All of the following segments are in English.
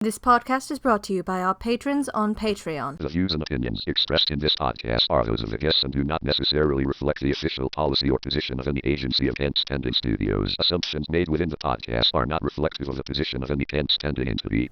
This podcast is brought to you by our patrons on Patreon. The views and opinions expressed in this podcast are those of the guests and do not necessarily reflect the official policy or position of any agency of Tent Standing Studios. Assumptions made within the podcast are not reflective of the position of any Tent Standing entity.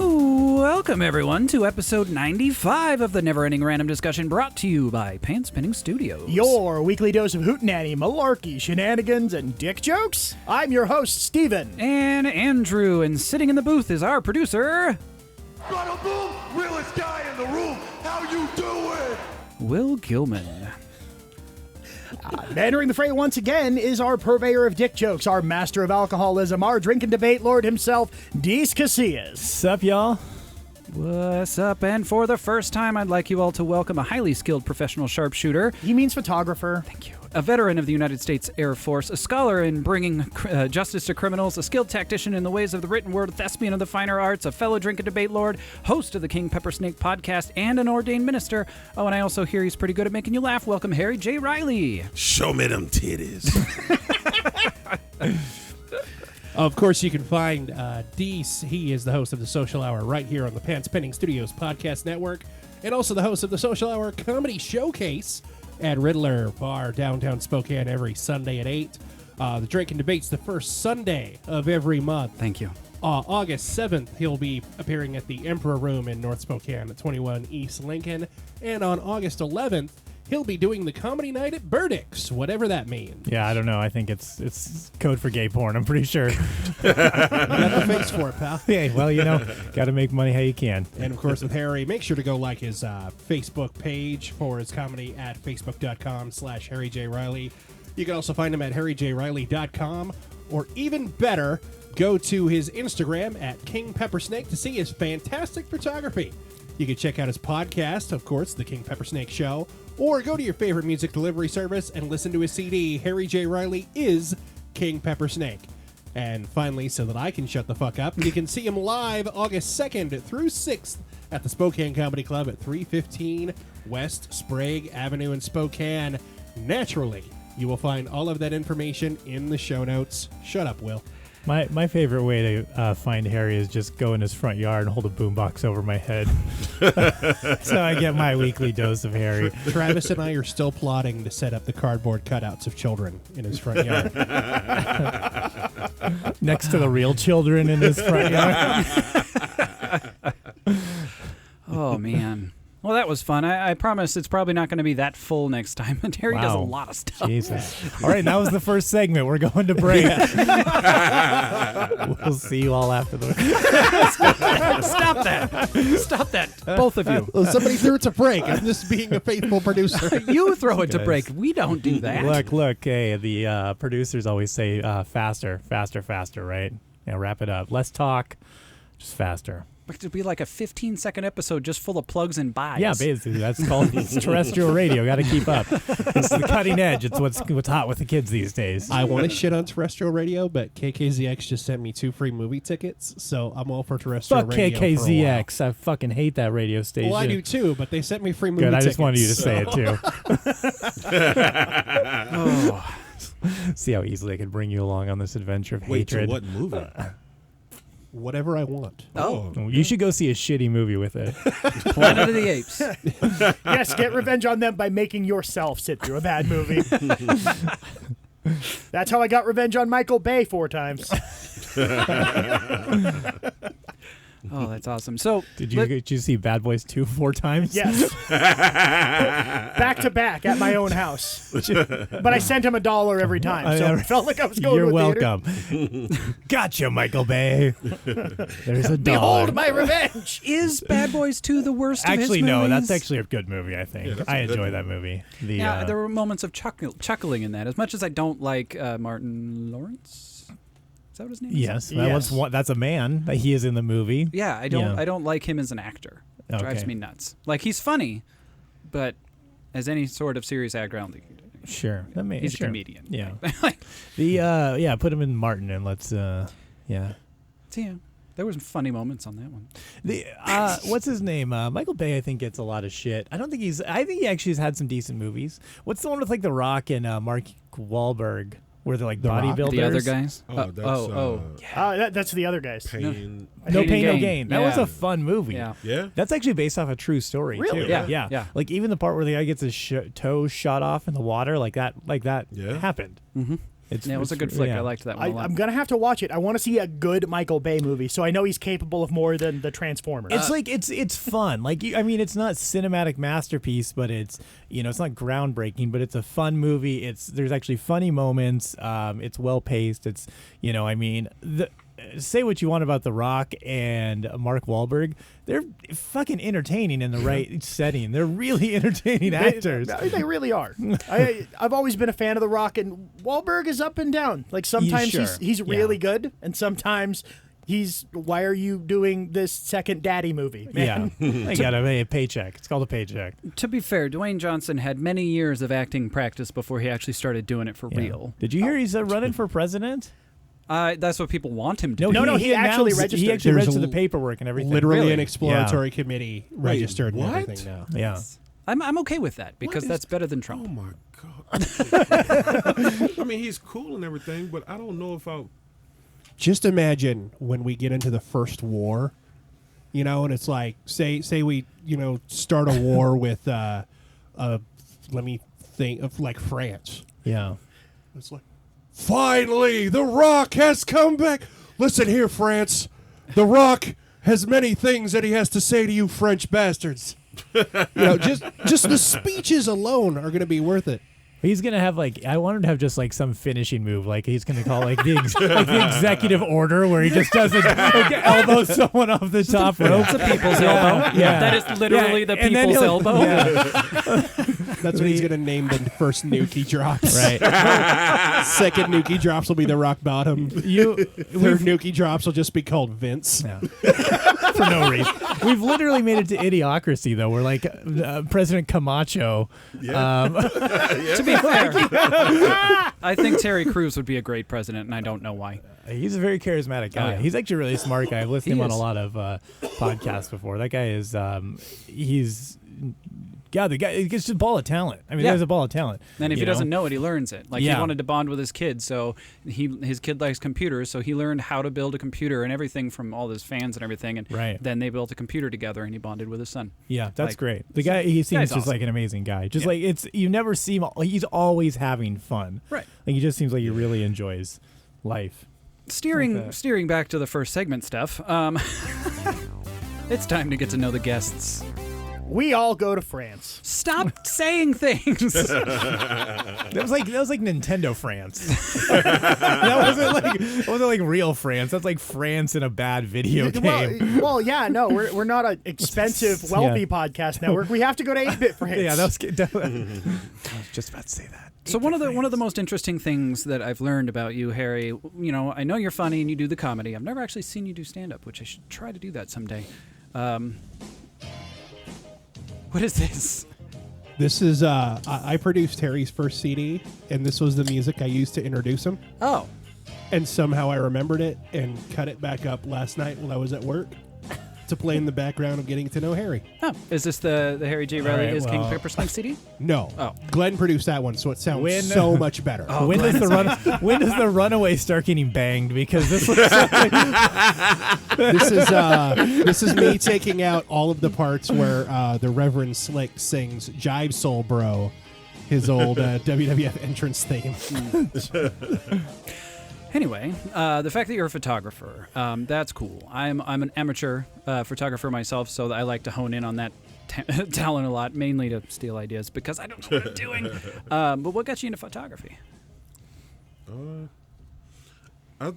Welcome, everyone, to episode 95 of the Never Ending Random Discussion, brought to you by Pan Spinning Studios. Your weekly dose of hootenanny, malarkey, shenanigans, and dick jokes. I'm your host, Steven. And Andrew, and sitting in the booth is our producer... Bada boom! Realest guy in the room! How you doing? Will Gilman. Entering the fray once again is our purveyor of dick jokes, our master of alcoholism, our drink and debate lord himself, Deece Casillas. Sup, y'all? What's up? And for the first time, I'd like you all to welcome a highly skilled professional sharpshooter. He means photographer. Thank you. A veteran of the United States Air Force, a scholar in bringing justice to criminals, a skilled tactician in the ways of the written word, a thespian of the finer arts, a fellow drink and debate lord, host of the King Pepper Snake podcast, and an ordained minister. Oh, and I also hear he's pretty good at making you laugh. Welcome, Harry J. Riley. Show me them titties. Of course, you can find Deece. He is the host of The Social Hour right here on the Pan Spinning Studios podcast network, and also the host of The Social Hour Comedy Showcase at Ridler Bar, downtown Spokane, every Sunday at 8. The Drink and Debate's the first Sunday of every month. Thank you. August 7th, he'll be appearing at the Emperor Room in North Spokane at 21 East Lincoln. And on August 11th, he'll be doing the comedy night at Burdick's, whatever that means. Yeah, I don't know. I think it's code for gay porn. I'm pretty sure. You got the face for it, pal. Yeah, well, you know, got to make money how you can. And, of course, with Harry, make sure to go like his Facebook page for his comedy at facebook.com/Harry J. Riley. You can also find him at harryjriley.com, or even better, go to his Instagram at King Pepper Snake to see his fantastic photography. You can check out his podcast, of course, The King Pepper Snake Show, or go to your favorite music delivery service and listen to his CD, Harry J. Riley is King Pepper Snake. And finally, so that I can shut the fuck up, you can see him live August 2nd through 6th at the Spokane Comedy Club at 315 West Sprague Avenue in Spokane. Naturally, you will find all of that information in the show notes. Shut up, Will. My favorite way to find Harry is just go in his front yard and hold a boombox over my head. So I get my weekly dose of Harry. Travis and I are still plotting to set up the cardboard cutouts of children in his front yard. Next to the real children in his front yard. Oh, man. Well, that was fun. I promise it's probably not going to be that full next time. And Harry does a lot of stuff. Jesus. All right, that was the first segment. We're going to break. We'll see you all after the... Stop that. Stop that. Both of you. Well, somebody threw it to break. I'm just being a faithful producer. You throw it to break. We don't do that. Look. Hey, the producers always say faster, right? Yeah, wrap it up. Less talk, just faster. It would be like a 15-second episode just full of plugs and buys. Yeah, basically. That's called terrestrial radio. Got to keep up. It's the cutting edge. It's what's hot with the kids these days. I want to shit on terrestrial radio, but KKZX just sent me 2 free movie tickets, so I'm all for terrestrial Fuck radio. KKZX. I fucking hate that radio station. Well, I do too, but they sent me free movie tickets. Good, I just wanted you to say it too. Oh. See how easily I could bring you along on this adventure of hatred. To what movie? Whatever I want. Oh. You should go see a shitty movie with it. Planet of the Apes. Yes, get revenge on them by making yourself sit through a bad movie. That's how I got revenge on Michael Bay 4 times. Oh, that's awesome. So, Did you see Bad Boys 2 4 times? Yes. Back to back at my own house. But I sent him $1 every time, so it felt like I was going You're to a welcome. Gotcha, Michael Bay. There's a $1. Behold my revenge. is Bad Boys 2 the worst of his Actually, movies? no. That's actually a good movie, I think. I enjoy that movie. Yeah, there were moments of chuckling in that. As much as I don't like Martin Lawrence. Is that what his name is? Yes, Yes. That's a man that he is in the movie. Yeah, I don't like him as an actor. It drives Okay. me nuts. Like, he's funny, but as any sort of serious actor, I don't think Sure, he's a comedian. Yeah, Like, put him in Martin and let's So, yeah, There was funny moments on that one. What's his name? Michael Bay, I think, gets a lot of shit. I think he actually has had some decent movies. What's the one with like The Rock and Mark Wahlberg, where they're like bodybuilders? The other guys? That's the other guys. Pain, No Pain, No Gain. Gain. That was a fun movie. Yeah. That's actually based off a true story, Really? too. Yeah. Like even the part where the guy gets his toe shot off in the water, like that happened. Mm-hmm. It was a good flick. I liked that one a lot. I'm going to have to watch it. I want to see a good Michael Bay movie, so I know he's capable of more than the Transformers. It's it's fun. Like it's not cinematic masterpiece, but it's it's not groundbreaking, but it's a fun movie. There's actually funny moments. It's well paced. It's say what you want about The Rock and Mark Wahlberg, they're fucking entertaining in the right setting. They're really entertaining actors. They really are. I've always been a fan of The Rock, and Wahlberg is up and down. Like sometimes he's really good, and sometimes why are you doing this second daddy movie, man? Yeah, I got a paycheck. It's called a paycheck. To be fair, Dwayne Johnson had many years of acting practice before he actually started doing it for real. Did you hear he's running for president? That's what people want him to do. No, he actually registered. He actually registered the paperwork and everything. Literally an exploratory committee registered and what? everything now. Yeah. I'm okay with that because that's better than Trump. Oh my God! I mean, he's cool and everything, but I don't know if I'll. Just imagine when we get into the first war, and it's like say we start a war with let me think of like France. Yeah. It's like, finally, The Rock has come back. Listen here, France. The Rock has many things that he has to say to you French bastards. Just the speeches alone are going to be worth it. He's going to have I want him to have just some finishing move. Like he's going to call the executive order where he just doesn't elbow someone off the top rope. It's a people's elbow. Yeah. That is literally the people's elbow. Yeah. That's what he's going to name the first nuke he drops. Right. Second nuke he drops will be the rock bottom. Third nuke he drops will just be called Vince. Yeah. For no reason. We've literally made it to idiocracy, though. We're like President Camacho. Yeah. To be fair, I think Terry Crews would be a great president, and I don't know why. He's a very charismatic guy. Oh, yeah. He's actually a really smart guy. I've listened to him on is. a lot of podcasts before. That guy is, the guy, he's just a ball of talent. I mean, Yeah. there's a ball of talent. And if he doesn't know it, he learns it. Like Yeah. he wanted to bond with his kid, so his kid likes computers, so he learned how to build a computer and everything from all his fans and everything. And Right. then they built a computer together, and he bonded with his son. Yeah, that's Like, great. The guy, he seems guy's just awesome. like an amazing guy. Just you never see him. He's always having fun. Right. Like he just seems like he really enjoys life. Steering back to the first segment stuff. It's time to get to know the guests. We all go to France. Stop saying things. That was like Nintendo France. that wasn't like real France. That's like France in a bad video game. Well, yeah, no, we're not an expensive, wealthy podcast network. We have to go to 8-bit France. Yeah, I was just about to say that. So one of the most interesting things that I've learned about you, Harry, I know you're funny and you do the comedy. I've never actually seen you do stand-up, which I should try to do that someday. What is this? This is I produced Harry's first CD, and this was the music I used to introduce him. Oh. And somehow I remembered it and cut it back up last night while I was at work to play in the background of getting to know Harry. Oh. Is this the Harry J. Riley right, is King well. Pepper Snake CD? No. Oh. Glenn produced that one, so it sounds so much better. Oh, When does the runaway start getting banged? Because this looks like This is me taking out all of the parts where the Reverend Slick sings Jive Soul Bro, his old WWF entrance theme. Anyway, the fact that you're a photographer, that's cool. I'm an amateur photographer myself, so I like to hone in on that talent a lot, mainly to steal ideas because I don't know what I'm doing. But what got you into photography? I've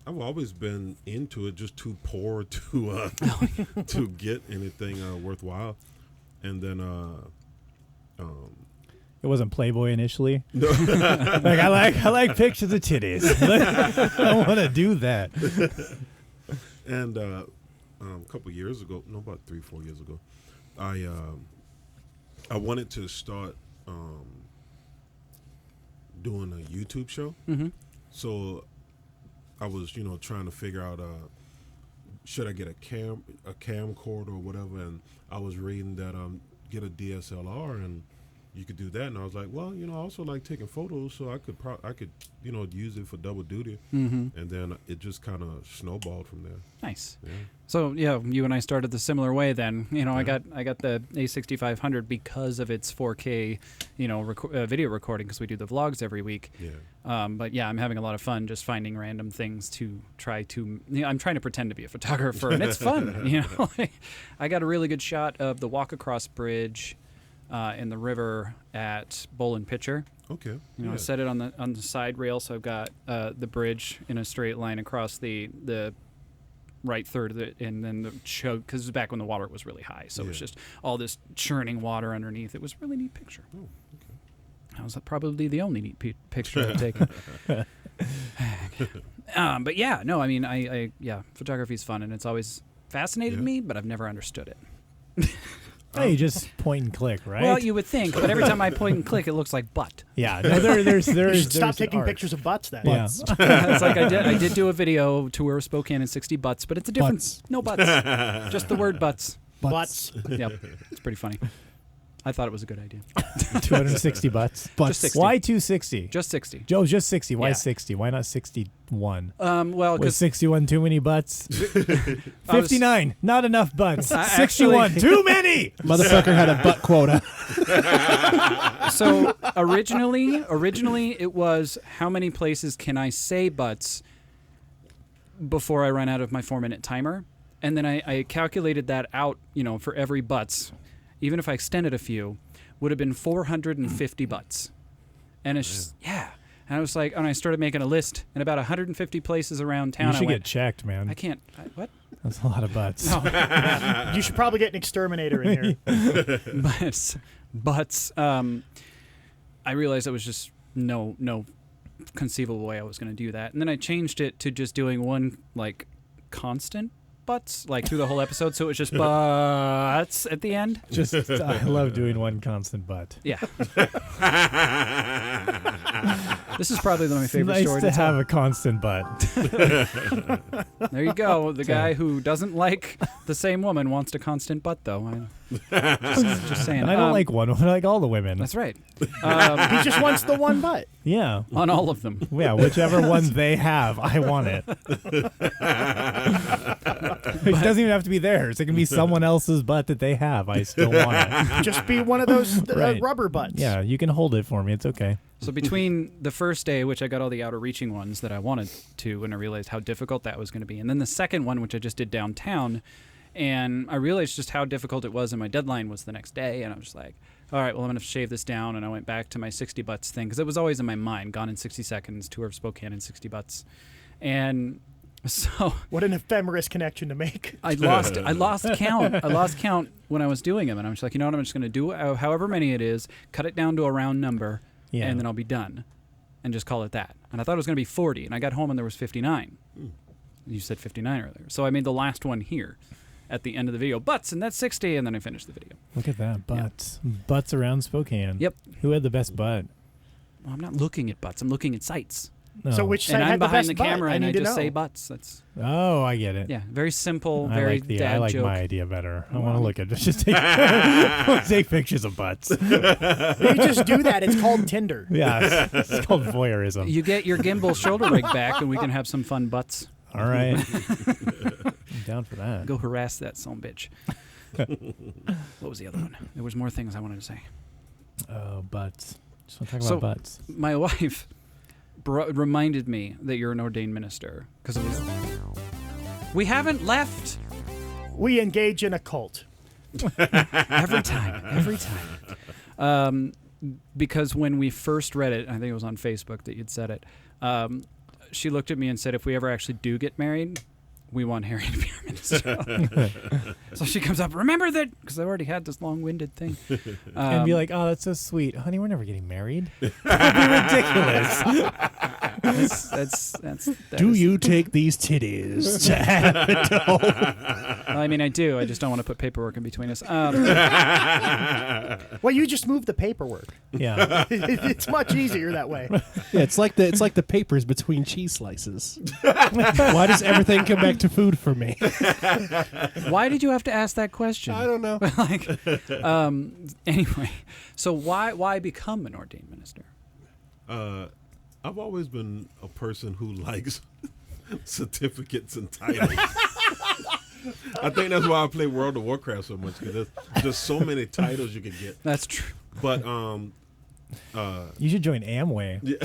always been into it, just too poor to to get anything worthwhile, and then it wasn't Playboy initially. No. Like I like pictures of titties. I want to do that. And a couple years ago, no, about 3-4 years ago, I wanted to start doing a YouTube show. Mm-hmm. So I was, trying to figure out should I get a camcorder or whatever? And I was reading that get a DSLR and you could do that. And I was like, well, I also like taking photos, so I could use it for double duty. Mm-hmm. And then it just kind of snowballed from there. Nice. Yeah. So yeah, you and I started the similar way. Then I got the A6500 because of its 4K, video recording, because we do the vlogs every week. Yeah. But yeah, I'm having a lot of fun just finding random things to try to. I'm trying to pretend to be a photographer, and it's fun. I got a really good shot of the walk across bridge in the river at Bowl and Pitcher. Okay. I set it on the side rail, so I've got the bridge in a straight line across the right third of it, and then the chug, because it was back when the water was really high, so it was just all this churning water underneath. It was a really neat picture. Oh, okay. That was probably the only neat picture I've taken. But yeah, no, I mean, photography is fun, and it's always fascinated me, but I've never understood it. Oh, you just point and click, right? Well, you would think, but every time I point and click, it looks like butt. Yeah, no, there's You should stop there's taking art. pictures of butts then. Yeah. It's like I did do a video tour of Spokane in 60 butts, but it's a different. Butts. No butts. Just the word butts. Butts. Yep, it's pretty funny. I thought it was a good idea. 260 butts. Just 60. Why 260? Just 60. Joe, just 60. Why Yeah. 60? Why not 61? Well, Was because 61 too many butts? 59, not enough butts. Actually- 61, too many. Motherfucker had a butt quota. so originally it was how many places can I say butts before I run out of my 4-minute timer, and then I calculated that out. For every butts. Even if I extended a few, would have been 450 butts. And it's just, And I was like, and I started making a list, and about 150 places around town. You should I went, get checked, man. I can't. What? That's a lot of butts. No. You should probably get an exterminator in here. Butts. I realized it was just no conceivable way I was going to do that, and then I changed it to just doing one constant butts through the whole episode, so it was just butts at the end. I love doing one constant butt. Yeah. This is probably my favorite Nice story to tell. have a constant butt. There you go. The guy who doesn't like the same woman wants a constant butt, though. Just saying. I don't like one woman. I like all the women. That's right. He just wants the one butt. Yeah. On all of them. Yeah, whichever one they have, I want it. It doesn't even have to be theirs. It can be someone else's butt that they have. I still want it. Just be one of those Right. rubber butts. Yeah, you can hold it for me. It's okay. So between the first day, which I got all the outer reaching ones that I wanted to, and I realized how difficult that was going to be, and then the second one, which I just did downtown, and I realized just how difficult it was, and my deadline was the next day, and I was just like, all right, well, I'm going to shave this down, and I went back to my 60 butts thing, because it was always in my mind, Gone in 60 Seconds, tour of Spokane in 60 butts, and so What an ephemeris connection to make. I lost count. I lost count when I was doing them, and I'm just like, you know what, I'm just going to do however many it is, cut it down to a round number, Yeah. and then I'll be done, and just call it that. And I thought it was going to be 40, and I got home and there was 59. You said 59 earlier. So I made the last one here at the end of the video. Butts, and that's 60, and then I finished the video. Look at that. Butts. Butts around Spokane. Yep. Who had the best butt? Well, I'm not looking at butts. I'm looking at sites. No. So which side And I'm had the behind best the butt? camera, and I need to just know. say butts. That's Oh, I get it. yeah, very simple, I very like dad I like joke. my idea better. I want to look at just take, take pictures of butts. You just do that. It's called Tinder. Yeah, it's called voyeurism. You get your gimbal shoulder rig back, and we can have some fun butts. All right, I'm down for that. Go harass that son bitch. What was the other one? There was more things I wanted to say. Oh, butts. Just want to talk So- about butts. My wife reminded me that you're an ordained minister because we haven't left We engage in a cult. every time. Because when we first read it, I think it was on Facebook that you'd said it. She looked at me and said, "If we ever actually do get married, we want Harry to be our minister." So she comes up, remember that, because I already had this long-winded thing. And be like, oh, that's so sweet. Honey, we're never getting married. That would be ridiculous. Do you take these titties to have it home? I mean, I do. I just don't want to put paperwork in between us. Well, you just move the paperwork. Yeah. It's much easier that way. Yeah, it's like the papers between cheese slices. Why does everything come back to food for me? Why did you have to ask that question? I don't know. Anyway, so why become an ordained minister? I've always been a person who likes certificates and titles. I think that's why I play World of Warcraft so much, because there's just so many titles you can get. That's true. But You should join Amway. You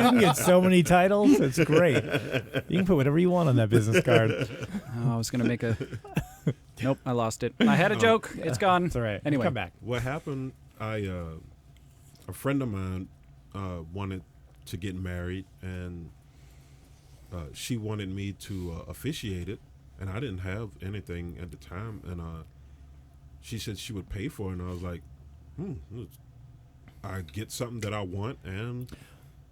can get so many titles. It's great. You can put whatever you want on that business card. Oh, I was going to make a... Nope, I lost it. I had a joke. It's gone. It's all right. Anyway. Come back. what happened, a friend of mine wanted to get married, and she wanted me to officiate it, and I didn't have anything at the time, and she said she would pay for it, and I was like, I get something that I want, and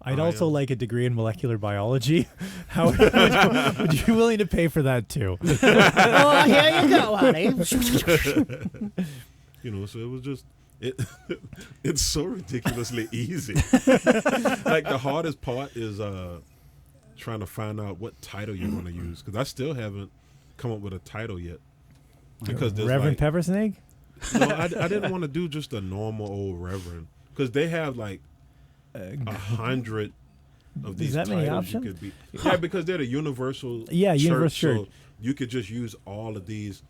I'd also like a degree in molecular biology. How would you be willing to pay for that too? Oh, here you go, honey. So it was just it's so ridiculously easy. Like the hardest part is trying to find out what title you want to use, because I still haven't come up with a title yet. Because there's Reverend Peppersnake? No, I didn't want to do just a normal old reverend, because they have like 100 of these that titles many options? you could be. Yeah, because they're the universal universal church, church. so you could just use all of these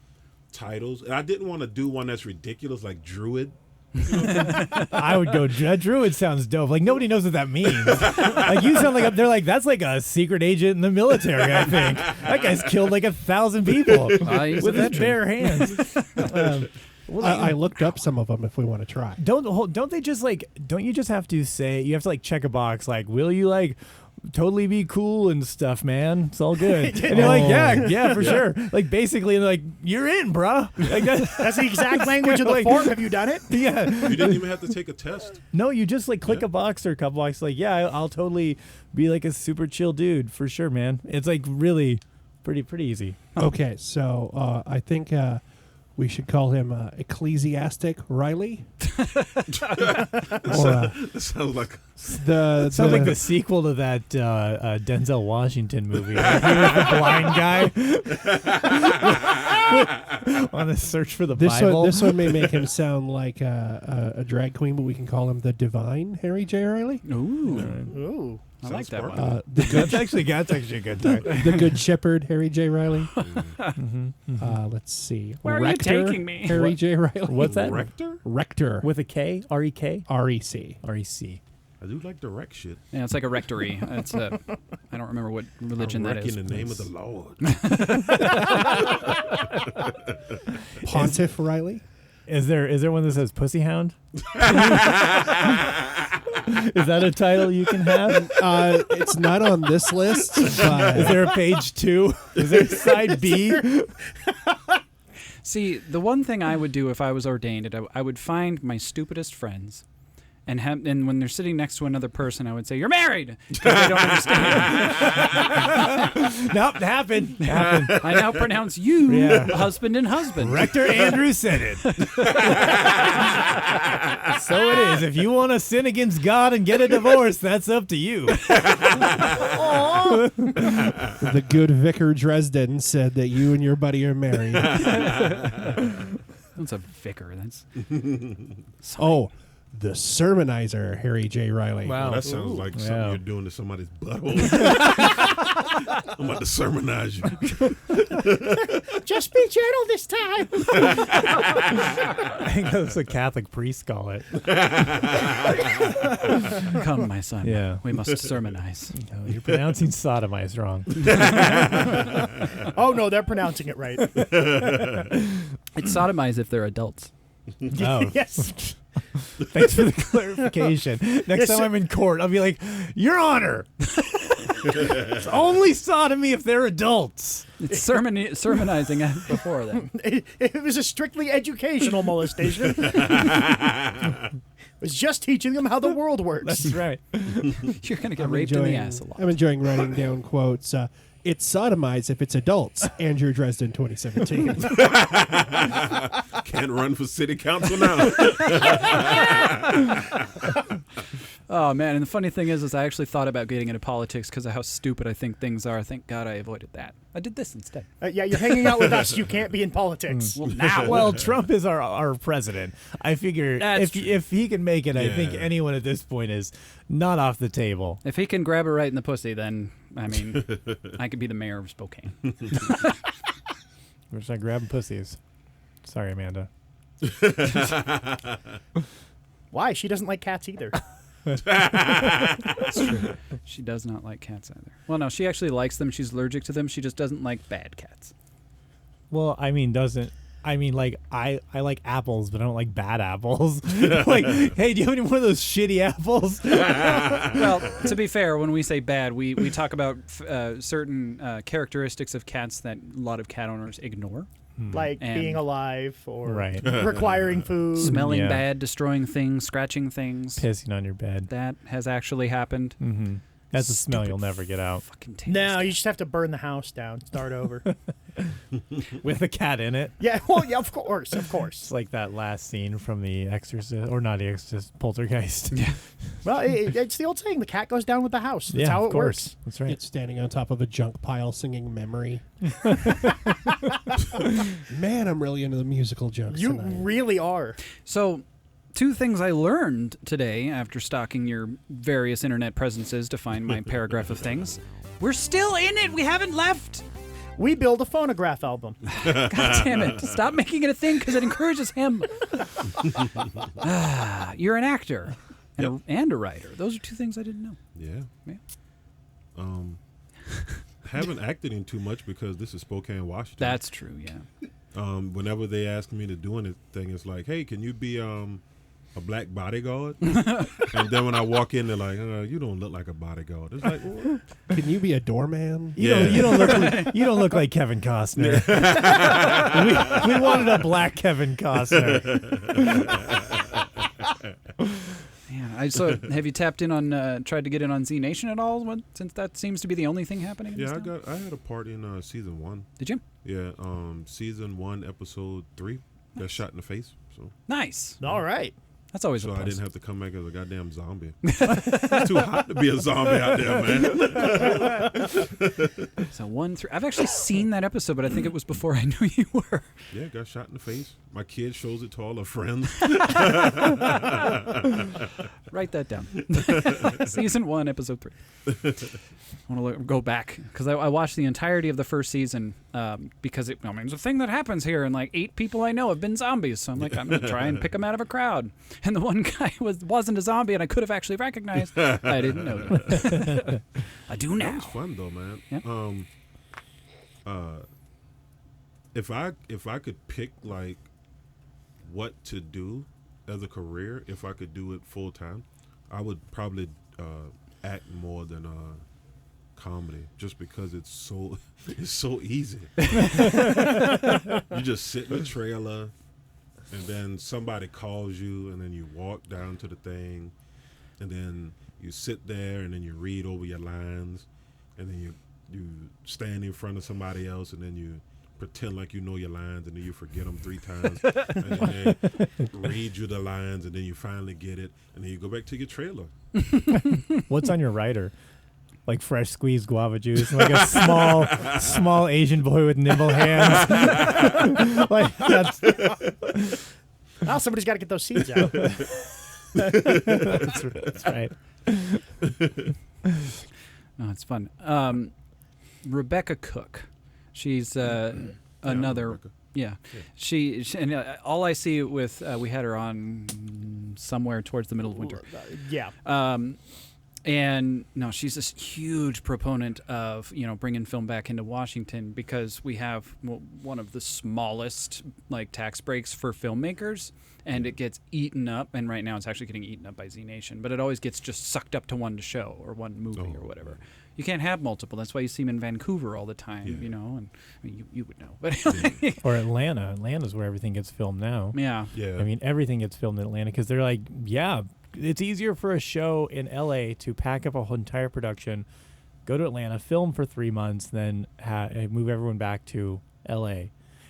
titles. And I didn't want to do one that's ridiculous like Druid. I would go, Druid sounds dope. Like, nobody knows what that means. Like, you sound like, they're like, that's like a secret agent in the military, I think. That guy's killed like 1,000 people with his bare hands. I looked up some of them if we want to try. Don't they just like, don't you just have to say, you have to like check a box, like, will you like totally be cool and stuff, man? It's all good. And you're like, yeah, for sure. Like, basically, like, you're in, bro. Like, That's the exact language of the form. Have you done it? Yeah. You didn't even have to take a test. No, you just like click a box or a couple boxes. Like, yeah, I'll totally be like a super chill dude for sure, man. It's like really pretty easy. Okay, so I think we should call him Ecclesiastic Riley. It sounds like Sounds like the sequel to that Denzel Washington movie. He was the blind guy on a search for the Bible. This one may make him sound like a drag queen, but we can call him the Divine Harry J. Riley. Ooh. I like that smart. one. That's actually a good time. The Good Shepherd Harry J. Riley. Let's see. Where are you Rector, taking me? Harry J. Riley. What's that? Rector. With a K? R-E-K? R-E-C. R-E-C. I do like the wreck shit. Yeah, it's like a rectory. It's I don't remember what religion that is. In the name of the Lord. Pontiff Riley. Is there one that says Pussy Hound? Is that a title you can have? It's not on this list. But Is there a page 2? Is there side B? See, the one thing I would do if I was ordained, I would find my stupidest friends, and when they're sitting next to another person, I would say, "You're married," because they don't understand. Nope, happened. I now pronounce you husband and husband. Rector Andrew said it. So it is. If you want to sin against God and get a divorce, that's up to you. the good Vicar Dresden said that you and your buddy are married. That's a vicar. That's the sermonizer, Harry J. Riley. Wow. That sounds like something Yeah. you're doing to somebody's butthole. I'm about to sermonize you. Just be gentle this time. I think that's what Catholic priests call it. come, my son. Yeah. We must sermonize. No, you're pronouncing sodomize wrong. Oh, no, they're pronouncing it right. It's sodomize if they're adults. Oh. Yes. Thanks for the clarification. Next time I'm in court, I'll be like, Your Honor, it's only sodomy if they're adults. It's sermonizing before then. It was a strictly educational molestation. was just teaching them how the world works. That's right. You're going to get raped in the ass a lot. I'm enjoying writing down quotes. It's sodomized if it's adults. Andrew Dresden, 2017. Can't run for city council now. Oh, man. And the funny thing is I actually thought about getting into politics because of how stupid I think things are. Thank God I avoided that. I did this instead. Yeah, you're hanging out with us. You can't be in politics. Well, now. Well, Trump is our president. I figure if he can make it, I think anyone at this point is not off the table. If he can grab her right in the pussy, then, I mean, I could be the mayor of Spokane. We're just not grabbing pussies. Sorry, Amanda. Why? She doesn't like cats either. That's true. She does not like cats either. Well, no, she actually likes them. She's allergic to them. She just doesn't like bad cats. Well, I like I like apples, but I don't like bad apples. Like, hey, do you have any more of those shitty apples? Well, to be fair, when we say bad, we talk about certain characteristics of cats that a lot of cat owners ignore. Like And- being alive or Right. requiring food. Smelling Yeah. bad, destroying things, scratching things. Pissing on your bed. That has actually happened. Mm-hmm. That's a smell Stupid you'll never get out. Fucking taste. No, you just have to burn the house down, start over. With a cat in it. Yeah, well, yeah, of course, of It's course. like that last scene from The Exorcist, or not The Exorcist, Poltergeist. Yeah. Well, it's the old saying: the cat goes down with the house. That's yeah, how of it course. works. That's right. It's standing on top of a junk pile singing Memory. Man, I'm really into the musical jokes You tonight. really are. So, two things I learned today after stalking your various internet presences to find my paragraph of things. We're still in it. We haven't left. We build a phonograph album. God damn it. Stop making it a thing because it encourages him. You're an actor and a writer. Those are two things I didn't know. Yeah. Yeah. Haven't acted in too much because this is Spokane, Washington. That's true, yeah. Whenever they ask me to do anything, it's like, hey, can you be a black bodyguard? And then when I walk in, they're like, you don't look like a bodyguard. It's like, well, Can you be a doorman? You don't look like Kevin Costner. we wanted a black Kevin Costner. Man, so have you tapped in on, tried to get in on Z Nation at all? Since that seems to be the only thing happening in this town? I had a part in season 1. Did you? Yeah, season 1, episode 3. Got shot in the face. So Nice. All right. That's always so a I plus. didn't have to come back as a goddamn zombie. It's too hot to be a zombie out there, man. So 1 through. I've actually seen that episode, but I think it was before I knew you were. Yeah, got shot in the face. My kid shows it to all her friends. Write that down. Season 1, episode 3. I want to go back because I watched the entirety of the first season because it's a thing that happens here, and like 8 people I know have been zombies. So I'm like, I'm gonna try and pick them out of a crowd. And the one guy wasn't a zombie, and I could have actually recognized. I didn't know that. I do That now. was fun though, man. Yeah. If I could pick like what to do as a career, if I could do it full time, I would probably act more than comedy, just because it's so easy. You just sit in the trailer, and then somebody calls you, and then you walk down to the thing, and then you sit there, and then you read over your lines, and then you stand in front of somebody else, and then you pretend like you know your lines, and then you forget them 3 times, and then they read you the lines, and then you finally get it, and then you go back to your trailer. What's on your rider? Like fresh squeezed guava juice, like a small Asian boy with nimble hands. Like that's Now somebody's got to get those seeds out. that's right. Oh, it's fun. Rebecca Cook. She's another. Rebecca. Yeah. She and all I see we had her on somewhere towards the middle of winter. Yeah. And no, she's this huge proponent of, bringing film back into Washington because we have one of the smallest tax breaks for filmmakers, and it gets eaten up. And right now it's actually getting eaten up by Z Nation, but it always gets just sucked up to one show or one movie or whatever. You can't have multiple. That's why you see them in Vancouver all the time, and I mean, you would know. But or Atlanta. Atlanta's where everything gets filmed now. Yeah. I mean, everything gets filmed in Atlanta because they're like, it's easier for a show in LA to pack up a whole entire production, go to Atlanta, film for 3 months, then move everyone back to LA.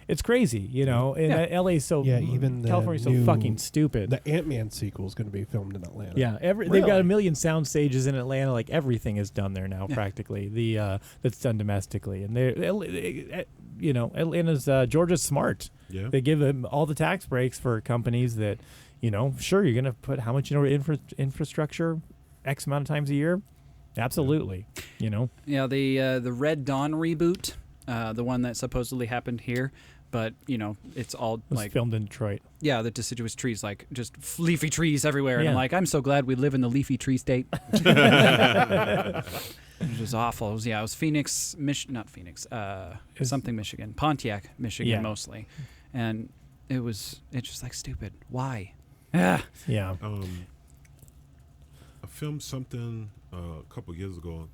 It's crazy, and LA is so even California's so fucking stupid. The Ant-Man sequel is going to be filmed in Atlanta. Yeah, they've got a million sound stages in Atlanta. Like everything is done there now, practically. That's done domestically, and Atlanta's Georgia's smart. Yeah. They give them all the tax breaks for companies that, sure, you're going to put how much infrastructure X amount of times a year? Absolutely. Yeah, the Red Dawn reboot, the one that supposedly happened here, but it's all filmed in Detroit. Yeah, the deciduous trees, just leafy trees everywhere. And I'm so glad we live in the leafy tree state. It was awful. It was Phoenix, not Phoenix, something Michigan, Pontiac, Michigan mostly, and it's just stupid. Why? I filmed something a couple years ago,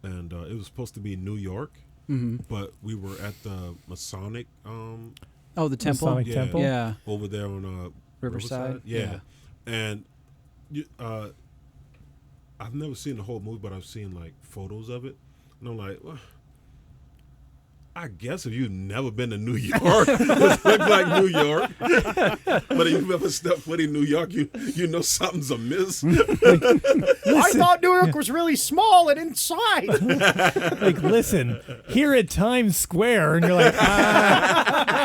and it was supposed to be New York, but we were at the Masonic. The temple. Masonic temple. Yeah. Over there on Riverside. Yeah. And I've never seen the whole movie, but I've seen photos of it, and I'm like, well, I guess if you've never been to New York, it looks like New York. But if you've ever stepped foot in New York, you know something's amiss. I thought New York was really small and inside. Listen, here at Times Square, and you're like, I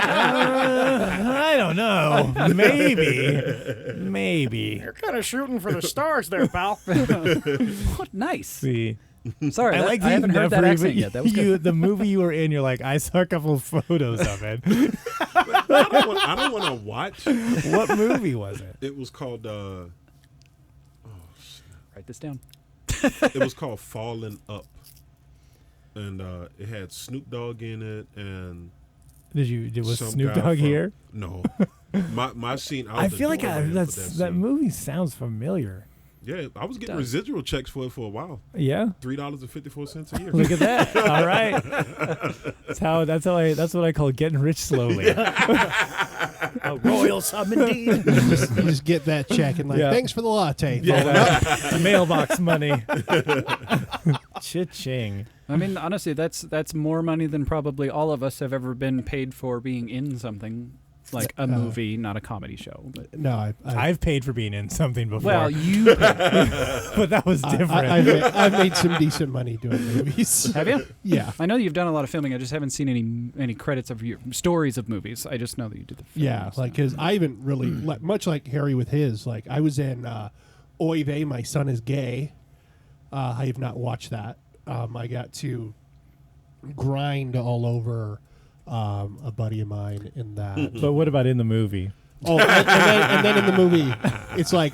don't know, maybe. You're kind of shooting for the stars there, pal. What nice. See. Sorry, I haven't heard that accent yet. That was good. The movie you were in, you're like, I saw a couple of photos of it. I don't want to watch. What movie was it? It was called. Write this down. It was called Falling Up, and it had Snoop Dogg in it, and was some Snoop guy Dogg here? No, my scene. I feel like that movie sounds familiar. Yeah, I was getting residual checks for it for a while. Yeah, $3.54 a year. Look at that! All right, that's what I call getting rich slowly. A royal sum indeed. You just get that check and thanks for the latte. Yeah, mailbox money. Cha-ching. I mean, honestly, that's more money than probably all of us have ever been paid for being in something. Like a movie, not a comedy show. But. No, I've paid for being in something before. Well, you paid. But that was different. I've made some decent money doing movies. Have you? Yeah. I know you've done a lot of filming. I just haven't seen any credits of your stories of movies. I just know that you did the films. Yeah, because I haven't really, much like Harry with his, I was in Oy Vey, My Son is Gay. I have not watched that. I got to grind all over a buddy of mine in that. But what about in the movie? Oh, and then in the movie, it's I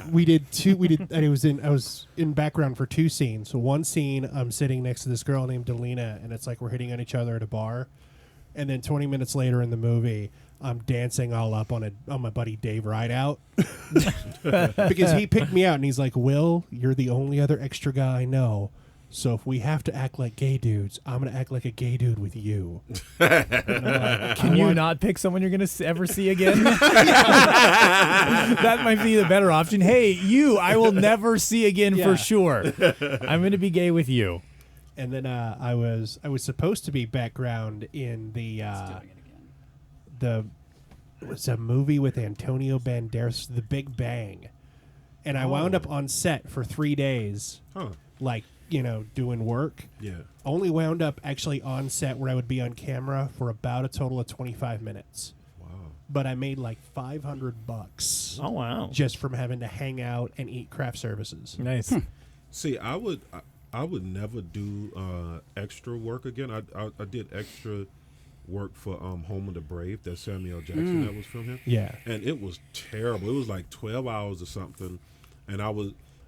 was in background for 2 scenes. So one scene, I'm sitting next to this girl named Delina, and it's we're hitting on each other at a bar. And then 20 minutes later in the movie, I'm dancing all up on my buddy Dave Rideout. Because he picked me out, and he's like, Will, you're the only other extra guy I know. So if we have to act like gay dudes, I'm going to act like a gay dude with you. Can you not pick someone you're going to ever see again? That might be the better option. Hey, you, I will never see again for sure. I'm going to be gay with you. And then I was supposed to be background in it was a movie with Antonio Banderas, The Big Bang. And I wound up on set for 3 days. Huh. Doing work. Yeah. Only wound up actually on set where I would be on camera for about a total of 25 minutes. Wow. But I made $500. Oh, wow. Just from having to hang out and eat craft services. Nice. See, I would never do extra work again. I did extra work for Home of the Brave, that Samuel Jackson that was from him. Yeah. And it was terrible. It was 12 hours or something. And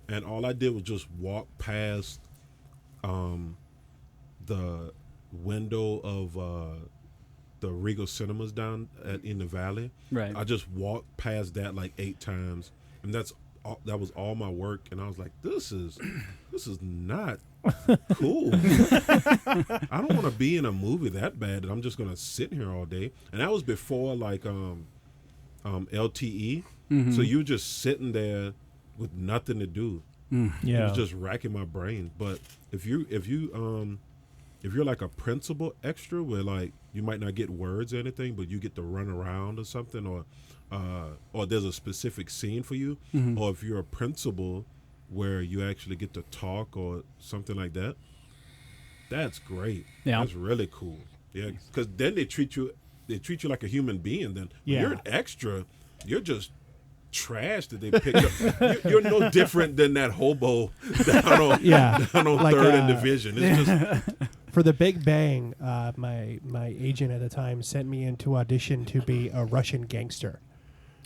and all I did was just walk past the window of the Regal Cinemas down in the valley. Right. I just walked past that like 8 times, and that was all my work. And I was like, this is not cool. I don't want to be in a movie that bad that I'm just gonna sit here all day. And that was before like LTE, so you were just sitting there with nothing to do. Yeah. It was just racking my brain. But if you're like a principal extra where like you might not get words or anything, but you get to run around or something, or there's a specific scene for you, or if you're a principal where you actually get to talk or something like that, that's great. Yeah. That's really cool. Yeah, because then they treat you like a human being. Then when you're an extra, you're just trash that they pick up. You're no different than that hobo down on like, 3rd and Division. It's just for The Big Bang, my agent at the time sent me in to audition to be a Russian gangster.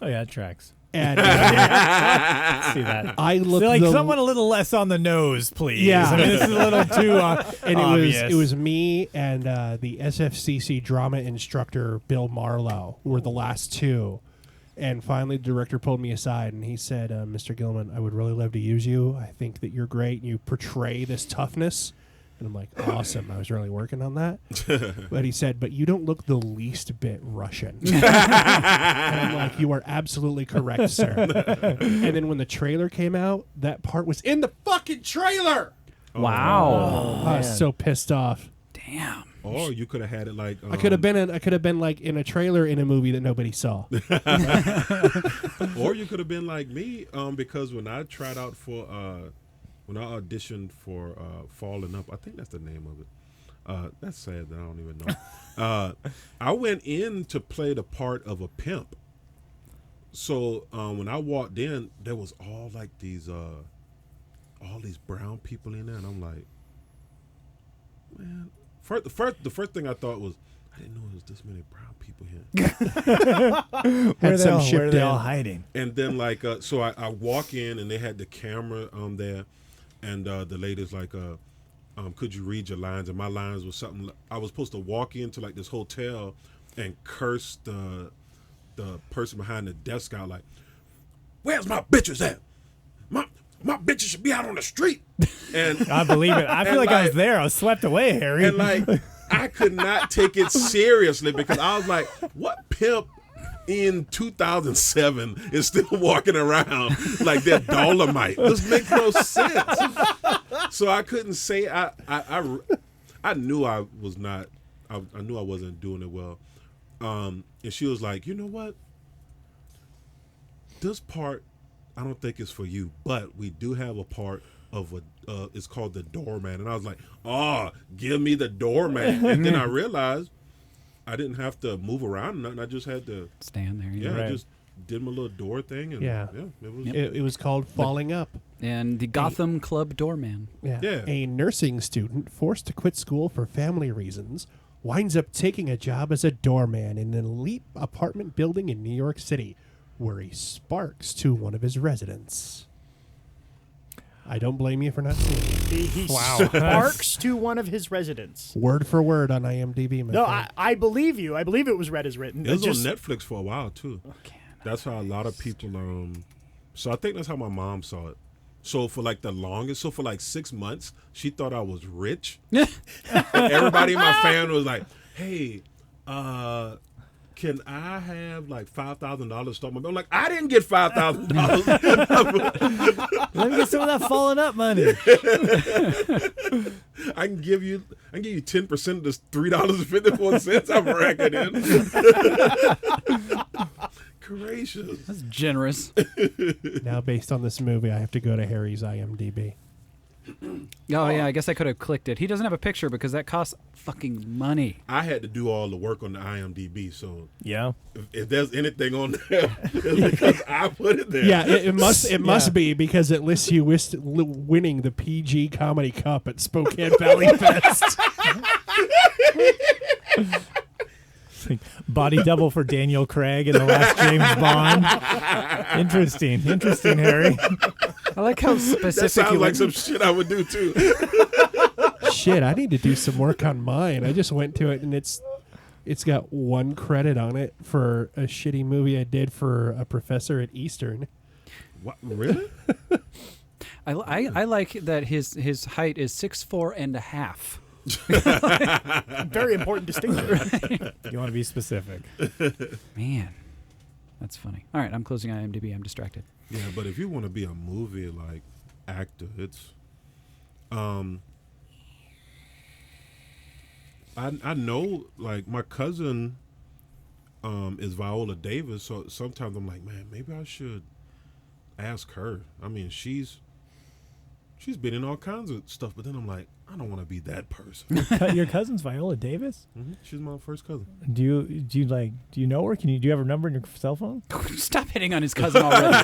Oh yeah, it tracks. And See that? I looked so, like someone a little less on the nose, please. Yeah. I mean, this is a little too and obvious. it was me and the SFCC drama instructor Bill Marlowe were the last two. And finally, the director pulled me aside and he said, "Mr. Gilman, I would really love to use you. I think that you're great and you portray this toughness." And I'm like, awesome. I was really working on that. But he said, "But you don't look the least bit Russian." And I'm like, "You are absolutely correct, sir." And then when the trailer came out, that part was in the fucking trailer. Wow. I was so pissed off. Damn. Or you could have had it like I could have been like in a trailer in a movie that nobody saw. Or you could have been like me, because when I tried out for when I auditioned for Falling Up, I think that's the name of it. That's sad that I don't even know. I went in to play the part of a pimp. So when I walked in, there was all these brown people in there, and I'm like, man. The first thing I thought was, I didn't know there was this many brown people here. Where are they all hiding? And then so I walk in and they had the camera there, and the lady's like, could you read your lines? And my lines was something. I was supposed to walk into like this hotel and curse the person behind the desk out like, "Where's my bitches at? My bitches should be out on the street." And I believe it. I feel like I was there. I was swept away, Harry. And I could not take it seriously because I was like, what pimp in 2007 is still walking around like they're Dolomite? This makes no sense. So I couldn't say I knew I was not. I knew I wasn't doing it well. And she was like, "You know what? This part, I don't think it's for you, but we do have a part of it's called the doorman." And I was like, "Oh, give me the doorman." And then I realized I didn't have to move around or nothing. I just had to stand there. Yeah, Right. I just did my little door thing. And it was called Falling Up. And the Gotham Club doorman. Yeah. A nursing student forced to quit school for family reasons winds up taking a job as a doorman in an elite apartment building in New York City, where he sparks to one of his residents. I don't blame you for not seeing it. He sparks to one of his residents. Word for word on IMDb. No, I believe you. I believe it was read as written. It was on Netflix for a while too. That's how a lot of people. So I think that's how my mom saw it. So for like the longest, for like 6 months, she thought I was rich. And everybody in my family was like, "Hey, can I have like $5,000 to start my?" I'm like, I didn't get $5,000. Let me get some of that Falling Up money. I can give you 10% of this $3.54 I'm racking in. Gracious. That's generous. Now, based on this movie, I have to go to Harry's IMDb. Oh, yeah, I guess I could have clicked it. He doesn't have a picture because that costs fucking money. I had to do all the work on the IMDb, so yeah. If there's anything on there, it's because I put it there. Yeah, it must be because it lists you winning the PG Comedy Cup at Spokane Valley Fest. Body double for Daniel Craig in the last James Bond. Interesting, Harry. I like how specific. That sounds you like some shit I would do too. Shit, I need to do some work on mine. I just went to it and it's got 1 credit on it for a shitty movie I did for a professor at Eastern. What? Really? I like that his height is 6'4.5". Very important distinction. You want to be specific. Man, that's funny. All right, I'm closing IMDb. I'm distracted. Yeah, but if you want to be a movie like actor, it's I know, like, my cousin is Viola Davis, so sometimes I'm like, man, maybe I should ask her. I mean, she's been in all kinds of stuff, but then I'm like, I don't want to be that person. Your cousin's Viola Davis? Mm-hmm. She's my first cousin. Do you know her? Do you have her number in your cell phone? Stop hitting on his cousin already.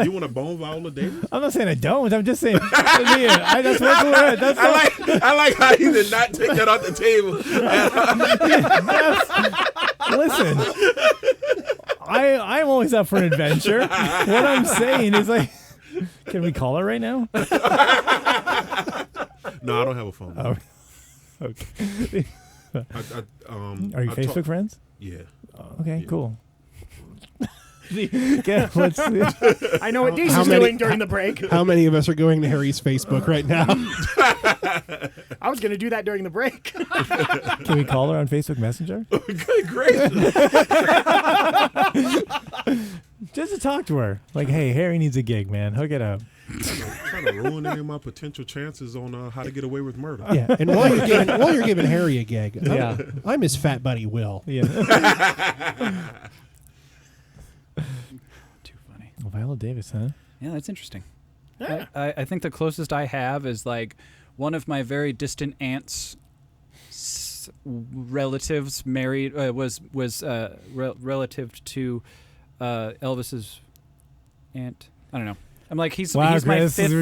You want to bone Viola Davis? I'm not saying I don't. I'm just saying. That's what we're at. That's I like how you did not take that off the table. Listen, I'm always up for an adventure. What I'm saying is, like, can we call her right now? No, I don't have a phone. Oh, okay. Are you Facebook friends? Yeah. Okay, Yeah. Cool. Yeah, let's see. I know what Deece is doing during the break. How many of us are going to Harry's Facebook right now? I was going to do that during the break. Can we call her on Facebook Messenger? Okay, great. Just to talk to her. Like, hey, Harry needs a gig, man. Hook it up. Trying to ruin any of my potential chances on how to get away with murder. Yeah, and while you're giving Harry a gig, I'm his fat buddy Will. Yeah. Too funny. Well, Viola Davis, huh? Yeah, that's interesting. Yeah. I think the closest I have is like one of my very distant aunt's relatives married was relative to Elvis's aunt. I don't know. I'm like he's my fifth. This is how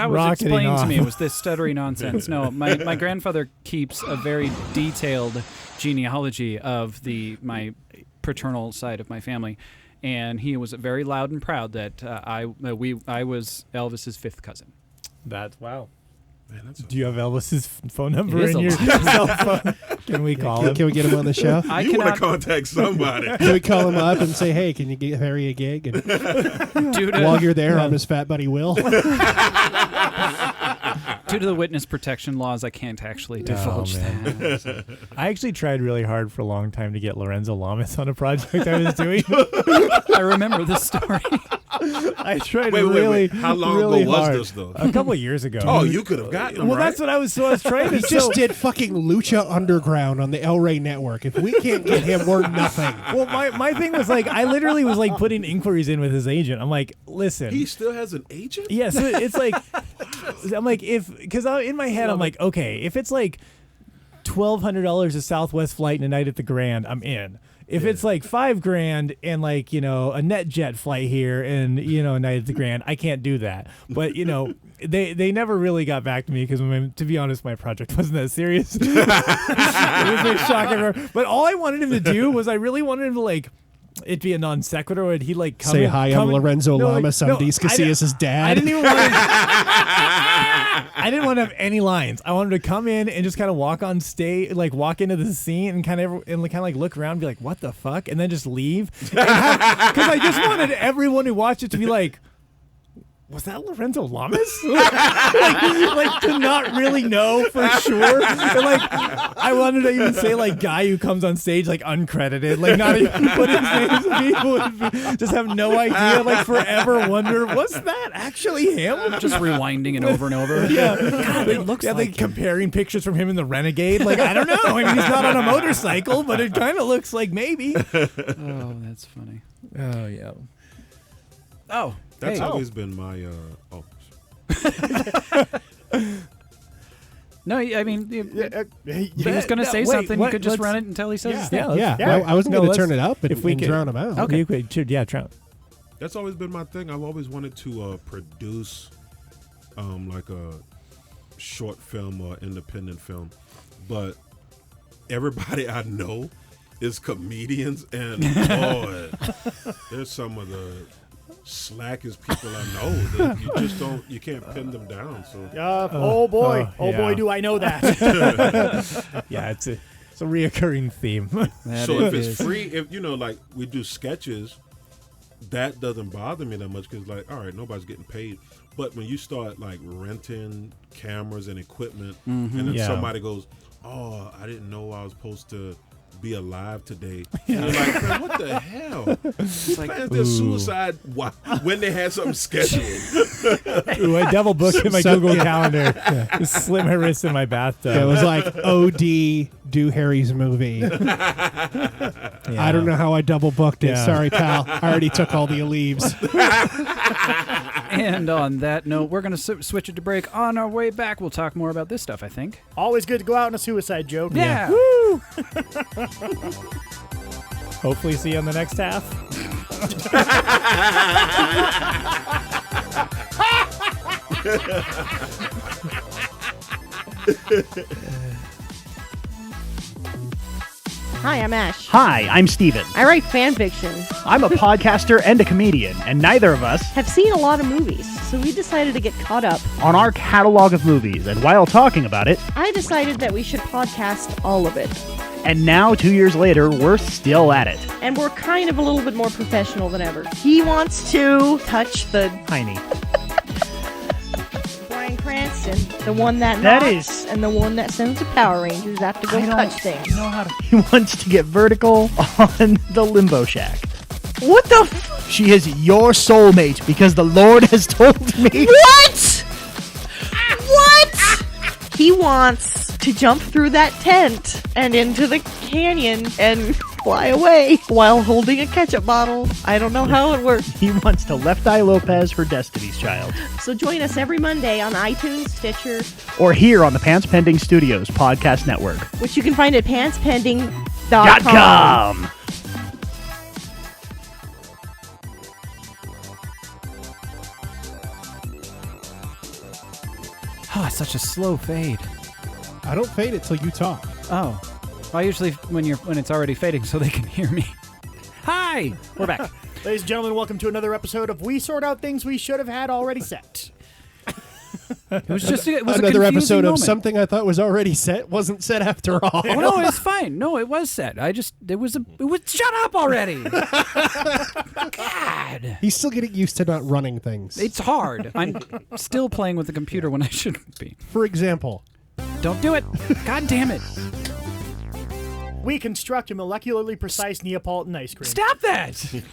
it was explained to me. It was this stuttery nonsense. No, my grandfather keeps a very detailed genealogy of my paternal side of my family, and he was very loud and proud that I was Elvis's 5th cousin. That's wow. Man, do you have Elvis's phone number in your cell phone? Can we call him? Can we get him on the show? You want to contact somebody. Can we call him up and say, hey, can you get Harry a gig? And while you're there, I'm his fat buddy Will. Due to the witness protection laws, I can't actually divulge that. I actually tried really hard for a long time to get Lorenzo Lamas on a project I was doing. I remember this story. I tried wait. How long really ago was hard. this, though? A couple of years ago. Oh, you could have gotten him, well, right? that's what I was trying to He just did fucking Lucha Underground on the El Rey Network. If we can't get him, we're nothing. Well, my thing was like, I literally was like putting inquiries in with his agent. I'm like, listen. He still has an agent? Yeah, so it's like, I'm like, because in my head, I'm like, okay, if it's like $1,200 a Southwest flight and a night at the Grand, I'm in. If it's like $5,000 and like, a NetJet flight here and, a night at the Grand, I can't do that. But, they never really got back to me because, to be honest, my project wasn't that serious. It was like shocking. But all I wanted him to do was I really wanted him to like, it'd be a non sequitur, or he'd like come say in, hi. I'm Lorenzo Lamas. I'm Deece Casillas' dad. I didn't even want. I didn't want to have any lines. I wanted to come in and just kind of walk on stage, like walk into the scene and kind of like look around, and be like, "What the fuck," and then just leave. Because I just wanted everyone who watched it to be like, was that Lorenzo Lamas? like to not really know for sure. And like I wanted to even say like guy who comes on stage like uncredited, like not even put his name to people, just have no idea, like forever wonder, was that actually him? Just rewinding it over and over. Yeah. God, it looks like like comparing pictures from him in the Renegade. Like I don't know. I mean he's not on a motorcycle, but it kind of looks like maybe. Oh, that's funny. Oh yeah. Oh. That's always been my. No, I mean, he was going to say something. You could just run it until he says his name. Yeah. I wasn't going to turn it up and drown him out. Okay. Trout. That's always been my thing. I've always wanted to produce, like a short film or independent film, but everybody I know is comedians, and boy, there's some of the slackest people I know that you can't pin them down. So oh boy, do I know that. Yeah, it's a reoccurring theme. So if it's free, if like we do sketches, that doesn't bother me that much because like, all right, nobody's getting paid. But when you start like renting cameras and equipment, and then somebody goes, "Oh, I didn't know I was supposed to be alive today," and you're like, "Man, what the hell?" Who plans their suicide when they had something scheduled? Ooh, I double booked in my Google Calendar. Just slit my wrist in my bathtub. It was like OD do Harry's movie. I don't know how I double booked it. Sorry, pal. I already took all the leaves. And on that note, we're going to switch it to break. On our way back, we'll talk more about this stuff, I think. Always good to go out on a suicide joke. Yeah. Woo! Hopefully see you on the next half. Hi, I'm Ash. Hi, I'm Steven. I write fan fiction. I'm a podcaster and a comedian, and neither of us Have seen a lot of movies, so we decided to get caught up. on our catalog of movies. And while talking about it, I decided that we should podcast all of it. and now 2 years later, we're still at it. And we're kind of a little bit more professional than ever. He wants to touch the Tiny. Bryan Cranston, the one that That knocks, is- and the one that sends the Power Rangers have to go touch things. He wants to get vertical on the Limbo Shack. What the She is your soulmate because the Lord has told me. What? What? He wants to jump through that tent and into the canyon and fly away while holding a ketchup bottle. I don't know how it works. He wants to Left Eye Lopez her Destiny's Child. So join us every Monday on iTunes, Stitcher, Or here on the Pants Pending Studios podcast network. which you can find at pantspending.com. .com. Oh, it's such a slow fade. I don't fade it till you talk. Oh. I usually when it's already fading so they can hear me. Hi! We're back. Ladies and gentlemen, welcome to another episode of We Sort Out Things We Should Have Had Already Set. It was just a Another episode moment. of something I thought was already set wasn't set after all. Oh no, it's fine. No, it was set. It was shut up already. God. He's still getting used to not running things. It's hard. I'm still playing with the computer when I shouldn't be. For example, Don't do it. God damn it. We construct a molecularly precise Neapolitan ice cream. Stop that.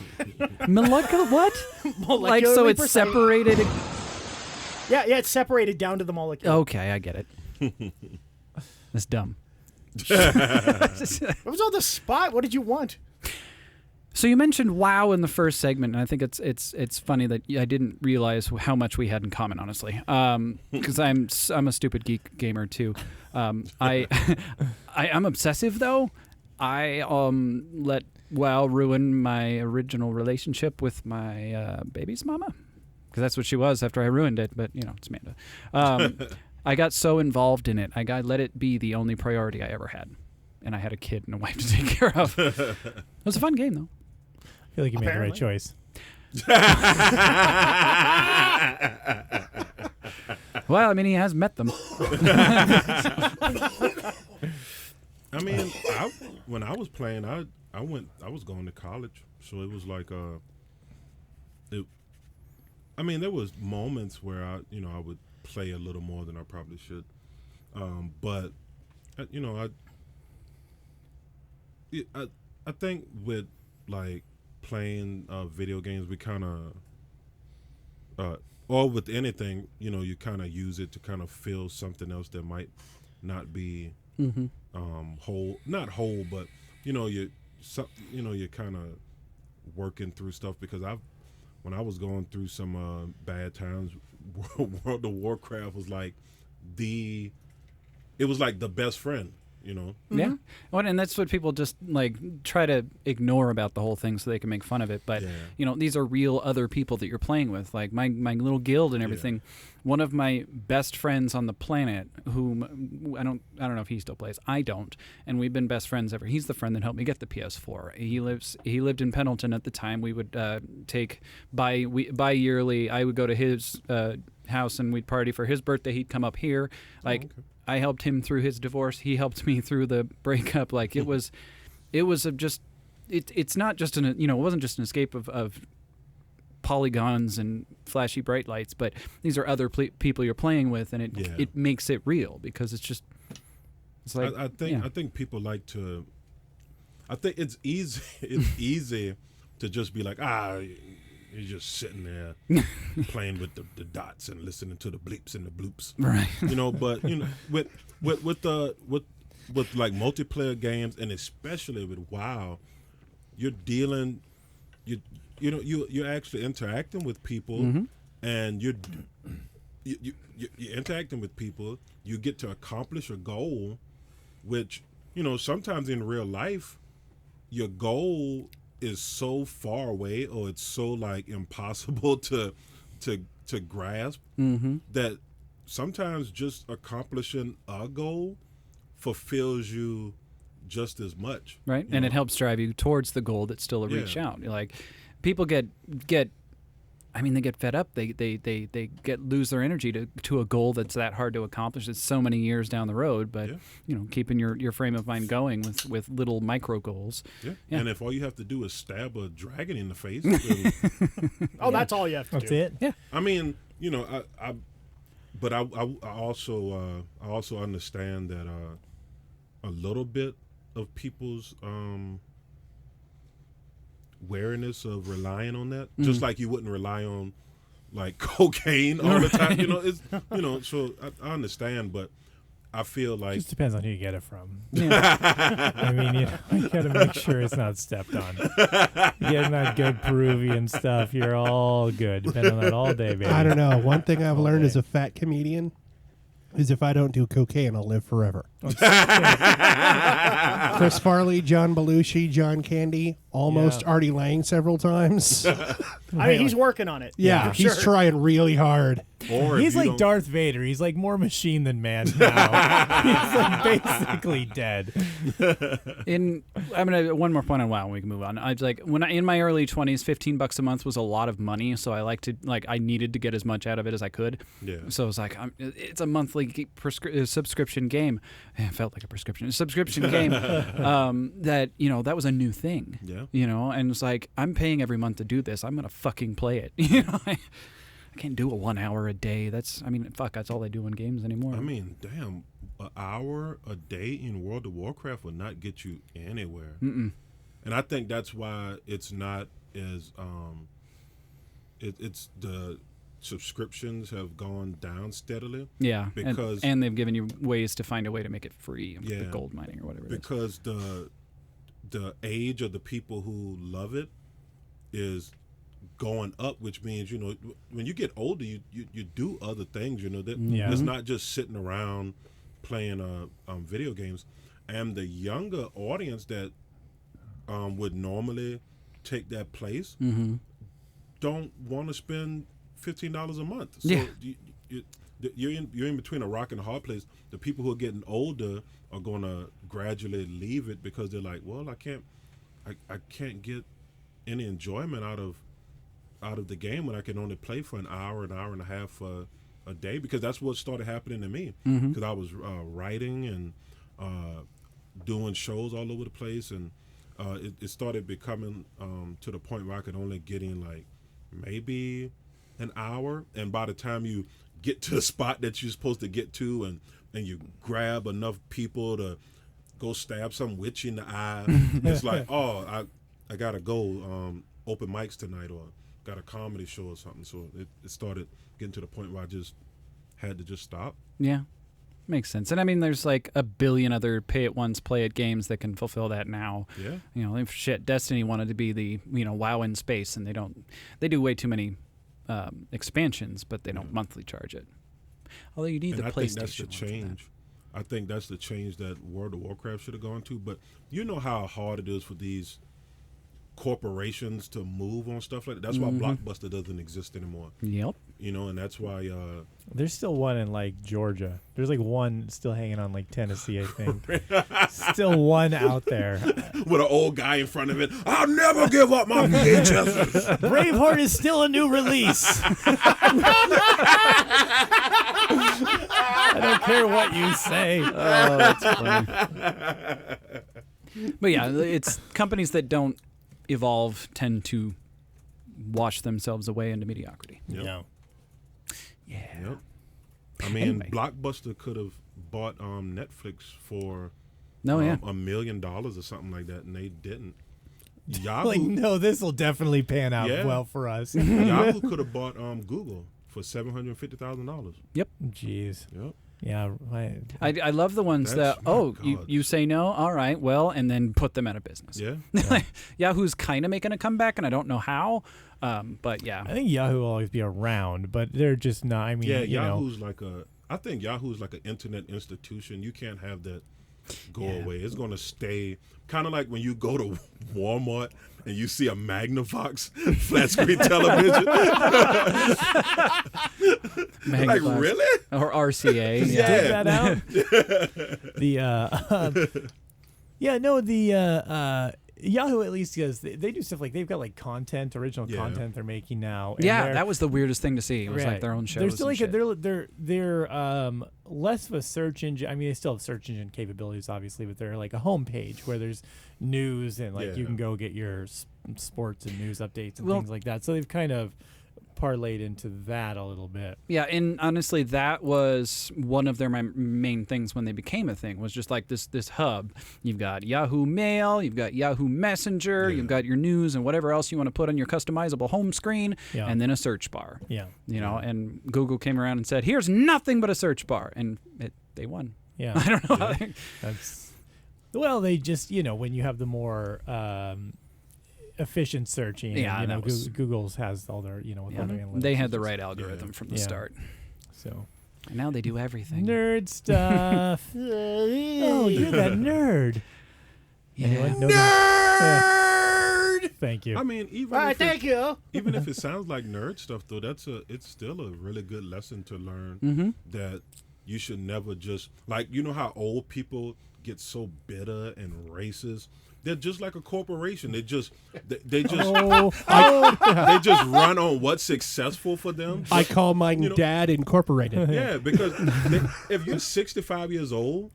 Molecular what? Like so Molecularly it's precise. separated. Yeah, it's separated down to the molecule. Okay, I get it. That's dumb. What was all the spot? What did you want? So you mentioned WoW in the first segment, and I think it's funny that I didn't realize how much we had in common, honestly. Because I'm a stupid geek gamer too. I'm obsessive though. I let WoW ruin my original relationship with my baby's mama, because that's what she was after I ruined it. But it's Amanda. I got so involved in it. I let it be the only priority I ever had, and I had a kid and a wife to take care of. It was a fun game though. I feel like you made the right choice. Well, I mean, he has met them. I mean, when I was playing, I was going to college, so it was like I mean, there was moments where I would play a little more than I probably should, but I think with like playing video games, we kind of or with anything, you kind of use it to kind of fill something else that might not be whole, not whole, but you're kind of working through stuff, because when I was going through some bad times, World of Warcraft was like the best friend. you know. Yeah. Well, and that's what people just like try to ignore about the whole thing so they can make fun of it. But you know, these are real other people that you're playing with, like my little guild and everything. One of my best friends on the planet, whom I don't know if he still plays. I don't, and we've been best friends ever. He's the friend that helped me get the PS4. He lived in Pendleton at the time. We would take bi-yearly. I would go to his house and we'd party for his birthday. He'd come up here. Like I helped him through his divorce. He helped me through the breakup. Like it was it's not just it wasn't just an escape of polygons and flashy bright lights, but these are other people you're playing with, and it makes it real because it's like I think people like to. I think it's easy to just be like, you're just sitting there playing with the dots and listening to the bleeps and the bloops, right? You know, but you know, with like multiplayer games, and especially with WoW, you're dealing, you're actually interacting with people, and you're interacting with people. You get to accomplish a goal, which sometimes in real life, your goal is so far away or it's so like impossible to grasp that sometimes just accomplishing a goal fulfills you just as much, right? And it helps drive you towards the goal that's still a reach out. Like people get they get fed up. They lose their energy to a goal that's that hard to accomplish. It's so many years down the road, but keeping your frame of mind going with little micro goals. Yeah. And if all you have to do is stab a dragon in the face, that's all you have to do. That's it. Yeah. I mean, I also understand that a little bit of people's wariness of relying on that, just like you wouldn't rely on like cocaine all the time. It's so I understand, but I feel like it just depends on who you get it from. I mean, you got to make sure it's not stepped on. You get that good Peruvian stuff, you're all good. Depend on that all day, baby. I don't know. One thing I've learned as a fat comedian is if I don't do cocaine, I'll live forever. Chris Farley, John Belushi, John Candy, almost Artie Lang several times. I mean, he's working on it. Yeah, he's trying really hard. He's like Darth Vader. He's like more machine than man now. He's like basically dead. I'm gonna one more point on WoW and we can move on. I was like in my early 20s, $15 a month was a lot of money, so I needed to get as much out of it as I could. Yeah. So it was like it's a monthly subscription game. It felt like a subscription game. That that was a new thing. Yeah. And it's like I'm paying every month to do this. I'm gonna fucking play it. I can't do a 1 hour a day. That's all they do in games anymore. I mean, damn, an hour a day in World of Warcraft would not get you anywhere. Mm-mm. And I think that's why it's not as it's the subscriptions have gone down steadily. Yeah, because and they've given you ways to find a way to make it free, the gold mining or whatever. Because the age of the people who love it is going up, which means when you get older, you do other things. It's not just sitting around playing video games, and the younger audience that would normally take that place don't want to spend $15 a month. So you're in between a rock and a hard place. The people who are getting older are going to gradually leave it because they're like, well, I can't get any enjoyment out of the game when I can only play for an hour and a half a day, because that's what started happening to me, because I was writing and doing shows all over the place, and it started becoming to the point where I could only get in like maybe an hour, and by the time you get to the spot that you're supposed to get to and you grab enough people to go stab some witch in the eye, it's like, oh, I gotta go open mics tonight or got a comedy show or something. So it started getting to the point where I just had to just stop. Yeah, makes sense. And I mean, there's like a billion other pay it once, play it games that can fulfill that now. Yeah. Destiny wanted to be the WoW in space, and they do way too many expansions, but they don't monthly charge it. Although you need the PlayStation. I think that's the change. I think that's the change that World of Warcraft should have gone to. But you know how hard it is for these corporations to move on stuff like that. That's why Blockbuster doesn't exist anymore. Yep. You know, and that's why there's still one in like Georgia. There's like one still hanging on like Tennessee, I think. Still one out there with an old guy in front of it. I'll never give up my VHS. Braveheart is still a new release. I don't care what you say. Oh, that's funny. But yeah, it's companies that don't evolve tend to wash themselves away into mediocrity. Yep. Yeah. Yep. I mean, anyway. Blockbuster could have bought Netflix for $1 million or something like that, and they didn't. Yahoo, like, no, this will definitely pan out well for us. Yahoo could have bought Google for $750,000. Yep. Jeez. Yep. Yeah, I love the ones that you say no, all right, well, and then put them out of business. Yeah. Yahoo's kind of making a comeback, and I don't know how, but yeah. I think Yahoo will always be around, but they're just not. I mean, Yahoo's I think Yahoo's like an internet institution. You can't have that go away. It's going to stay kind of like when you go to Walmart and you see a Magnavox flat screen television. Like, really? Or RCA. Dig that out. Yahoo at least does. They do stuff like they've got like original content they're making now. And that was the weirdest thing to see. It was like their own shows. They're still like they're less of a search engine. I mean, they still have search engine capabilities, obviously, but they're like a homepage where there's news and like you can go get your sports and news updates and things like that. So they've kind of parlayed into that a little bit. Yeah, and honestly, that was one of their main things when they became a thing, was just like this hub. You've got Yahoo Mail, you've got Yahoo Messenger, you've got your news and whatever else you want to put on your customizable home screen, and then a search bar. Yeah. You know, and Google came around and said, here's nothing but a search bar, and they won. Yeah. I don't know. Well, they just, when you have the more efficient searching. Google's has all their, with all their analytics. They had the right algorithm from the start. So and now they do everything. Nerd stuff. Oh, you're that nerd. Yeah. Anyway, nerd. Thank you. I mean, even if it sounds like nerd stuff, though, it's still a really good lesson to learn that you should never just like, how old people get so bitter and racist. They're just like a corporation. They just they just run on what's successful for them. I call mine Dad Incorporated. Yeah, because if you're 65 years old,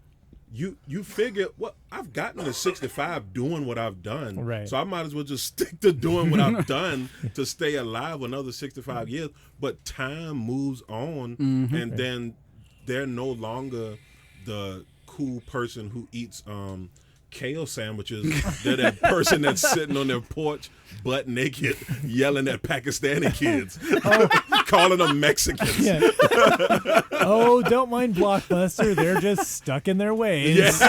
you figure, well, I've gotten to 65 doing what I've done. Right. So I might as well just stick to doing what I've done to stay alive another 65 years. But time moves on, and then they're no longer the cool person who eats kale sandwiches. They're that person that's sitting on their porch butt naked yelling at Pakistani kids, calling them Mexicans. Yeah. Oh, don't mind Blockbuster. They're just stuck in their ways. Those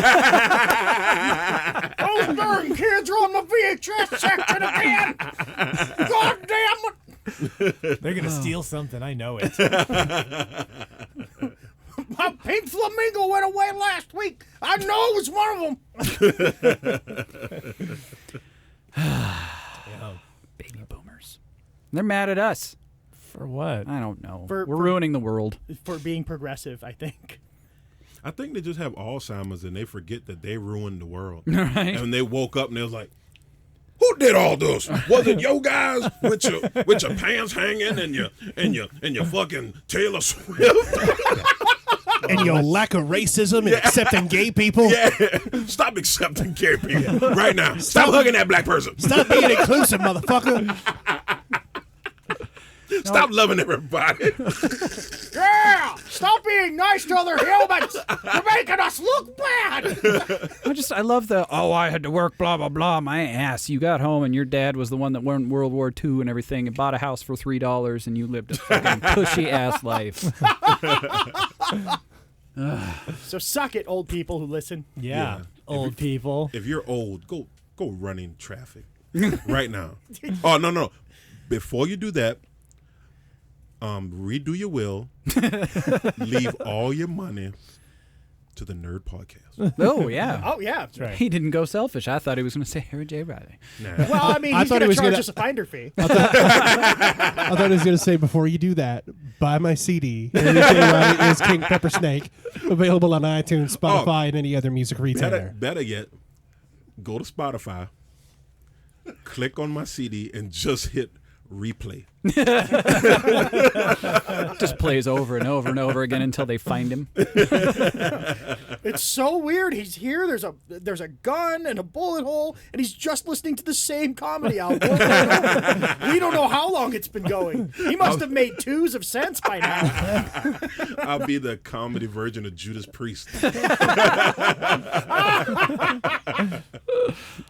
darn kids are on the VHS section again. God damn it. They're going to steal something. I know it. My pink flamingo went away last week. I know it was one of them. Baby boomers. They're mad at us. For what? I don't know. We're ruining the world. For being progressive, I think. I think they just have Alzheimer's and they forget that they ruined the world. Right. And they woke up and they was like, who did all this? Was it yo guys with your pants hanging and your fucking Taylor Swift? And your lack of racism and accepting gay people. Yeah. Stop accepting gay people right now. Stop hugging that black person. Stop being inclusive, motherfucker. Stop loving everybody. Yeah! Stop being nice to other humans. You're making us look bad. I love I had to work, blah, blah, blah, my ass. You got home and your dad was the one that won World War II and everything and bought a house for $3 and you lived a fucking cushy-ass life. So suck it, old people who listen. Yeah. Old people. If you're old, go run in traffic right now. Oh, no. Before you do that, redo your will, leave all your money to the Nerd Podcast. Oh, yeah. Oh, yeah. That's He didn't go selfish. I thought he was going to say Harry J. Riley. Nah. Well, I mean, he's going to charge us a finder fee. I thought he was going to say, before you do that, buy my CD. Harry J. Riley is King Pepper Snake. Available on iTunes, Spotify, and any other music retailer. Better yet, go to Spotify, click on my CD, and just hit replay. Just plays over and over and over again until they find him. It's so weird. He's here. There's a gun and a bullet hole, and he's just listening to the same comedy album. We don't know how long it's been going. He must have made twos of sense by now. I'll be the comedy version of Judas Priest. Oh,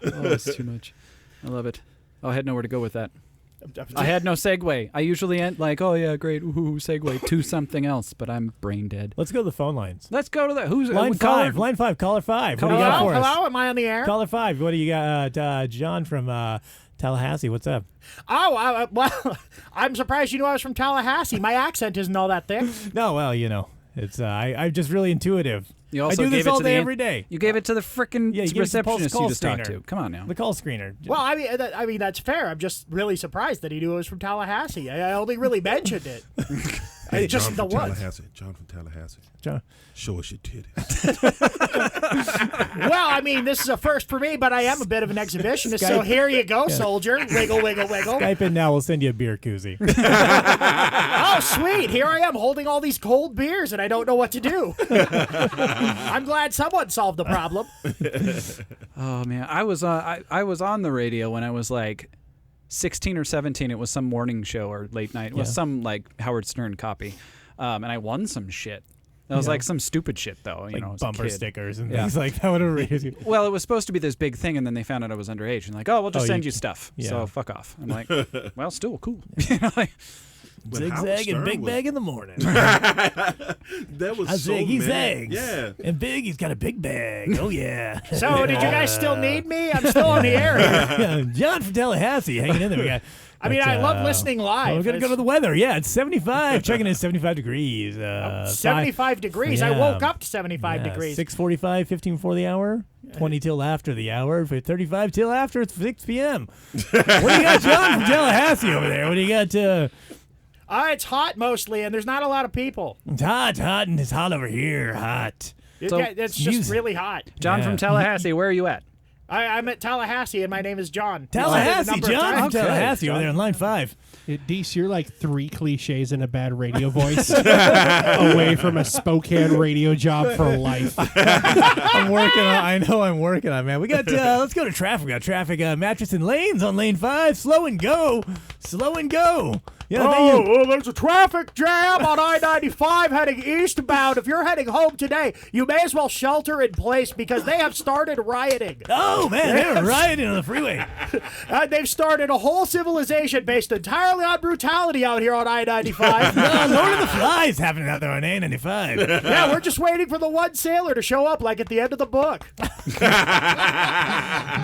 it's too much. I love it. Oh, I had nowhere to go with that. I had no segue. I usually end like, oh yeah, great, ooh, segue to something else, but I'm brain dead. Let's go to the phone lines. Let's go to that. Who's line five? Line 5, caller 5. What do you got for us? Hello, am I on the air? Caller 5. What do you got? John from Tallahassee. What's up? Oh, well, I'm surprised you knew I was from Tallahassee. My accent isn't all that thick. No, well, it's I'm just really intuitive. You also I do gave this it all to day, the every day. You gave it to the frickin' receptionist you just talked screener. to. Come on now. The call screener. Well, I mean that's fair. I'm just really surprised that he knew I was from Tallahassee. I only really mentioned it. Hey, just John the from once. Tallahassee. John from Tallahassee. John. Show us your titties. Well, I mean, this is a first for me, but I am a bit of an exhibitionist, so here you go, soldier. Wiggle, wiggle, wiggle. Skype in now. We'll send you a beer koozie. Oh, sweet. Here I am holding all these cold beers, and I don't know what to do. I'm glad someone solved the problem. Oh, man. I was on the radio when I was like 16 or 17. It was some morning show or late night. It was some like Howard Stern copy. And I won some shit. It was like some stupid shit, though. You know, as bumper a kid. stickers and things like that. Whatever. Well, it was supposed to be this big thing, and then they found out I was underage. And like, oh, we'll just send you stuff. Yeah. So fuck off. I'm like, well, still cool. You know, like, Zigzag and Big Bag in the morning. That was so Ziggy mad. Zags. Yeah. And Biggie's got a big bag. Oh, yeah. So, did you guys still need me? I'm still on the air here. John from Tallahassee hanging in there. I love listening live. Well, we're going to go to the weather. Yeah, it's 75. Checking in 75 degrees. 75 degrees. Yeah. I woke up to 75 degrees. 6:45, 15 before the hour, 20 till after the hour, 35 till after 6 p.m. What do you got, John from Tallahassee over there? What do you got? It's hot mostly, and there's not a lot of people. It's hot, and it's hot over here. Hot. It's just really hot. John from Tallahassee, where are you at? I'm at Tallahassee, and my name is John. Tallahassee, John from Tallahassee over there on line 5. Deece, you're like 3 cliches in a bad radio voice away from a Spokane radio job for life. I'm working on. I know I'm working on, man. We got. Let's go to traffic. We got traffic. Mattress and Lanes on lane 5. Slow and go. Slow and go. Yeah, there's a traffic jam on I-95 heading eastbound. If you're heading home today, you may as well shelter in place because they have started rioting. Oh, man, they're rioting on the freeway. They've started a whole civilization based entirely on brutality out here on I-95. Lord of the Flies happening out there on I-95. Yeah, we're just waiting for the one sailor to show up like at the end of the book.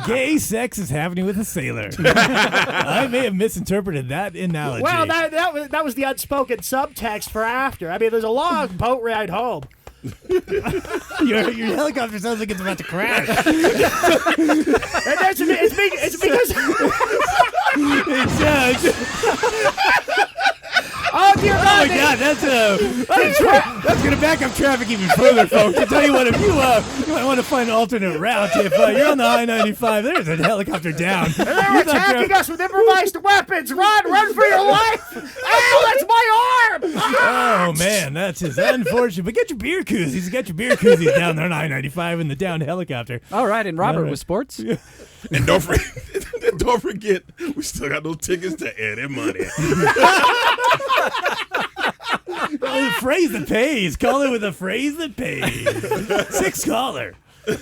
Gay sex is happening with a sailor. I may have misinterpreted that analogy. Well, that was the unspoken subtext for after. I mean, there's a long boat ride home. Your helicopter sounds like it's about to crash. It's because... Oh, dear God. Oh, my God, that's going to back up traffic even further, folks. I'll tell you what, if you might want to find an alternate route, if you're on the I-95, there's a helicopter down. They're attacking us with improvised weapons. Run for your life. Ow, that's my arm. Oh, man, that's just unfortunate. But get your beer koozies. Get your beer koozies down there on I-95 in the down helicopter. All right, and Robert with sports. And don't forget, we still got those tickets to Eddie Money. The phrase that pays. Call it with a phrase that pays. 6 caller. Yeah,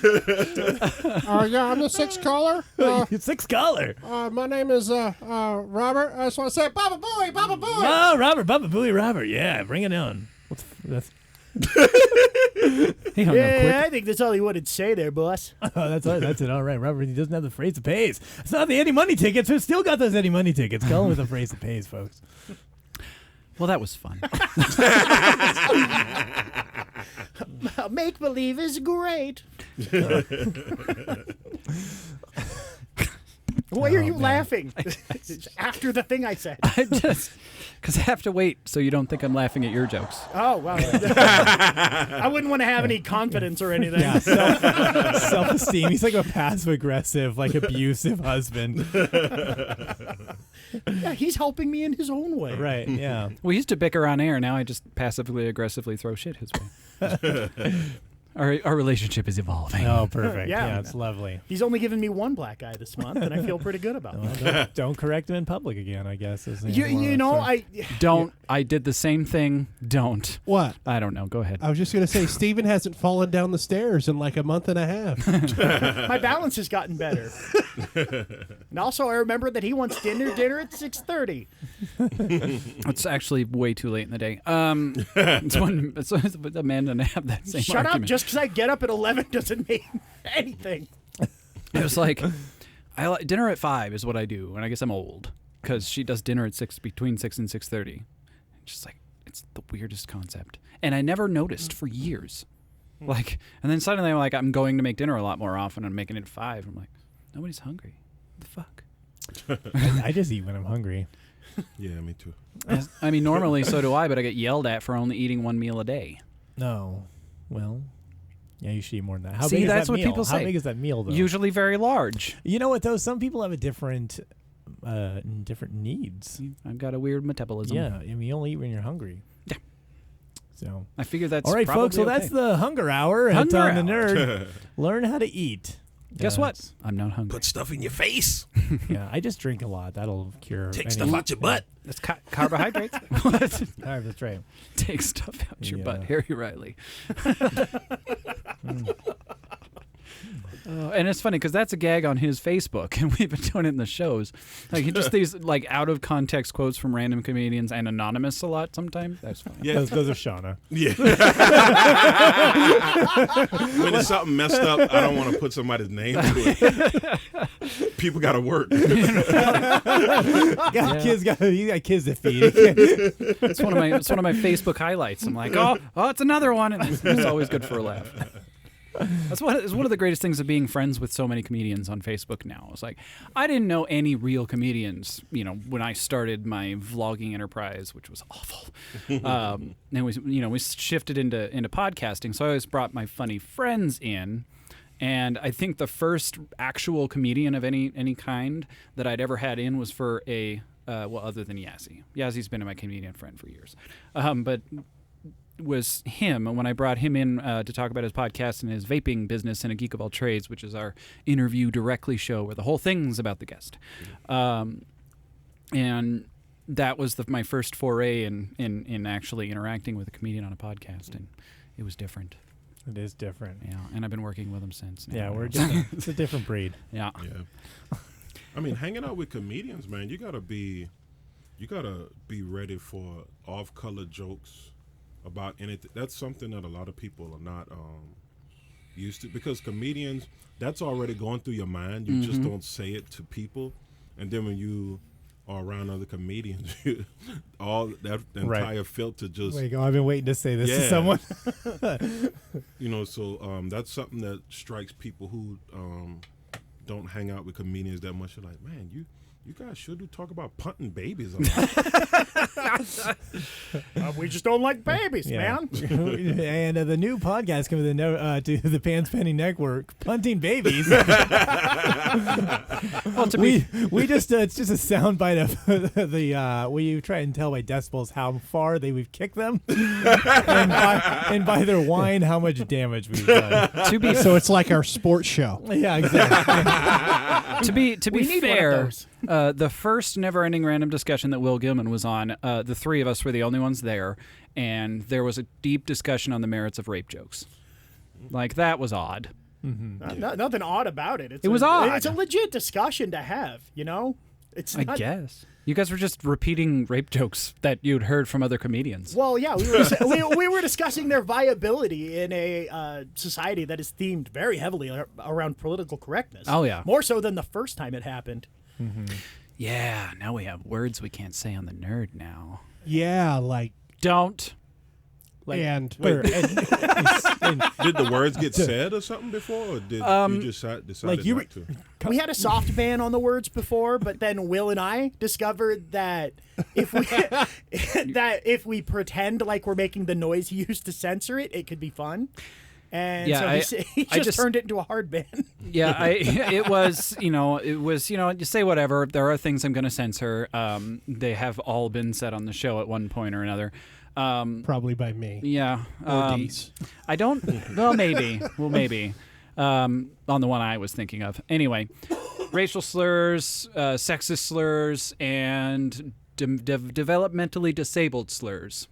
I'm the 6th caller. 6th caller. My name is Robert. I just want to say, Baba Booey, Baba Booey. Oh, Robert, Baba Booey, Robert. Yeah, bring it on. That's... I think that's all he wanted to say there, boss. Oh, that's it. All right, Robert. He doesn't have the phrase that pays. It's not the Eddie Money tickets. Who still got those Eddie Money tickets? Call him with the phrase that pays, folks. Well, that was fun. Well, make believe is great. Why are you laughing? After the thing I said. I just because I have to wait so you don't think I'm laughing at your jokes. Oh, wow. I wouldn't want to have any confidence or anything. Yeah, self-esteem. He's like a passive-aggressive, like abusive husband. Yeah, he's helping me in his own way. Right, yeah. We used to bicker on air. Now I just passively aggressively throw shit his way. Our relationship is evolving. Oh, perfect. Yeah. Yeah, it's lovely. He's only given me one black eye this month, and I feel pretty good about Well, that. don't correct him in public again, I guess. Don't. I did the same thing. Don't. What? I don't know. Go ahead. I was just going to say, Steven hasn't fallen down the stairs in like a month and a half. My balance has gotten better. And also, I remember that he wants dinner at 6:30. It's actually way too late in the day. It's Amanda and I have that same Shut argument. up! Just because I get up at 11 doesn't mean anything. It was like, dinner at 5 is what I do, and I guess I'm old because she does dinner at 6, between 6 and 6:30. Just like, it's the weirdest concept, and I never noticed for years. Like, and then suddenly I'm like, I'm going to make dinner a lot more often. I'm making it at 5. I'm like, nobody's hungry. What the fuck? I just eat when I'm hungry. Yeah, me too. I mean, normally so do I, but I get yelled at for only eating one meal a day. No. Well, yeah, you should eat more than that. How See, big is that's that what meal? people say. How big is that meal, though? Usually very large. You know what, though? Some people have a different needs. I've got a weird metabolism. Yeah, I mean, you only eat when you're hungry. Yeah. So. I figure that's all right, probably folks. Well, okay. that's the Hunger Hour. It's Hunger on the Hour. Nerd. Learn how to eat. Guess what? I'm not hungry. Put stuff in your face. Yeah, I just drink a lot. That'll cure. Take stuff out your butt. It's carbohydrates. What? That's right. Take stuff out your butt, Harry Riley. And it's funny because that's a gag on his Facebook, and we've been doing it in the shows. Like just these like out of context quotes from random comedians and anonymous a lot sometimes. That's funny. Yeah. Those are Shauna. Yeah. When it's something messed up, I don't want to put somebody's name to it. People got to work. You got kids to feed. It's one of my Facebook highlights. I'm like, oh, it's another one. And it's always good for a laugh. It's one of the greatest things of being friends with so many comedians on Facebook now. It's like, I didn't know any real comedians, when I started my vlogging enterprise, which was awful. And we shifted into podcasting. So I always brought my funny friends in. And I think the first actual comedian of any kind that I'd ever had in was for other than Yazzie. Yazzie's been my comedian friend for years. But was him, and when I brought him in to talk about his podcast and his vaping business and A Geek of All Trades, which is our interview directly show where the whole thing's about the guest. And that was my first foray in actually interacting with a comedian on a podcast, and it was different. It is different. Yeah, and I've been working with him since. Yeah, it's a different breed. Yeah. I mean, hanging out with comedians, man, you gotta be ready for off-color jokes about anything. That's something that a lot of people are not used to, because comedians, that's already going through your mind. You just don't say it to people, and then when you are around other comedians, all that entire filter just. There you go. I've been waiting to say this to someone. So that's something that strikes people who don't hang out with comedians that much. You're like, man, you guys sure do talk about punting babies a lot. We just don't like babies, man. And the new podcast coming to the Pants Penny Network, Punting Babies. Well, we just it's just a soundbite of the we try and tell by decibels how far we've kicked them, and by their whine how much damage we've done. So it's like our sports show. Yeah, exactly. To be fair, the first Never-Ending Random Discussion that Will Gilman was on, the three of us were the only ones there, and there was a deep discussion on the merits of rape jokes. Like, that was odd. Nothing odd about it. It was odd. It's a legit discussion to have, It's not, I guess. You guys were just repeating rape jokes that you'd heard from other comedians. Well, yeah, we were discussing their viability in a society that is themed very heavily around political correctness. Oh, yeah. More so than the first time it happened. Yeah, now we have words we can't say on the Nerd now. Yeah, like Don't. and did the words get said or something before, or did you just decided not to? We had a soft ban on the words before, but then Will and I discovered that if we pretend like we're making the noise he used to censor it, it could be fun. And so he just turned it into a hard ban. Yeah, it was, you say whatever. There are things I'm going to censor. They have all been said on the show at one point or another. Probably by me. Yeah. Or Deece. I don't, well, maybe. On the one I was thinking of. Anyway, racial slurs, sexist slurs, and developmentally disabled slurs.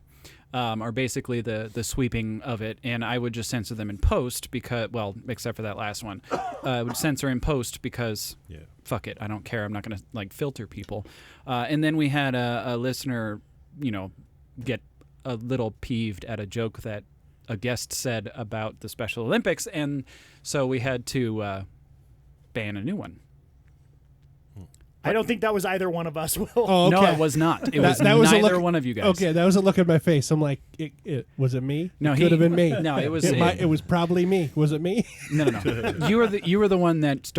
Are basically the sweeping of it, and I would just censor them in post because, well, except for that last one, I would censor in post because, fuck it, I don't care. I'm not going to filter people. And then we had a listener, get a little peeved at a joke that a guest said about the Special Olympics, and so we had to ban a new one. I don't think that was either one of us, Will. Oh, okay. No, it was not. It was neither one of you guys. Okay, that was a look at my face. I'm like, was it me? No, it could have been me. No, it was. It was probably me. Was it me? No. You were the one that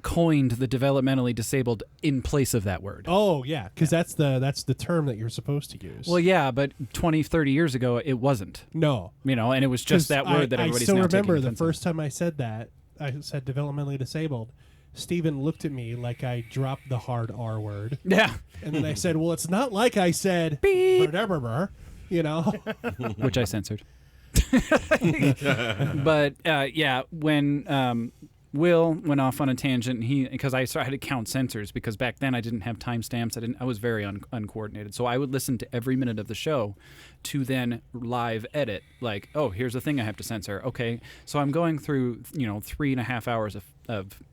coined the developmentally disabled in place of that word. Oh yeah, because that's the term that you're supposed to use. Well, yeah, but 20, 30 years ago, it wasn't. No. And it was just that word that everybody's now taking offense. I still remember the first time I said that. I said developmentally disabled. Steven looked at me like I dropped the hard R word. Yeah. And then I said, well, it's not like I said, beep, which I censored. But, when Will went off on a tangent, because I had to count censors, because back then I didn't have timestamps. I was very uncoordinated. So I would listen to every minute of the show to then live edit, like, oh, here's a thing I have to censor. Okay, so I'm going through, 3.5 hours of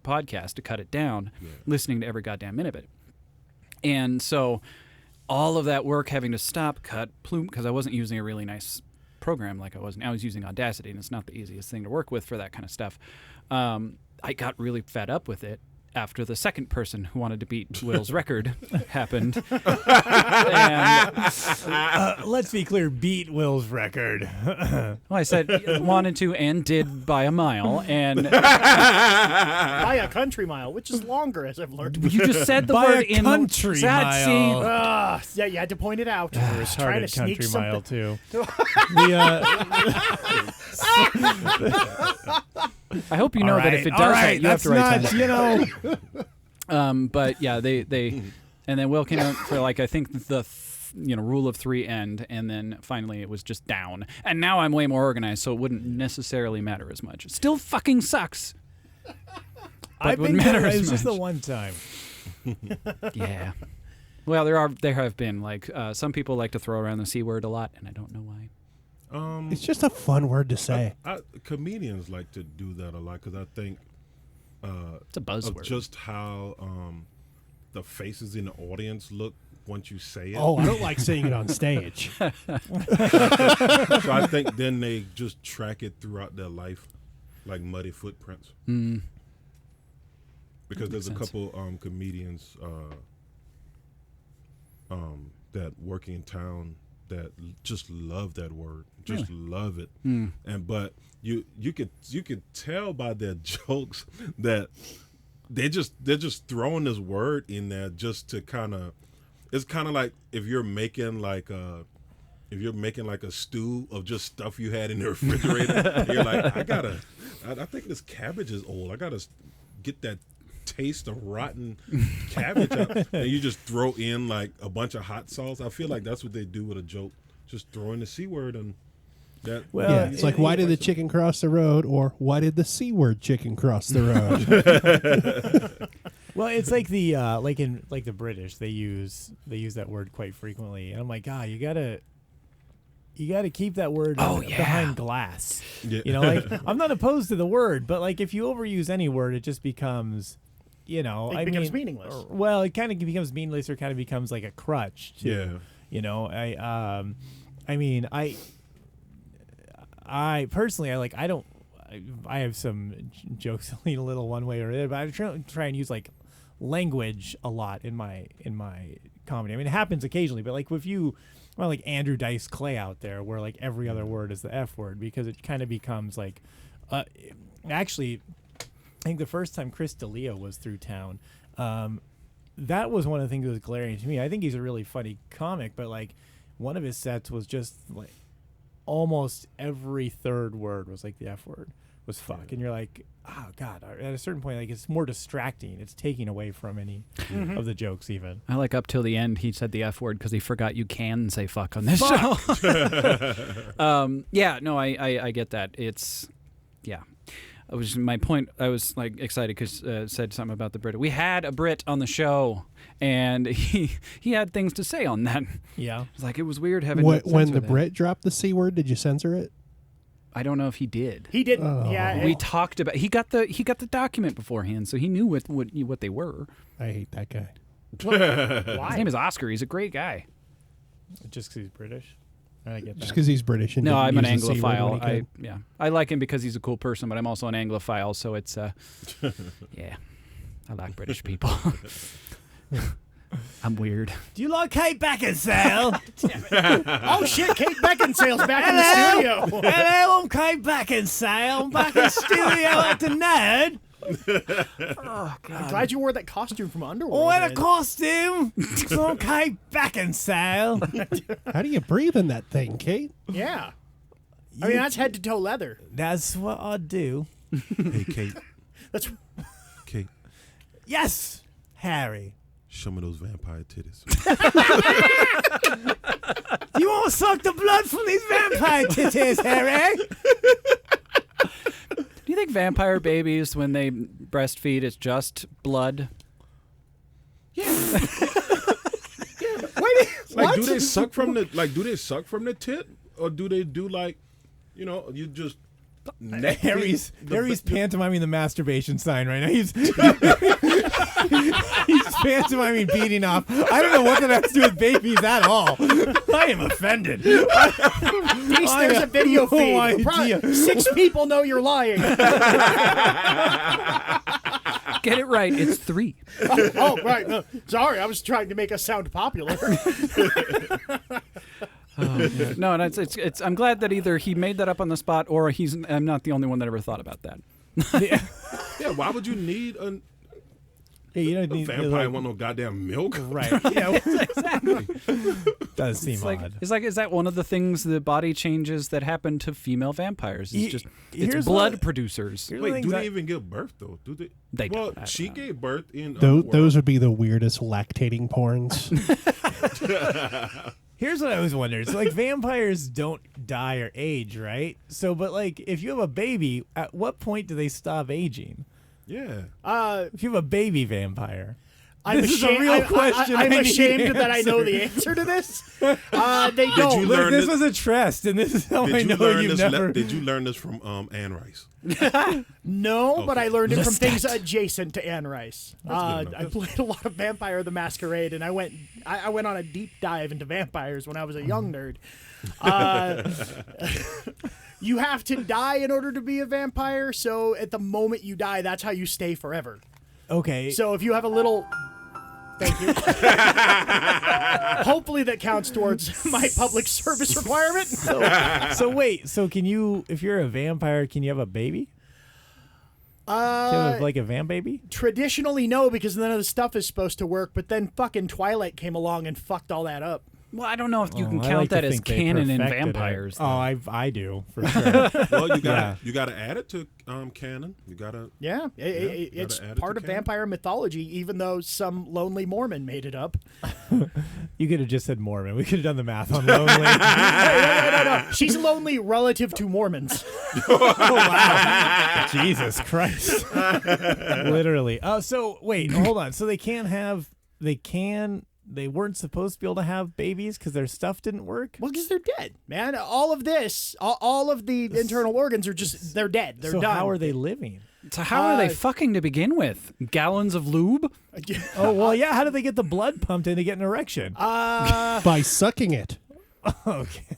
podcast to cut it down, listening to every goddamn minute of it. And so all of that work having to stop, cut, plume, because I wasn't using a really nice program like I was using Audacity, and it's not the easiest thing to work with for that kind of stuff. I got really fed up with it after the second person who wanted to beat Will's record happened. And, let's be clear, beat Will's record. Well, I said wanted to and did by a mile. And by a country mile, which is longer, as I've learned. You just said the by word a in country mile. Yeah, you had to point it out. Trying to sneak country mile, too. I hope you know that if it does that, you have to write time. But yeah, they and then Will came out for I think the rule of three end, and then finally it was just down. And now I'm way more organized, so it wouldn't necessarily matter as much. It still fucking sucks. I think it was just the one time. Yeah. Well, there have been some people like to throw around the C word a lot, and I don't know why. It's just a fun word to say. Comedians like to do that a lot because I think it's a buzzword. Just how the faces in the audience look once you say it. Oh, I don't like saying it on stage. So I think then they just track it throughout their life like muddy footprints. Mm. Because there's a couple comedians that work in town that just love that word, just love it. But you could tell by their jokes that they're just throwing this word in there just to kind of. It's kind of like if you're making like a stew of just stuff you had in the refrigerator. You're like, I think this cabbage is old. I gotta get that taste of rotten cabbage out. And you just throw in like a bunch of hot sauce. I feel like that's what they do with a joke, just throw in the C word and that. Well, yeah, it's like, why did the chicken cross the road, or why did the C word chicken cross the road? Well, it's like the the British, they use that word quite frequently, and I'm like, you gotta keep that word behind glass. Yeah. I'm not opposed to the word, but if you overuse any word, it just becomes, it becomes meaningless. Well, it kind of becomes meaningless, or kind of becomes like a crutch too. Yeah. I personally, I have some jokes that lean a little one way or the other, but I try and use language a lot in my comedy. I mean, it happens occasionally, but if you well, like Andrew Dice Clay out there, where like every other word is the F word, because it kind of becomes like, actually, I think the first time Chris D'Elia was through town, that was one of the things that was glaring to me. I think he's a really funny comic, but like one of his sets was just like almost every third word was like the F word, was fuck, and you're like, oh god. At a certain point, like it's more distracting. It's taking away from any of the jokes. Even I like up till the end, he said the F word because he forgot you can say fuck on this show. Yeah, no, I get that. It's my point. I was like excited because said something about the Brit. We had a Brit on the show, and he had things to say on that. yeah, It's like it was weird having When the Brit dropped the C word, did you censor it? I don't know if he did. He didn't. Yeah. We talked about. He got the document beforehand, so he knew what they were. I hate that guy. Why? His name is Oscar. He's a great guy. just because he's British. I get that. Just because he's British. And No, I'm didn't an use the C word when Anglophile. he could. I like him because he's a cool person, but I'm also an Anglophile, so it's yeah. I like British people. I'm weird. Do you like Kate Beckinsale? Oh shit, Kate Beckinsale's back in the studio. Hello, I'm Kate Beckinsale. I'm back in the studio at the Nerd. Oh, God. I'm glad you wore that costume from Underworld. What a costume! I'm Kate Beckinsale. How do you breathe in that thing, Kate? Yeah. I mean, that's head to toe leather. That's what I do. Hey, Kate. That's Kate, Yes, Harry. show me those vampire titties. Do you want to suck the blood from these vampire titties, Harry? Do you think vampire babies, when they breastfeed, it's just blood? Like, do they suck from the tit, or do they do like, you just Harry's pantomiming the masturbation sign right now. He's pantomiming beating off. I don't know what that has to do with babies at all. I am offended. There's a video feed. Probably 6 people know you're lying. Get it right. It's 3. Oh, right. No, sorry, I was trying to make us sound popular. No, and it's. I'm glad that either he made that up on the spot, or I'm not the only one that ever thought about that. Yeah, why would you need a You don't need vampire want no goddamn milk? Right. Yeah. Exactly. Does seem odd. Is that one of the things, the body changes that happen to female vampires? It's here's blood producers. Wait, do they even give birth though? Do they? They well, don't. she gave birth in. Those would be the weirdest lactating porns. Here's what I was wondering. So, like, vampires don't die or age, right? So, but, like, if you have a baby, at what point do they stop aging? Yeah. If you have a baby vampire. This is a real question. I'm ashamed that I know the answer to this. They don't. Look, this was a trust, and this is how I know you've never... Did you learn this from Anne Rice? No, but I learned it from Lestat. things adjacent to Anne Rice. I played a lot of Vampire the Masquerade, and I went on a deep dive into vampires when I was a young nerd. You have to die in order to be a vampire, so at the moment you die, that's how you stay forever. Okay. So if you have a little... Thank you. Hopefully that counts towards my public service requirement. So wait, so can you, if you're a vampire, can you have a baby? Can you have like a vamp baby? Traditionally, no, because none of the stuff is supposed to work, but then fucking Twilight came along and fucked all that up. Well, I don't know if you can I count like to that as think they canon in perfected it. vampires. Oh, I do, for sure. Well, you gotta add it to canon. You gotta. Yeah, it's add it part to of canon. vampire mythology, even though some lonely Mormon made it up. You could have just said Mormon. We could have done the math on lonely. No. She's lonely relative to Mormons. Oh, wow. Jesus Christ. Literally. Oh, so wait, hold on. So they weren't supposed to be able to have babies because their stuff didn't work? Well, because they're dead, man. All of this, all of the internal organs are they're dead. They're so done. how are they living? So how are they fucking to begin with? Gallons of lube? Oh, well, yeah. How do they get the blood pumped in to get an erection? By sucking it. Okay.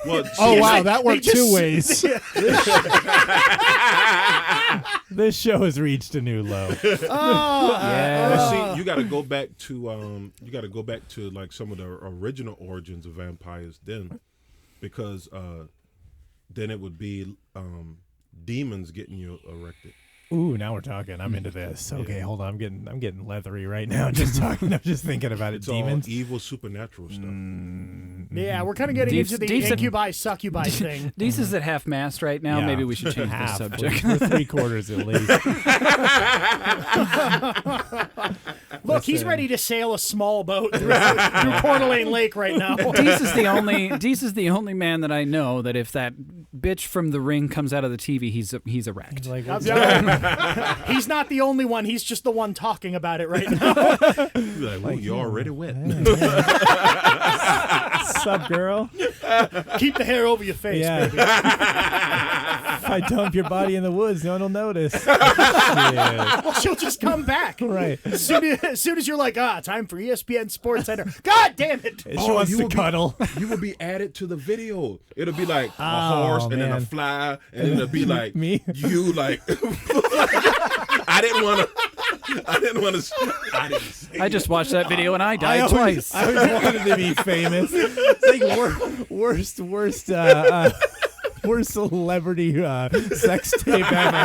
Well, Oh, wow, that worked 2 ways. This show has reached a new low. See, you got to go back to like some of the original origins of vampires then, because then it would be demons getting you erected. Ooh, now we're talking. I'm into this. Okay, hold on. I'm getting leathery right now. Just talking. I'm just thinking about it. It's Demons, all evil supernatural stuff. Yeah, we're kind of getting into the incubi succubi thing. Deece is at half mast right now. Yeah. Maybe we should change the subject. We're 3/4 at least. Look, he's ready to sail a small boat through Coeur d'Alene Lake right now. Deece is the only man that I know that if that bitch from The Ring comes out of the TV, he's erect. Like, he's not the only one. He's just the one talking about it right now. Like, you're already wet. Sup, girl? Keep the hair over your face, baby. If I dump your body in the woods, no one will notice. Well, she'll just come back. Right. As soon as you're like, time for ESPN Sports Center. God damn it. She wants to cuddle. You will be added to the video. It'll be like a horse and then a fly, and it'll be like me. You like. I didn't want to. I just watched that video and I died twice. I always wanted to be famous. It's like worst celebrity sex tape ever.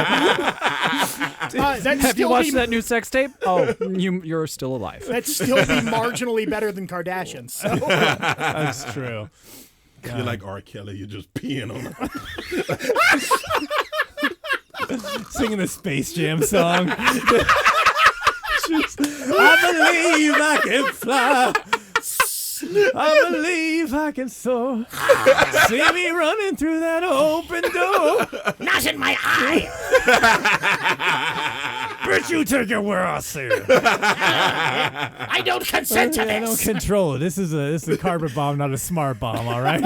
Have you watched that new sex tape? Oh, you're still alive. That'd still be marginally better than Kardashians. So. That's true. You're like R. Kelly. You're just peeing on her. Singing a Space Jam song. I believe I can fly. I believe I can soar. See me running through that open door. Not in my eye. But you take it where I see it. I don't consent to this. I don't control it. This is a carpet bomb, not a smart bomb. All right.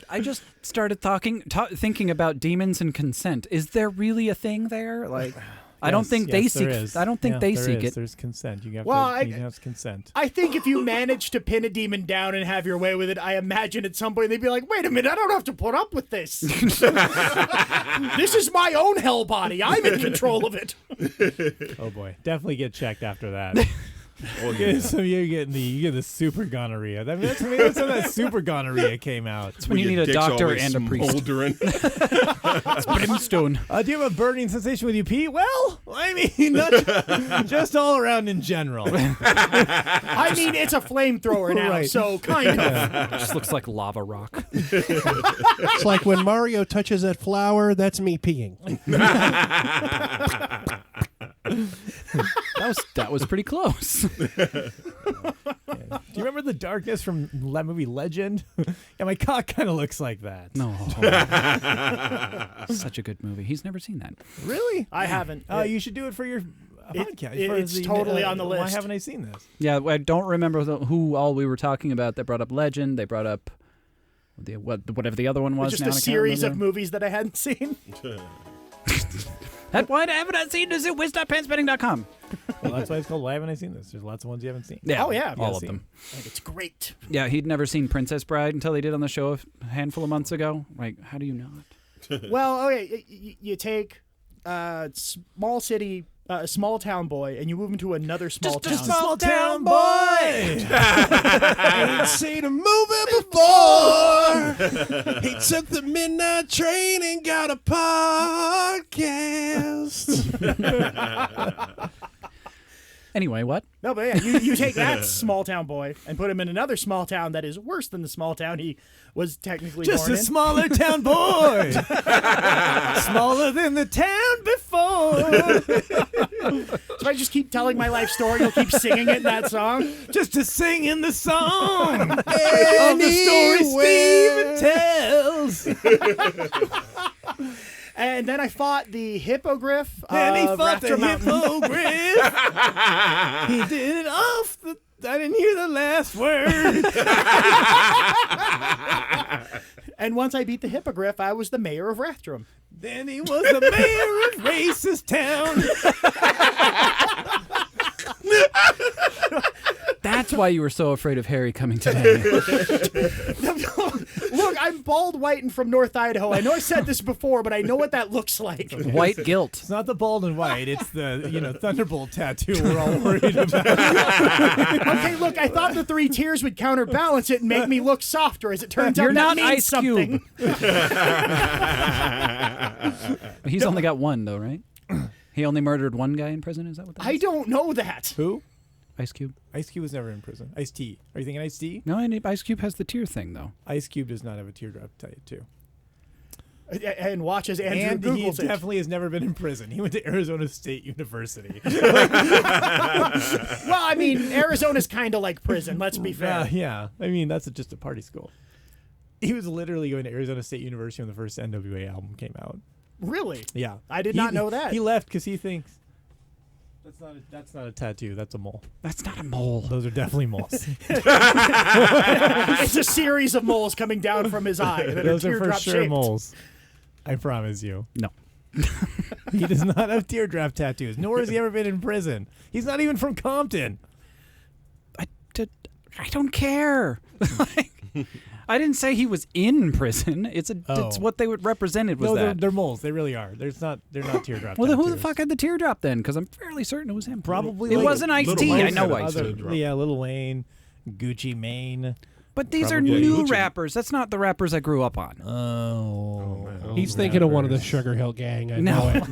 I just started thinking about demons and consent. Is there really a thing there? Like, I don't think they seek. I don't think they seek it. There's consent. You have to consent. I think if you manage to pin a demon down and have your way with it, I imagine at some point they'd be like, "Wait a minute, I don't have to put up with this. This is my own hell body. I'm in control of it." Oh boy, definitely get checked after that. So you get the super gonorrhea. That's when that super gonorrhea came out. That's when you need a doctor and a priest. It's brimstone. Do you have a burning sensation when you pee? Well, I mean, not just all around in general. I mean, it's a flamethrower now, right. So kind of. It just looks like lava rock. It's like when Mario touches that flower, that's me peeing. That was pretty close. Do you remember the darkness from that movie Legend? Yeah, my cock kind of looks like that. No. Such a good movie. He's never seen that. Really? I haven't. You should do it for your podcast. It's totally on the list. Why haven't I seen this? Yeah, I don't remember who all we were talking about that brought up Legend. They brought up whatever the other one was. Just now, a series of movies that I hadn't seen. That one I haven't seen is at wiz.panspending.com. Well, that's why it's called Why Haven't I Seen This? There's lots of ones you haven't seen. Yeah, oh, yeah. All of them. I think it's great. Yeah, he'd never seen Princess Bride until they did on the show a handful of months ago. Like, how do you not? Well, okay, you take small city, small town boy, and you move him to another small town. Just a small town boy! I ain't seen a movie before. He took the midnight train and got a podcast. Anyway, what? No, but yeah, you take that small town boy and put him in another small town that is worse than the small town he was technically Just born a in. smaller town boy. Smaller than the town before. So I just keep telling my life story. You'll keep singing it in that song. Just to sing in the song of the story Steven tells. And then I fought the hippogriff. And he fought Rafter the Mountain. hippogriff. He did it off the... I didn't hear the last word. And once I beat the hippogriff, I was the mayor of Rathdrum. Then he was the mayor of racist town. That's why you were so afraid of Harry coming today. Look, I'm bald white and from North Idaho. I know I said this before, but I know what that looks like. White guilt. It's not the bald and white. It's the Thunderbolt tattoo we're all worried about. Okay, look, I thought the 3 tiers would counterbalance it and make me look softer. As it turns You're out, not that means Ice something. Cube. He's only got one, though, right? He only murdered one guy in prison? Is that what that is? I don't know that. Who? Ice Cube. Ice Cube was never in prison. Ice-T. Are you thinking Ice-T? No, Ice Cube has the tear thing, though. Ice Cube does not have a teardrop tattoo. And watch as Andrew And he Googles it. definitely has never been in prison. He went to Arizona State University. Well, I mean, Arizona's kind of like prison, let's be fair. Yeah. I mean, that's just a party school. He was literally going to Arizona State University when the first NWA album came out. Really? Yeah. I did not know that. He left because he thinks that's not a tattoo. That's a mole. That's not a mole. Those are definitely moles. It's a series of moles coming down from his eye that Those are are for teardrop sure shaped. moles. I promise you. No. He does not have teardrop tattoos, nor has he ever been in prison. He's not even from Compton. I don't care. I didn't say he was in prison. It's what they represented was that. They're moles. They really are. They're not teardrop Well, then tattoos. who the fuck had the teardrop then? Because I'm fairly certain it was him. Probably It like wasn't Ice-T. I know Ice-T. Yeah, Lil Wayne, Gucci Mane. But these are Probably new Gucci. rappers. That's not the rappers I grew up on. Oh. He's thinking of one of the Sugar Hill Gang. I No. know it.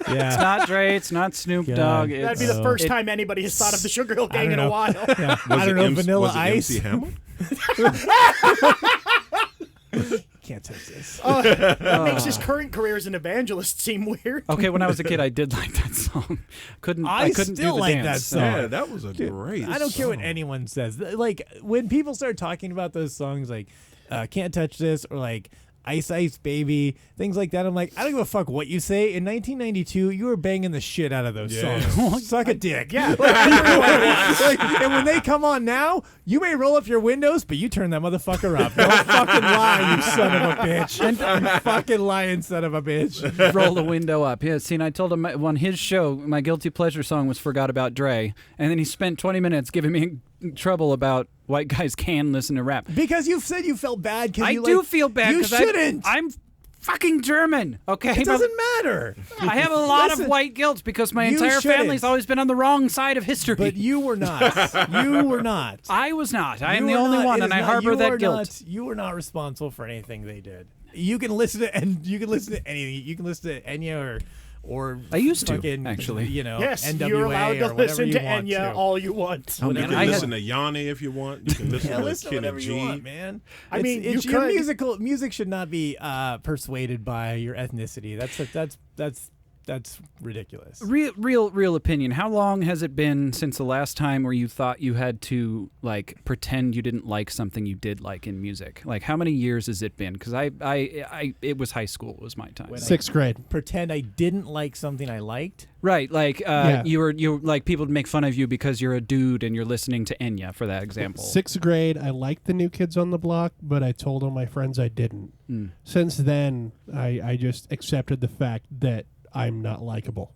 It's not Dre. It's not Snoop God. Dogg. That'd be the first time anybody has thought of the Sugar Hill Gang don't in a know. while. Yeah. Was I don't it know, Vanilla was it Ice. MC Hammer? Can't touch this. That makes his current career as an evangelist seem weird. Okay, when I was a kid, I did like that song. I couldn't still do the like dance. that song. Yeah, that was a great I don't care what song. anyone says. Like, when people start talking about those songs like Can't Touch This or like Ice Ice Baby, things like that, I'm like, I don't give a fuck what you say. In 1992, you were banging the shit out of those songs. Suck a dick. Yeah. And when they come on now, you may roll up your windows, but you turn that motherfucker up. Don't fucking lie, you son of a bitch. You fucking lying son of a bitch. Roll the window up. Yeah, see, and I told him on his show, my guilty pleasure song was Forgot About Dre. And then he spent 20 minutes giving me trouble about white guys can listen to rap. Because you said you felt bad. I do feel bad. You 'cause shouldn't. I'm fucking German, okay? It doesn't matter. I have a lot of Listen, white guilt because my you entire shouldn't. family's always been on the wrong side of history. But you were not. You were not. I was not. I am You the are only not. one, It and is I not- harbor you that are guilt. not- you were not responsible for anything they did. You can listen to anything. You can listen to Enya or I used to, fucking, actually. NWA you're allowed to or whatever listen you to want Enya to. all you want. Oh, You man, can I listen had, to Yanni if you want. You can listen Yeah, to listen to Kid whatever and you G. want, man. I mean, you your could. music should not be persuaded by your ethnicity. That's ridiculous. real opinion. How long has it been since the last time where you thought you had to like pretend you didn't like something you did like in music? Like how many years has it been? Because it was high school was my time. Sixth grade. Pretend I didn't like something I liked. Right, like Yeah. you like people would make fun of you because you're a dude and you're listening to Enya, for that example. Sixth grade, I liked the New Kids on the Block, but I told all my friends I didn't. Since then, I just accepted the fact that I'm not likable.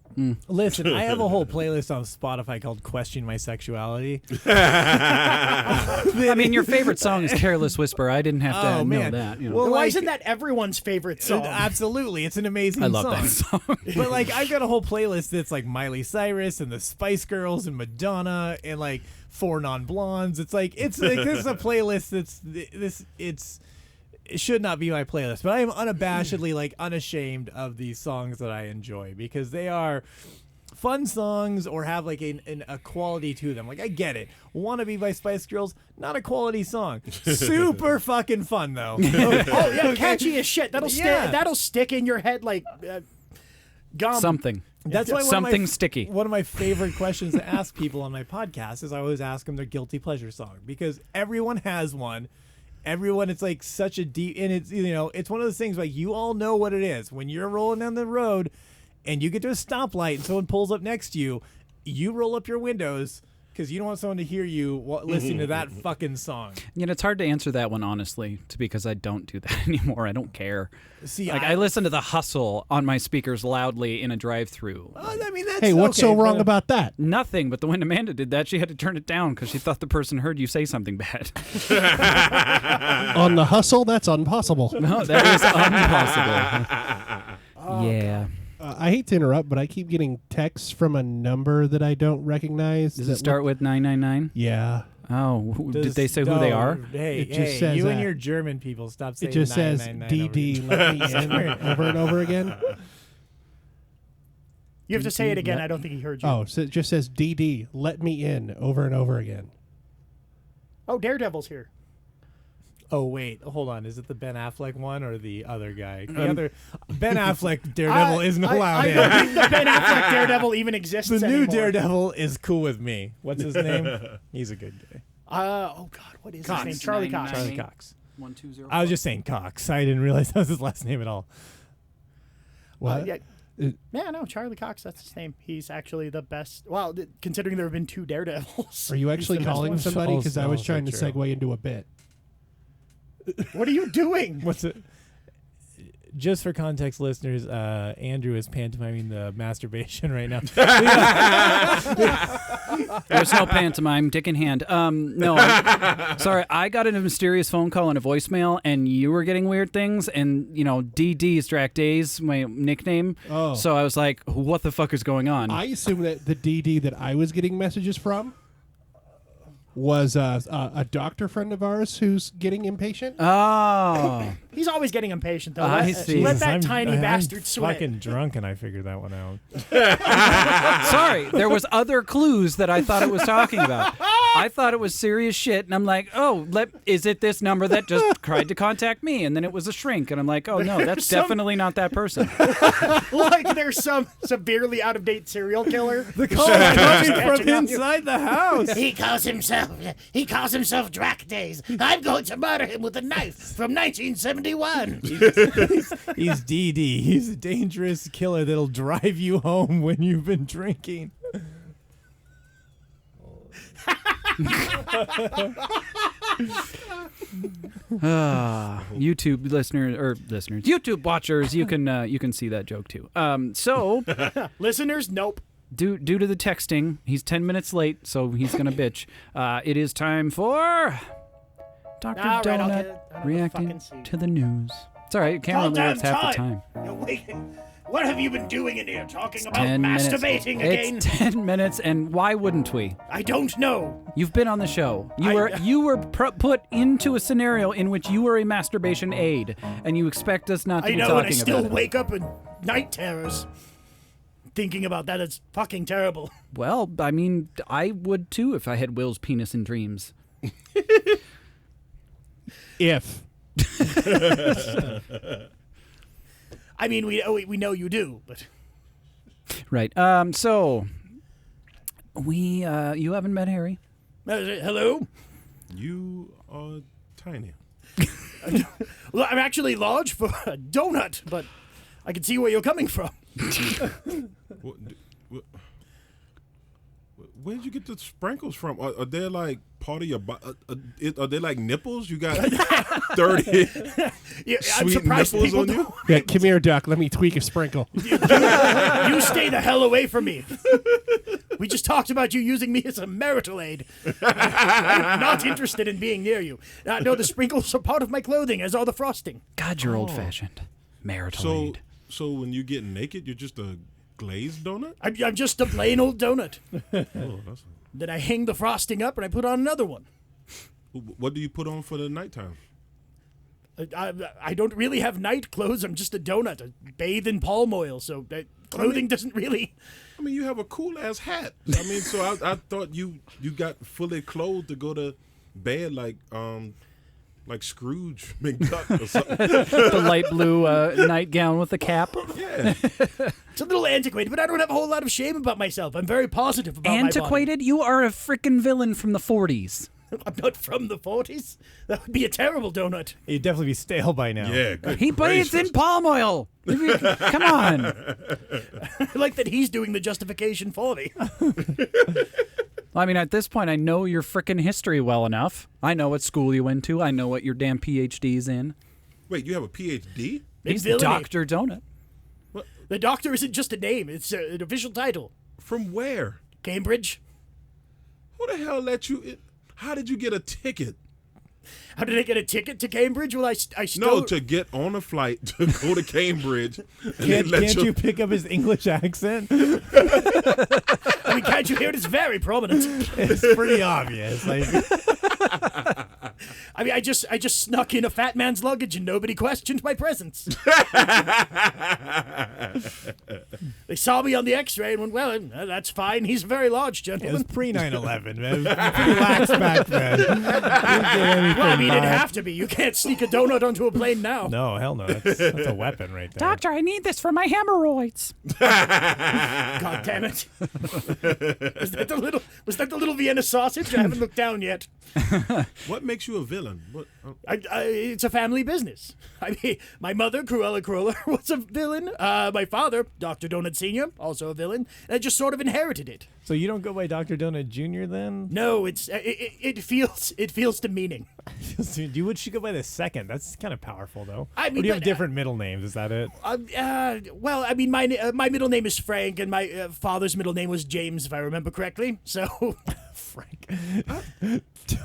Listen, I have a whole playlist on Spotify called Question My Sexuality. I mean, your favorite song is Careless Whisper. I didn't have to know man. that. You know. Well, Why like- isn't that everyone's favorite song? Absolutely. It's an amazing I love song. that song. But like I've got a whole playlist that's like Miley Cyrus and the Spice Girls and Madonna and like 4 Non-Blondes. It's like this is a playlist it should not be my playlist, but I am unabashedly like unashamed of these songs that I enjoy because they are fun songs or have like a quality to them. Like I get it. Wannabe by Spice Girls, not a quality song. Super fucking fun though. Oh yeah, catchy as shit. That'll Yeah. that'll stick in your head like gum. Something. That's why Something sticky. One of my favorite questions to ask people on my podcast is I always ask them their guilty pleasure song because everyone has one. Everyone, it's like such a deep, and it's it's one of those things like you all know what it is when you're rolling down the road, and you get to a stoplight and someone pulls up next to you, you roll up your windows, Because you don't want someone to hear you listening to that fucking song. You know, it's hard to answer that one, honestly, because I don't do that anymore. I don't care. See, I listen to The Hustle on my speakers loudly in a drive-through. I mean, that's Hey, what's so wrong about that? Nothing, but when Amanda did that, she had to turn it down because she thought the person heard you say something bad. On The Hustle, that's impossible. No, that is impossible. Yeah. I hate to interrupt, but I keep getting texts from a number that I don't recognize. Does it start with 999? Yeah. Oh, did they say who they are? Hey, It just says you and that. your German people, stop saying It just says 999 DD, let me in over and over again. You have to say it again. I don't think he heard you. Oh, so it just says DD, let me in over and over again. Oh, Daredevil's here. Oh, wait. Hold on. Is it the Ben Affleck one or the other guy? The other Ben Affleck Daredevil isn't allowed I in. don't think the Ben Affleck Daredevil even exists The anymore. new Daredevil is cool with me. What's his name? He's a good guy. Oh, God. What is Cox. his name? Charlie Cox. Charlie Cox. 1204. I was just saying Cox. I didn't realize that was his last name at all. What? Yeah, no, Charlie Cox, that's his name. He's actually the best. Well, considering there have been 2 Daredevils. Are you actually he's the best calling one. somebody? Because I was Also trying to true. segue into a bit. What are you doing? What's it? Just for context, listeners, Andrew is pantomiming the masturbation right now. There's no pantomime, dick in hand. No, sorry, I got a mysterious phone call and a voicemail, and you were getting weird things, and, you know, DD's Drac Days, my nickname. Oh. So I was like, what the fuck is going on? I assume that the DD that I was getting messages from was a doctor friend of ours who's getting impatient. Oh. He's always getting impatient, though. I Let, see. let that I'm tiny bastard sweat. fucking drunk, and I figured that one out. Sorry, there was other clues that I thought it was talking about. I thought it was serious shit, and I'm like, oh, is it this number that just tried to contact me? And then it was a shrink, and I'm like, oh, no, that's definitely not that person. Like there's some severely out-of-date serial killer. The call is coming from inside the house. He calls himself Drac Days. I'm going to murder him with a knife from 1971. He's DD. He's a dangerous killer that'll drive you home when you've been drinking. YouTube YouTube watchers, you can see that joke too. So Listeners, nope. due to the texting, he's 10 minutes late, so he's gonna bitch. It is time for Dr. All right, I'll Donut get it. I don't reacting fucking see. to the news. It's all right. Camera only works half the time. What have you been doing in here? Talking about 10 minutes. masturbating again? It's 10 minutes, and why wouldn't we? I don't know. You've been on the show. You were put into a scenario in which you were a masturbation aid, and you expect us not to I be know, talking and I still about it. wake up in night terrors. Thinking about that, it's fucking terrible. Well, I mean, I would too if I had Will's penis in dreams. If. I mean, we know you do, but Right. So we you haven't met Harry. Hello. You are tiny. Well, I'm actually large for a donut, but I can see where you're coming from. Where did you get the sprinkles from? Are they like part of your body? Are they like nipples? You got 30 Yeah, I'm sweet surprised nipples people on you? don't. Yeah, come here, Doc. Let me tweak a sprinkle. You stay the hell away from me. We just talked about you using me as a marital aid. I'm not interested in being near you. No, the sprinkles are part of my clothing, as are the frosting. God, you're old-fashioned. Marital aid. So when you get naked, you're just a glazed donut? I'm just a plain old donut. Oh, that's Then I hang the frosting up and I put on another one. what do you put on for the nighttime? I don't really have night clothes. I'm just a donut. I bathe in palm oil, so clothing doesn't really. I mean, you have a cool ass hat. I mean, so I thought you got fully clothed to go to bed like Scrooge McDuck or something. The light blue nightgown with the cap. Yeah. It's a little antiquated, but I don't have a whole lot of shame about myself. I'm very positive about Antiquated? You are a freaking villain from the 40s. my body. I'm not from the 40s. That would be a terrible donut. He'd definitely be stale by now. Yeah, good He bathes gracious. in palm oil. Come on. I like that he's doing the justification for me. I mean, at this point, I know your frickin' history well enough. I know what school you went to. I know what your damn PhD's in. Wait, you have a PhD? He's Dr. Donut. What? The doctor isn't just a name. It's an official title. From where? Cambridge. Who the hell let you in? How did you get a ticket? How did I get a ticket to Cambridge? Well, I No, to get on a flight to go to Cambridge. Can't you pick up his English accent? I mean, can't you hear it? It's very prominent. It's pretty obvious. Like, I mean, I just snuck in a fat man's luggage and nobody questioned my presence. They saw me on the X-ray and went, well, that's fine. He's a very large it gentleman. was pre 9/11, man. It was pretty lax back then. Well, I mean, it'd have to be. You can't sneak a donut onto a plane now. No, hell no. That's a weapon right there. Doctor, I need this for my hemorrhoids. God damn it. Was that the little Vienna sausage? I haven't looked down yet. What makes you a villain? What? It's a family business. I mean, my mother, Cruella Cruller, was a villain. My father, Dr. Donut Sr., also a villain. And I just sort of inherited it. So you don't go by Dr. Donut Jr. then? No, it feels demeaning. You should go by the second. That's kind of powerful, though. I mean, or do you have different middle names? Is that it? Well, I mean, my middle name is Frank, and my father's middle name was James, if I remember correctly. So, Frank.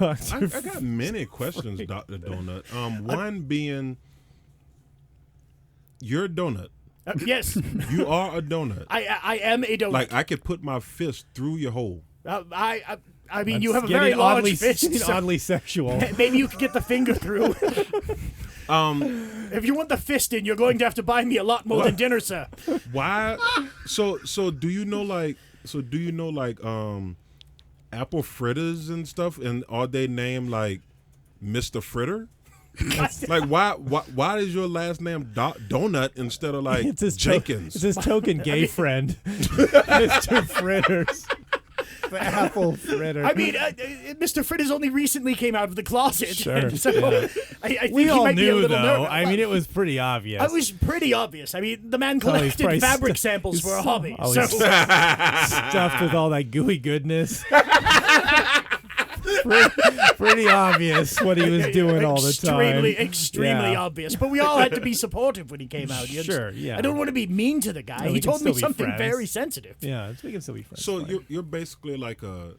I got many questions, Dr. Donut. One being, you're a donut. Yes. You are a donut. I am a donut. Like, I could put my fist through your hole. I mean, you have a very large fist. So oddly sexual. Maybe you could get the finger through. If you want the fist in, you're going to have to buy me a lot more than dinner, sir. Why? So do you know like apple fritters and stuff, and are they named like Mr. Fritter? Like why is your last name Donut instead of like Jenkins? It's his token gay friend, Mr. Fritters. The apple fritter. I mean, Mr. Fritters only recently came out of the closet. Sure. So yeah. I think we he all might be a knew, little though. nervous. I mean, it was pretty obvious. It was pretty obvious. I mean, the man collected fabric samples for a hobby. Oh, so stuffed with all that gooey goodness. Pretty obvious what he was doing all the time. Extremely obvious. But we all had to be supportive when he came out. Sure, yeah. I don't want to be mean to the guy. No, he told me something friends. very sensitive. Yeah, we can still be friends. So you're basically like a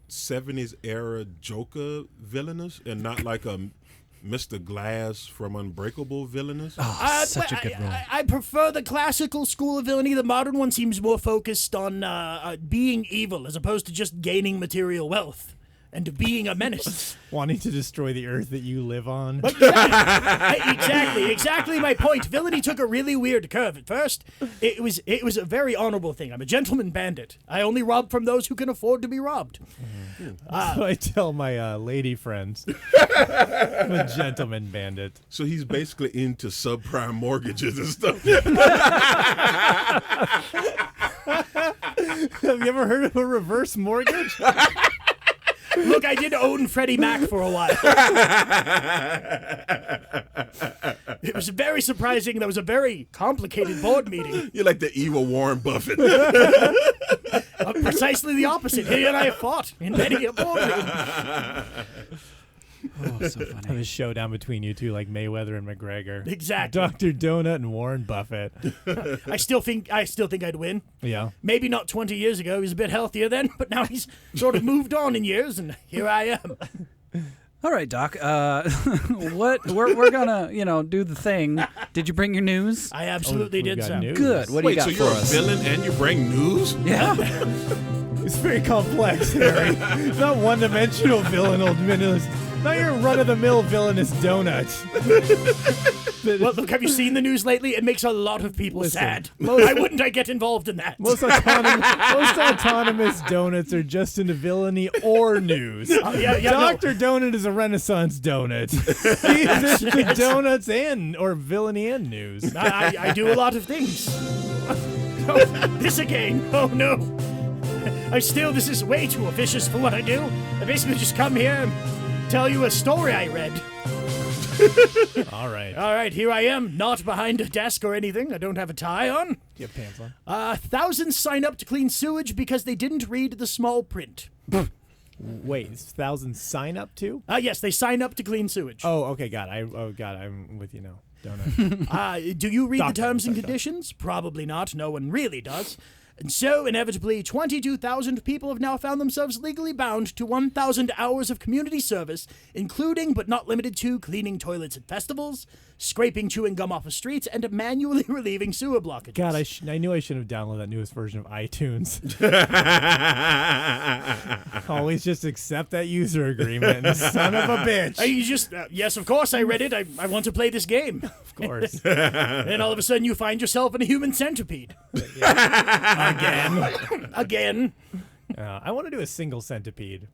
70s era Joker villainous and not like a Mr. Glass from Unbreakable villainous? Such a good role. I prefer the classical school of villainy. The modern one seems more focused on being evil as opposed to just gaining material wealth and being a menace. Wanting to destroy the earth that you live on. Exactly my point. Villainy took a really weird curve. At first, it was a very honorable thing. I'm a gentleman bandit. I only rob from those who can afford to be robbed. So I tell my lady friends. I'm a gentleman bandit. So he's basically into subprime mortgages and stuff. Have you ever heard of a reverse mortgage? Look, I did own Freddie Mac for a while. It was very surprising. That was a very complicated board meeting. You're like the evil Warren Buffett. Precisely the opposite. He and I have fought in many a boardroom. Oh, so funny. Have a showdown between you two, like Mayweather and McGregor. Exactly. Dr. Donut and Warren Buffett. I still think I'd win. Yeah. Maybe not 20 years ago. He was a bit healthier then, but now he's sort of moved on in years, and here I am. All right, Doc. We're gonna, do the thing. Did you bring your news? I absolutely did so. News. Good. What do you got so for you're us? a villain and you bring news? Yeah. It's very complex, Harry. Not one-dimensional villainous. Not your run-of-the-mill villainous donut. Well, look, have you seen the news lately? It makes a lot of people sad. most- Why wouldn't I get involved in that? Most autonomous donuts are just into villainy or news. Dr. Donut is a Renaissance donut. He's into donuts or villainy and news. I do a lot of things. Oh, this again. Oh, no. This is way too officious for what I do. I basically just come here and tell you a story I read. All right. All right, here I am, not behind a desk or anything. I don't have a tie on. Do you have pants on? Thousands sign up to clean sewage because they didn't read the small print. Wait, is thousands sign up too? Yes, they sign up to clean sewage. Oh, okay, God. I'm with you now. Don't I? Do you read the terms and conditions? Probably not. No one really does. And so, inevitably, 22,000 people have now found themselves legally bound to 1,000 hours of community service, including but not limited to cleaning toilets at festivals, scraping chewing gum off of streets, and manually relieving sewer blockages. God, I knew I shouldn't have downloaded that newest version of iTunes. Always just accept that user agreement, son of a bitch. You just, yes, of course, I read it. I want to play this game. Of course. And all of a sudden, you find yourself in a human centipede. Again. I want to do a single centipede.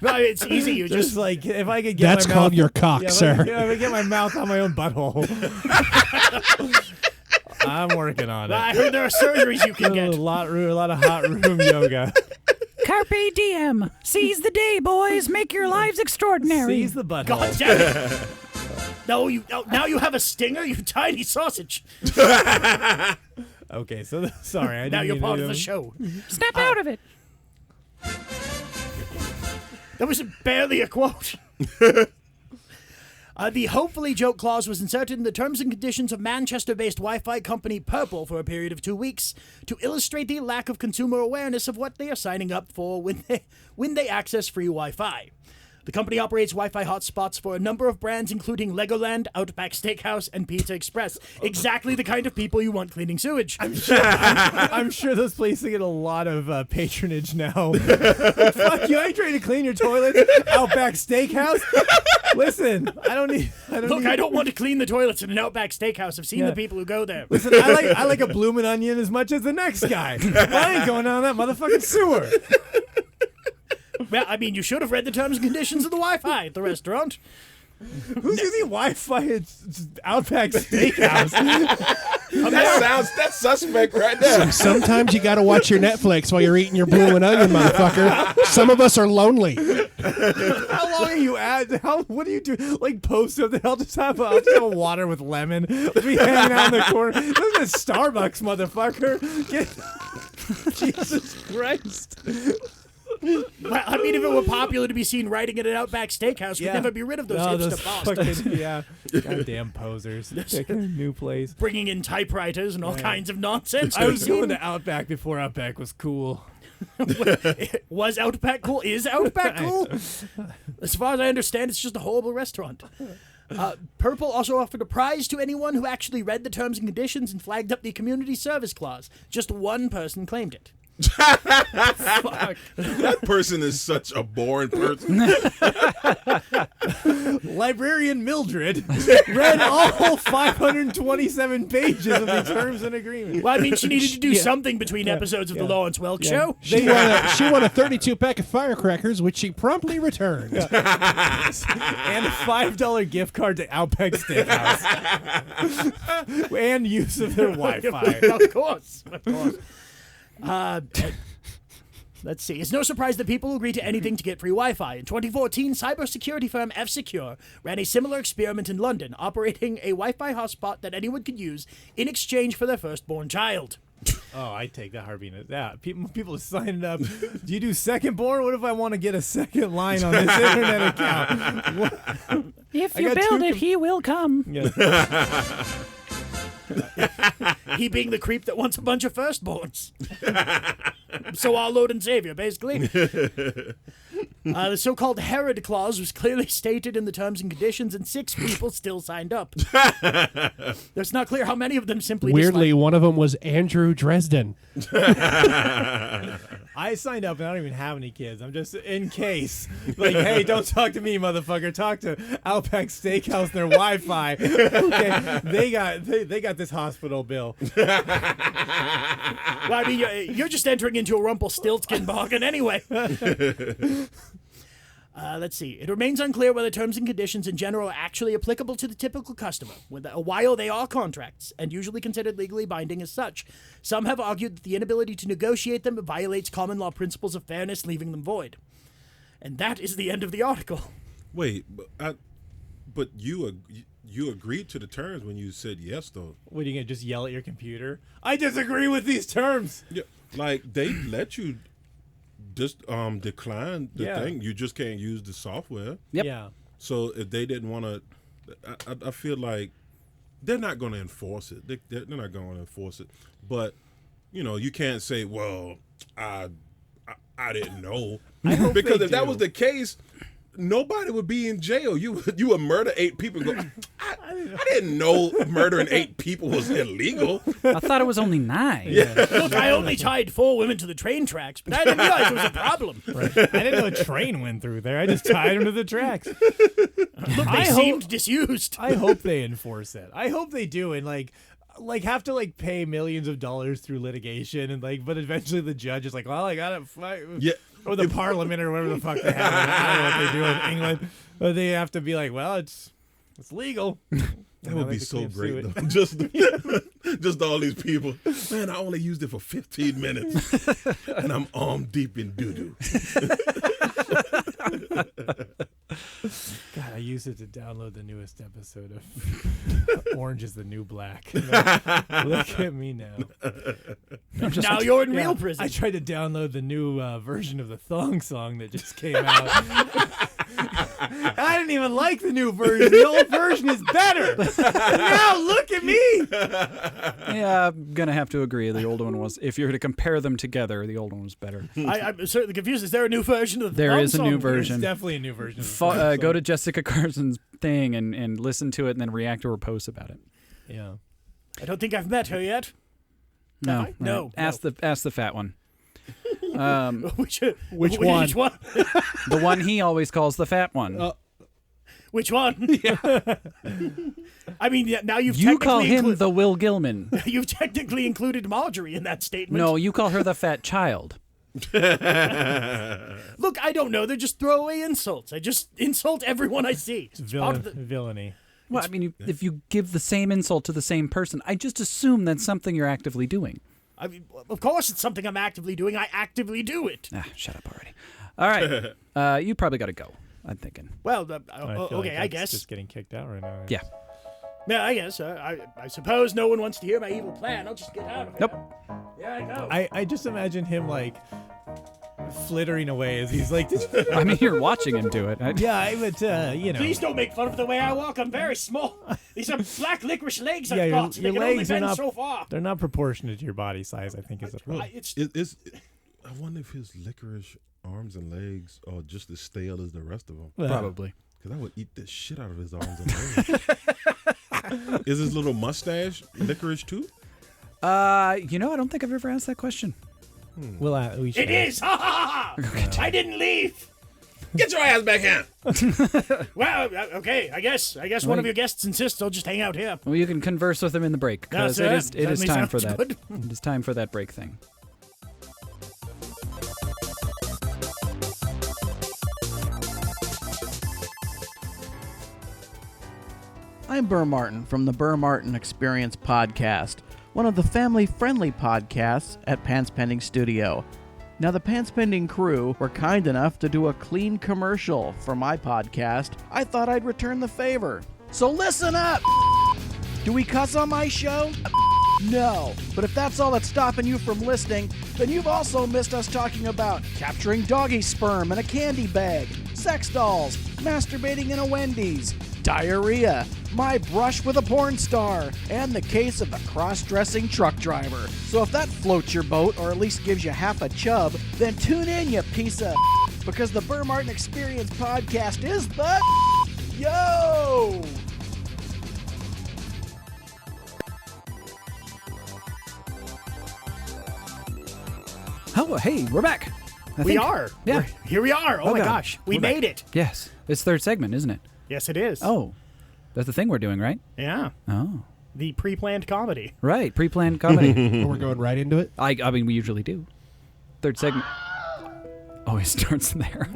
Well, it's easy. You just like if I could get that's my called mouth, your cock, sir. If I get my mouth on my own butthole. I'm working on it. I heard there are surgeries you can get. A lot of hot room yoga. Carpe diem. Seize the day, boys. Make your lives extraordinary. Seize the butthole. God damn it. Now you have a stinger, you tiny sausage. Okay, so sorry. I now didn't you're mean part to of the do show. Snap out of it. That was barely a quote. The hopefully joke clause was inserted in the terms and conditions of Manchester-based Wi-Fi company Purple for a period of 2 weeks to illustrate the lack of consumer awareness of what they are signing up for when they access free Wi-Fi. The company operates Wi-Fi hotspots for a number of brands, including Legoland, Outback Steakhouse, and Pizza Express. Exactly the kind of people you want cleaning sewage. I'm sure those places get a lot of patronage now. Fuck you! I ain't trying to clean your toilets. Outback Steakhouse. Listen, I don't want to clean the toilets in an Outback Steakhouse. I've seen the people who go there. Listen, I like a bloomin' onion as much as the next guy. I ain't going down that motherfucking sewer. Well, I mean, you should have read the terms and conditions of the Wi-Fi at the restaurant. Who's using Wi-Fi at Outback Steakhouse? That's suspect right there. Sometimes you got to watch your Netflix while you're eating your bloomin' onion, motherfucker. Some of us are lonely. How long are you at? What do you do? Like post something? I'll just have a water with lemon. I'll be hanging out in the corner. This is Starbucks, motherfucker. Jesus Christ. Well, I mean, if it were popular to be seen writing at an Outback Steakhouse, we'd never be rid of those hipster bastards. Yeah, goddamn posers. Taking a new place. Bringing in typewriters and all kinds of nonsense. I was going to Outback before Outback was cool. Was Outback cool? Is Outback cool? As far as I understand, it's just a horrible restaurant. Purple also offered a prize to anyone who actually read the terms and conditions and flagged up the community service clause. Just one person claimed it. Fuck. That person is such a boring person. Librarian Mildred read all 527 pages of the terms and agreements. Well, I mean, she needed to do something between episodes of the Lawrence Welk Show. She won a 32-pack of firecrackers, which she promptly returned. And a $5 gift card to Outback Steakhouse. And use of their Wi-Fi. Of course. Let's see. It's no surprise that people agree to anything to get free Wi-Fi. In 2014, cybersecurity firm F-Secure ran a similar experiment in London, operating a Wi-Fi hotspot that anyone could use in exchange for their firstborn child. Oh, I take that heartbeat. Yeah, people are signing up. Do you do second born? What if I want to get a second line on this internet account? If you build it, he will come. Yeah. He being the creep that wants a bunch of firstborns. So our Lord and Savior, basically. The so-called Herod clause was clearly stated in the terms and conditions, and 6 people still signed up. It's not clear how many of them simply Weirdly, one of them was Andrew Dresden. I signed up and I don't even have any kids. I'm just in case. Like, hey, don't talk to me, motherfucker. Talk to Outback Steakhouse and their Wi-Fi. Okay, they got this hospital bill. Well, I mean, you're just entering into a Rumpelstiltskin bargain anyway. Let's see. It remains unclear whether terms and conditions in general are actually applicable to the typical customer, while they are contracts and usually considered legally binding as such. Some have argued that the inability to negotiate them violates common law principles of fairness, leaving them void. And that is the end of the article. Wait, But you agreed to the terms when you said yes, though. What, are you going to just yell at your computer? I disagree with these terms. Yeah, like they let you just decline the thing. You just can't use the software. Yep. Yeah. So if they didn't want to, I feel like they're not going to enforce it. They're not going to enforce it. But, you can't say, well, I didn't know. Because if that was the case, nobody would be in jail. You would murder 8 people and go, I didn't know murdering 8 people was illegal. I thought it was only 9. Yeah. Look, I only tied 4 women to the train tracks, but I didn't realize it was a problem. Right. I didn't know a train went through there. I just tied them to the tracks. Look, they seemed disused. I hope they enforce it. I hope they do, and like have to pay millions of dollars through litigation, and but eventually the judge is like, well, I gotta fight. Yeah. Or the parliament or whatever the fuck they have. I don't know what they do in England, but they have to be like, well, it's legal. That would be so great, though. Just all these people. Man, I only used it for 15 minutes, and I'm arm deep in doo-doo. God, I used it to download the newest episode of Orange is the New Black. Look at me now. Now you're in real prison. I tried to download the new version of the Thong Song that just came out. I didn't even like the new version. The old version is better. Now look at me. Yeah, I'm going to have to agree. The old one was, if you're to compare them together, the old one was better. I'm certainly confused. Is there a new version of the There Thong is a new Song? version. There's definitely a new version. Go to Jessica Carson's thing and listen to it and then react to her posts about it. Yeah. I don't think I've met her yet. No. Have I? No. Ask the fat one. Which one? The one he always calls the fat one. Which one? I mean, now you've You call technically him the Will Gilman. You've technically included Marjorie in that statement. No, you call her the fat child. Look, I don't know. They're just throwaway insults. I just insult everyone I see. It's part of the villainy. Well, I mean, if you give the same insult to the same person, I just assume that's something you're actively doing. I mean, of course it's something I'm actively doing. I actively do it. Shut up already. All right. You probably got to go, I'm thinking. Well, okay, I guess. Just getting kicked out right now. Yeah. Yeah, I guess. I suppose no one wants to hear my evil plan. I'll just get out of here. Nope. Here I go. I just imagine him flittering away as he's like. I mean, you're watching him do it. Please don't make fun of the way I walk. I'm very small. These are black licorice legs I've your got. They can only legs are bend not so far. They're not proportionate to your body size. I think is the problem. I wonder if his licorice arms and legs are just as stale as the rest of them. Probably. Because I would eat the shit out of his arms and legs. Is his little mustache licorice too? I don't think I've ever asked that question. Well, we should. It is. Ha ha ha! I didn't leave. Get your ass back here. Well, okay. I guess one of your guests insists I'll just hang out here. Well, you can converse with him in the break because it is time for that. Good. It is time for that break thing. I'm Burr Martin from the Burr Martin Experience podcast, one of the family-friendly podcasts at Pants Pending Studio. Now, the Pants Pending crew were kind enough to do a clean commercial for my podcast. I thought I'd return the favor. So listen up! Do we cuss on my show? No. But if that's all that's stopping you from listening, then you've also missed us talking about capturing doggy sperm in a candy bag, sex dolls, masturbating in a Wendy's, diarrhea, my brush with a porn star, and the case of the cross-dressing truck driver. So if that floats your boat, or at least gives you half a chub, then tune in, you piece of because the Burr Martin Experience podcast is the yo! Oh, hey, we're back. We are. Yeah. Here we are. Oh my God. gosh. We We're back. made it. Yes. It's third segment, isn't it? Yes, it is. Oh. That's the thing we're doing, right? Yeah. Oh. The pre-planned comedy. Right. Pre-planned comedy. We're going right into it. I mean, we usually do. Third segment. Oh, it starts there.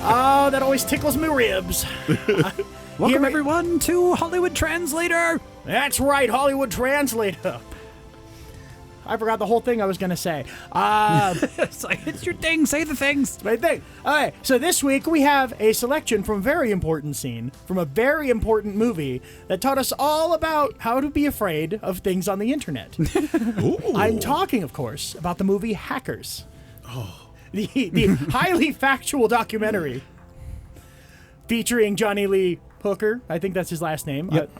Oh, that always tickles my ribs. Welcome, everyone, to Hollywood Translator. That's right, Hollywood Translator. I forgot the whole thing I was going to say. It's like, it's your thing. Say the things. My thing. All right. So this week we have a selection from a very important scene from a very important movie that taught us all about how to be afraid of things on the internet. I'm talking, of course, about the movie Hackers. Oh. The highly factual documentary featuring Johnny Lee Hooker. I think that's his last name. Yep.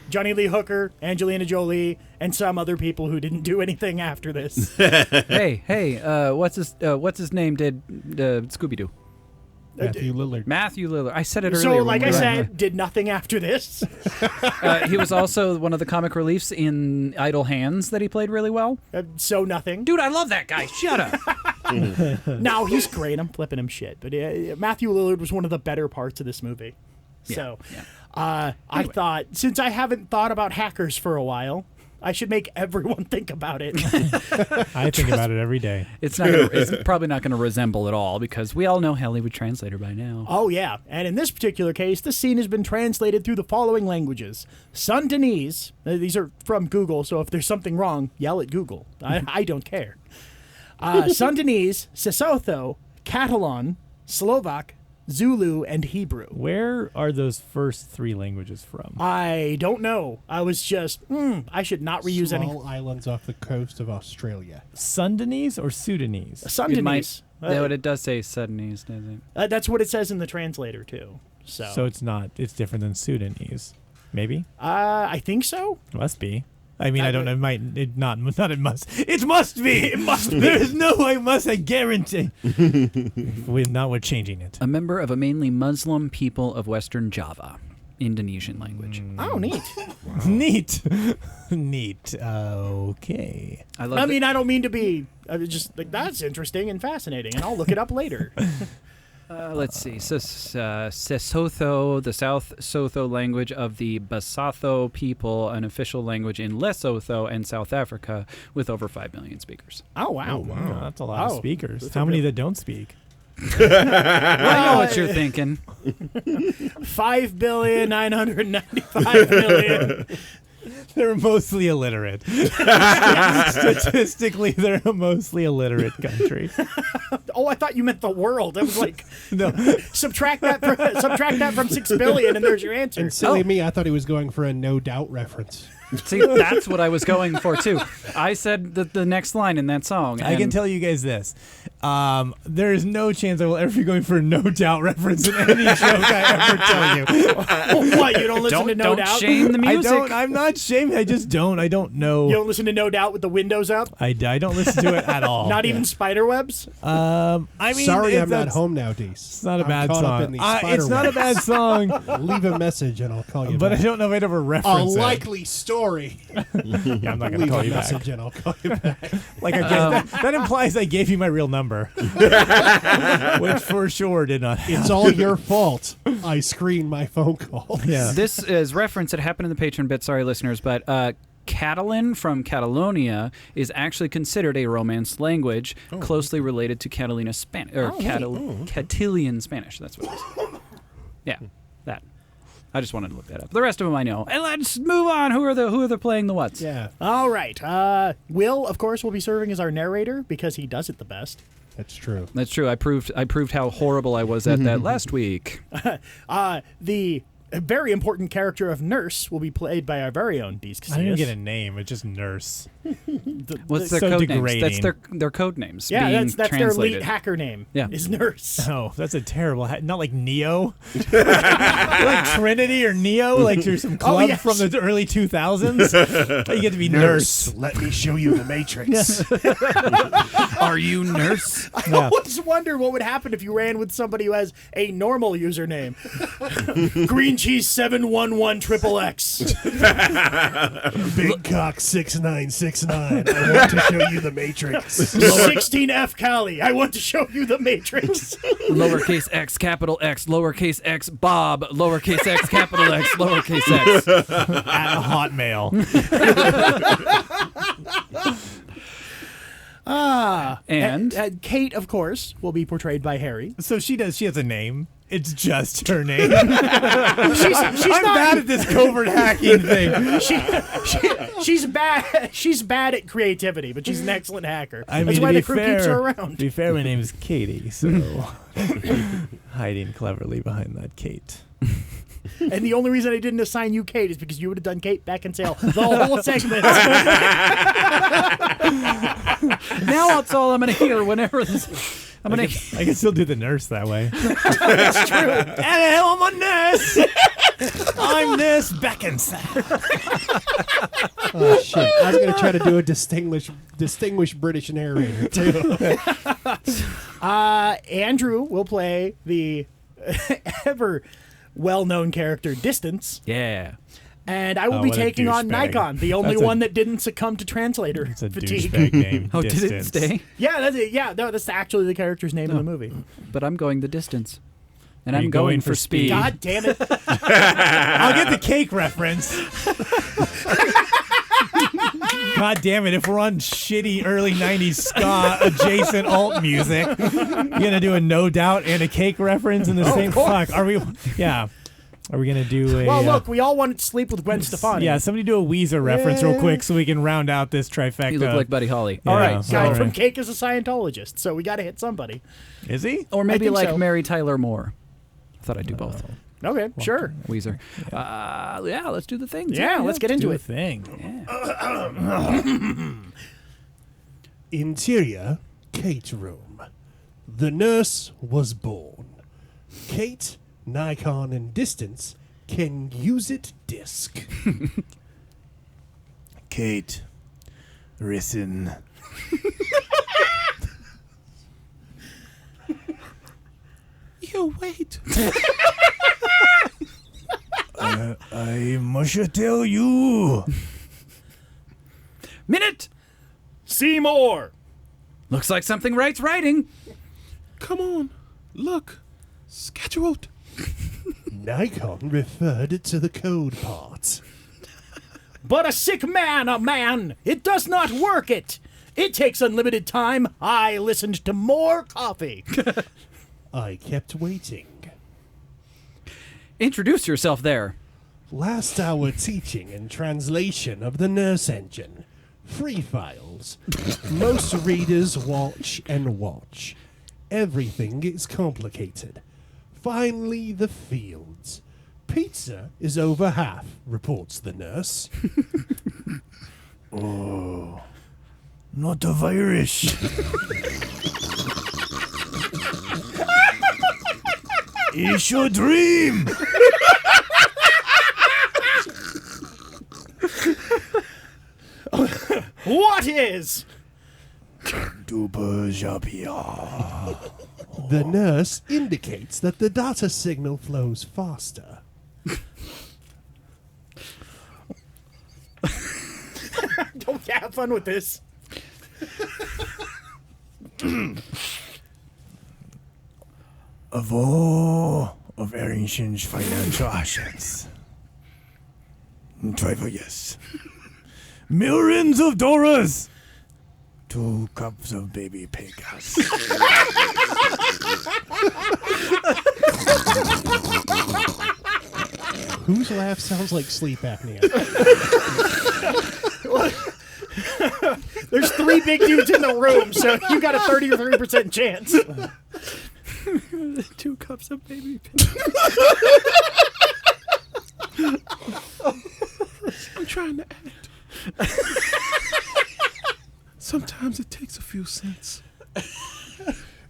Johnny Lee Hooker, Angelina Jolie, and some other people who didn't do anything after this. Hey, what's his name? Did Scooby-Doo? Matthew Lillard. Matthew Lillard. I said it earlier. So, like I said, did nothing after this. He was also one of the comic reliefs in Idle Hands that he played really well. So nothing. Dude, I love that guy. Shut up. No, he's great. I'm flipping him shit. But Matthew Lillard was one of the better parts of this movie. So, anyway. I thought, since I haven't thought about Hackers for a while, I should make everyone think about it. I think about it every day. It's probably not going to resemble at all because we all know Hollywood Translator by now. Oh, yeah. And in this particular case, the scene has been translated through the following languages. Sundanese. These are from Google, so if there's something wrong, yell at Google. I don't care. Sundanese, Sesotho, Catalan, Slovak, Zulu, and Hebrew. Where are those first three languages from? I don't know. I was just, I should not reuse any. Small islands off the coast of Australia. Sundanese or Sudanese? Sundanese. It does say Sudanese, doesn't it? That's what it says in the translator, too. So it's not. It's different than Sudanese. Maybe? I think so. Must be. I mean, I don't know. It might. It not. Not. It must. It must be. It must be. There's no way. Must. I guarantee. We're changing it. A member of a mainly Muslim people of Western Java, Indonesian language. Oh, neat. Neat. Neat. Okay. I don't mean to be. Just like that's interesting and fascinating, and I'll look it up later. Let's see. Sesotho, the South Sotho language of the Basotho people, an official language in Lesotho and South Africa with over 5 million speakers. Oh, wow. Oh, that's a lot of speakers. How many that don't speak? I know what you're thinking. 5,995,000,000. They're mostly illiterate. Statistically, they're a mostly illiterate country. Oh, I thought you meant the world. I was like, no. subtract that from 6 billion, and there's your answer. And silly me, I thought he was going for a No Doubt reference. See, that's what I was going for, too. I said the next line in that song. I can tell you guys this. There is no chance I will ever be going for a No Doubt reference in any joke I ever tell you. What, you don't listen to No Doubt? Don't shame the music. I'm not shamed. I just don't. I don't know. You don't listen to No Doubt with the windows up? I don't listen to it at all. Not even Spiderwebs? I mean, sorry, I'm not home now, Deece. It's not a bad song. It's not a bad song. Leave a message and I'll call you but back. I don't know if I'd ever reference a likely story. Yeah, I'm not going to call you back. Leave a message and I'll call you back. Like that implies I gave you my real number, which for sure did not happen. It's all your fault. I screened my phone call. Yeah. This is reference that happened in the Patreon bit. Sorry, listeners, but Catalan from Catalonia is actually considered a Romance language, closely related to Catalina Spanish or Castilian Spanish. That's what it is. Yeah, that. I just wanted to look that up. The rest of them I know. And let's move on. Who are the playing the whats? Yeah. All right. Will, of course, will be serving as our narrator because he does it the best. That's true. That's true. I proved how horrible I was at that last week. The very important character of Nurse will be played by our very own Deece Casillas. I didn't get a name. It's just Nurse. What's their so code degrading. names? That's their code names. Yeah, being that's their translated. elite hacker name. Yeah. Is Nurse. Oh, that's a terrible. Not like Neo, like Trinity or Neo, like there's some club from the early 2000s. You get to be Nurse. Let me show you the Matrix. Are you Nurse? I always wonder what would happen if you ran with somebody who has a normal username. Green cheese 711XXX. Big cock 6969. I want to show you the Matrix. 16F Cali. I want to show you the Matrix. Lowercase x, capital X, lowercase x, Bob, lowercase x, capital X, lowercase x. At Hotmail. And And Kate, of course, will be portrayed by Harry. So she has a name. It's just her name. She's I'm bad at this covert hacking thing. She's bad. She's bad at creativity, but she's an excellent hacker. I mean, That's why the crew keeps her around. To be fair, my name is Katie, so hiding cleverly behind that Kate. And the only reason I didn't assign you Kate is because you would have done Kate Beckinsale the whole segment. now that's all I'm going to hear whenever this. I can still do the nurse that way. That's true. Hello, I'm a nurse. I'm Nurse Beckinsale. Oh shit! I was gonna try to do a distinguished British narrator too. Andrew will play the ever well-known character Distance. Yeah. And I will be taking on Nikon, the only one that didn't succumb to translator It's a fatigue. douchebag name. Oh, Distance. did it stay? Yeah, that's it. Yeah, no, that's actually the character's name in the movie. But I'm going the distance. And Are I'm you going going for for speed. God damn it. I'll get the cake reference. God damn it, if we're on shitty early 90s ska adjacent alt music, you're going to do a No Doubt and a cake reference in the same fuck. Are we going to do a... Well, look, we all wanted to sleep with Gwen Stefani. Yeah, somebody do a Weezer reference real quick so we can round out this trifecta. You look like Buddy Holly. All right, guy all from right. Cake is a Scientologist, so we got to hit somebody. Is he? Or maybe think like so. Mary Tyler Moore. I thought I'd do both. Okay, sure. Weezer. Yeah, let's do the things. Yeah, let's get into Do a it. thing. Interior, Kate room. The nurse was born. Kate, Nikon, and Distance can use it disc. Kate, listen. You wait. I must tell you. Minute! Seymour! Looks like something right's writing. Come on. Look. Scheduled. Nikon referred to the code part. But a sick man, a man. It does not work it. It takes unlimited time. I listened to more coffee. I kept waiting. Introduce yourself there. Last hour teaching and translation of the nurse engine. Free files. Most readers watch and watch. Everything is complicated. Finally, the fields. Pizza is over half, reports the nurse. Oh, not a virus. It's your dream. What is? The nurse indicates that the data signal flows faster. Don't have fun with this. Of all of ancient financial assets, try for yes. Millions of dollars. 2 cups of baby pig gas. Whose laugh sounds like sleep apnea? There's 3 big dudes in the room, so you got a 33% chance. 2 cups of baby pig. I'm trying to act. Sometimes it takes a few cents.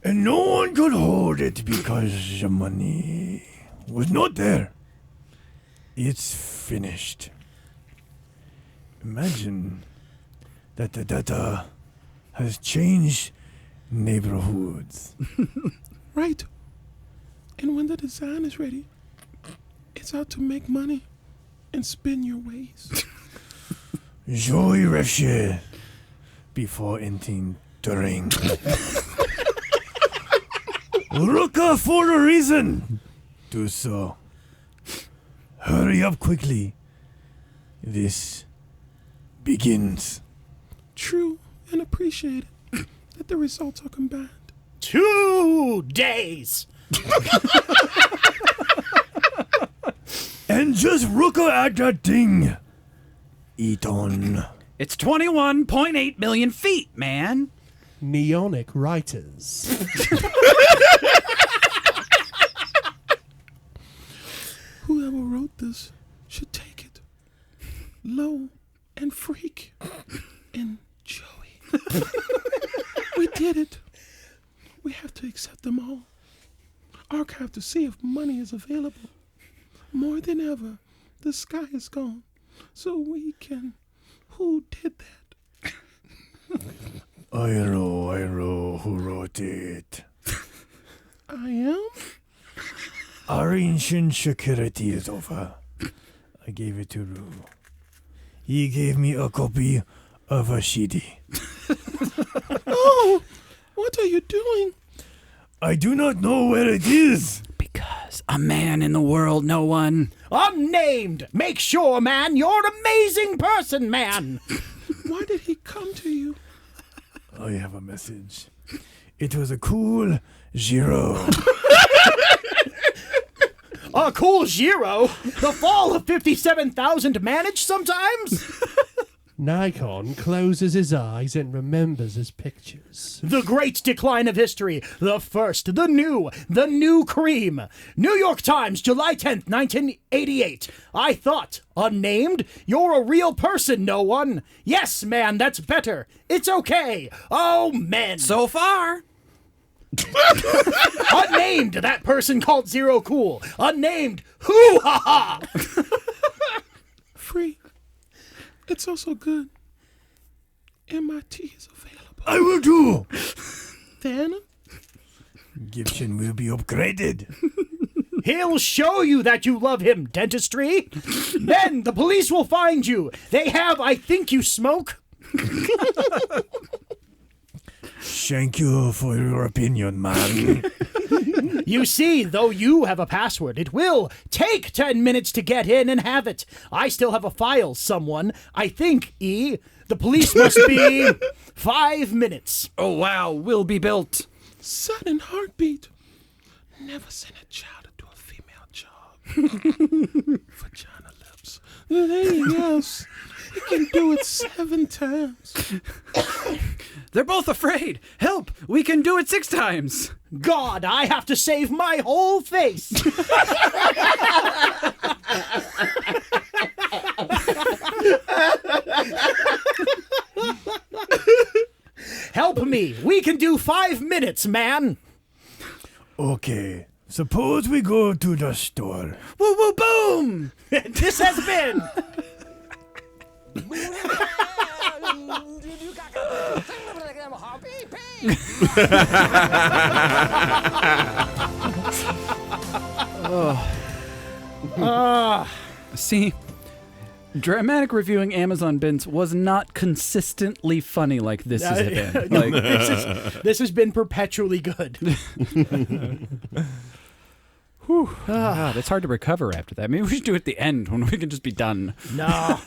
And no one could hold it because the money was not there. It's finished. Imagine that the data has changed neighborhoods. Right. And when the design is ready, it's out to make money and spin your ways. Joy Refshe before entering the ring. Ruka for a reason. Do so. Hurry up quickly. This begins. True and appreciated. that the results are combined. 2 days. And just look at that thing. Eton. It's 21.8 million feet, man. Neonic writers. Whoever wrote this should take it. Low and freak and Joey. We did it. We have to accept them all. Archive to see if money is available. More than ever, the sky is gone. So we can... Who did that? I know who wrote it. I am? Our ancient security is over. I gave it to Rue. He gave me a copy of a CD. Oh, what are you doing? I do not know where it is. Because a man in the world, no one. Unnamed. Make sure, man, you're an amazing person, man. Why did he come to you? I have a message. It was a cool zero. A cool zero? The fall of 57,000 managed sometimes? Nikon closes his eyes and remembers his pictures. The great decline of history. The first, the new cream. New York Times, July 10th, 1988. I thought, unnamed, you're a real person, no one. Yes, man, that's better. It's okay. Oh, men. So far. Unnamed, that person called Zero cool. Unnamed, hoo-ha-ha. Free. It's also good. MIT is available. I will do. Then? Gibson will be upgraded. He'll show you that you love him, dentistry. Then the police will find you. They have I Think You Smoke. Thank you for your opinion, man. You see, though you have a password, it will take 10 minutes to get in and have it. I still have a file, someone. I think, E. The police must be 5 minutes. Oh, wow. Will be built. Sudden heartbeat. Never send a child into a female job. Vagina lips. Anything else, you can do it 7 times. They're both afraid. Help! We can do it 6 times. God, I have to save my whole face. Help me. We can do 5 minutes, man. Okay, suppose we go to the store. Woo woo boom! This has been... See, dramatic reviewing Amazon bins was not consistently funny like this has been. No, Like, this has been perpetually good. God, it's hard to recover after that. Maybe we should do it at the end when we can just be done. No.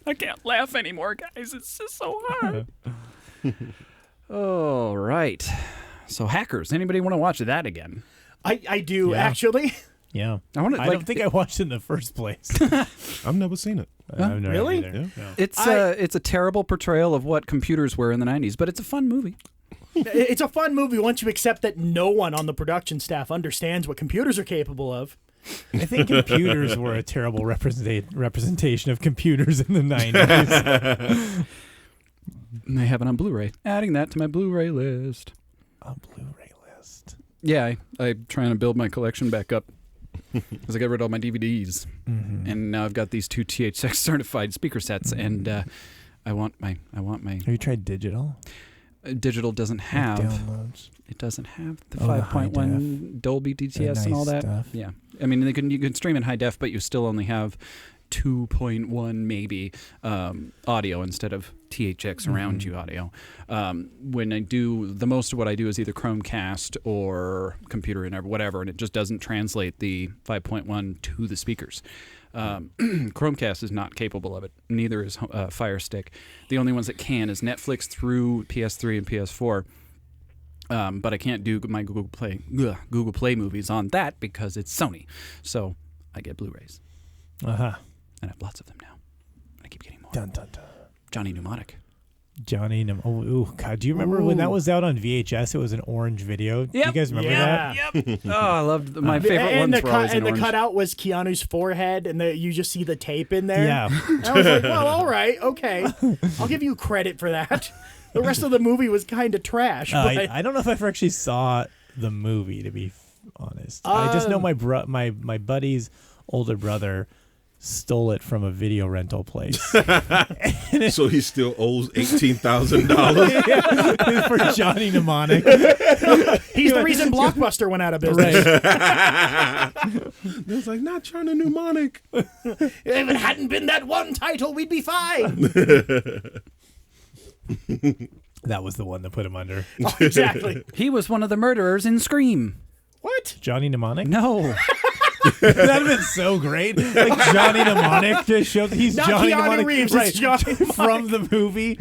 I can't laugh anymore, guys. It's just so hard. All right. So, Hackers. Anybody want to watch that again? I do, Yeah. actually. Yeah. I want to. Like, don't think I watched it in the first place. I've never seen it. I've never Really? either. Yeah. it's a terrible portrayal of what computers were in the 90s, but it's a fun movie. It's a fun movie once you accept that no one on the production staff understands what computers are capable of. I think computers were a terrible representation of computers in the 90s. And I have it on Blu-ray. Adding that to my Blu-ray list. A Blu-ray list. Yeah, I'm trying to build my collection back up because I got rid of all my DVDs, and now I've got these 2 THX certified speaker sets, and I want my. Have you tried digital? Digital doesn't have. Downloads. It doesn't have the Oh, the high 5.1 Dolby DTS nice and all that. stuff. Yeah, I mean you can stream in high def, but you still only have 2.1 maybe audio instead of THX around you audio. When I do, the most of what I do is either Chromecast or computer and whatever, and it just doesn't translate the 5.1 to the speakers. Chromecast is not capable of it. Neither is Fire Stick. The only ones that can is Netflix through PS3 and PS4. But I can't do my Google Play movies on that because it's Sony. So I get Blu-rays. Uh-huh. And I have lots of them now. And I keep getting more. Dun, dun, dun. Johnny Mnemonic. Oh, God. Do you remember when that was out on VHS? It was an orange video. Do you guys remember that? Yep. Oh, I loved my favorite ones were always in orange. The cutout was Keanu's forehead, and you just see the tape in there. Yeah. And I was like, well, all right, okay. I'll give you credit for that. The rest of the movie was kind of trash. I don't know if I ever actually saw the movie, to be honest. I just know my buddy's older brother stole it from a video rental place. So he still owes $18,000 for Johnny Mnemonic. He's the reason Blockbuster went out of business. Right. It's like, not Johnny Mnemonic. If it hadn't been that one title, we'd be fine. That was the one that put him under. Oh, exactly. He was one of the murderers in Scream. What? Johnny Mnemonic? No. That'd have been so great. Like Johnny Mnemonic just shows he's not Johnny Keanu Mnemonic, Reeves, right? It's Johnny From the movie,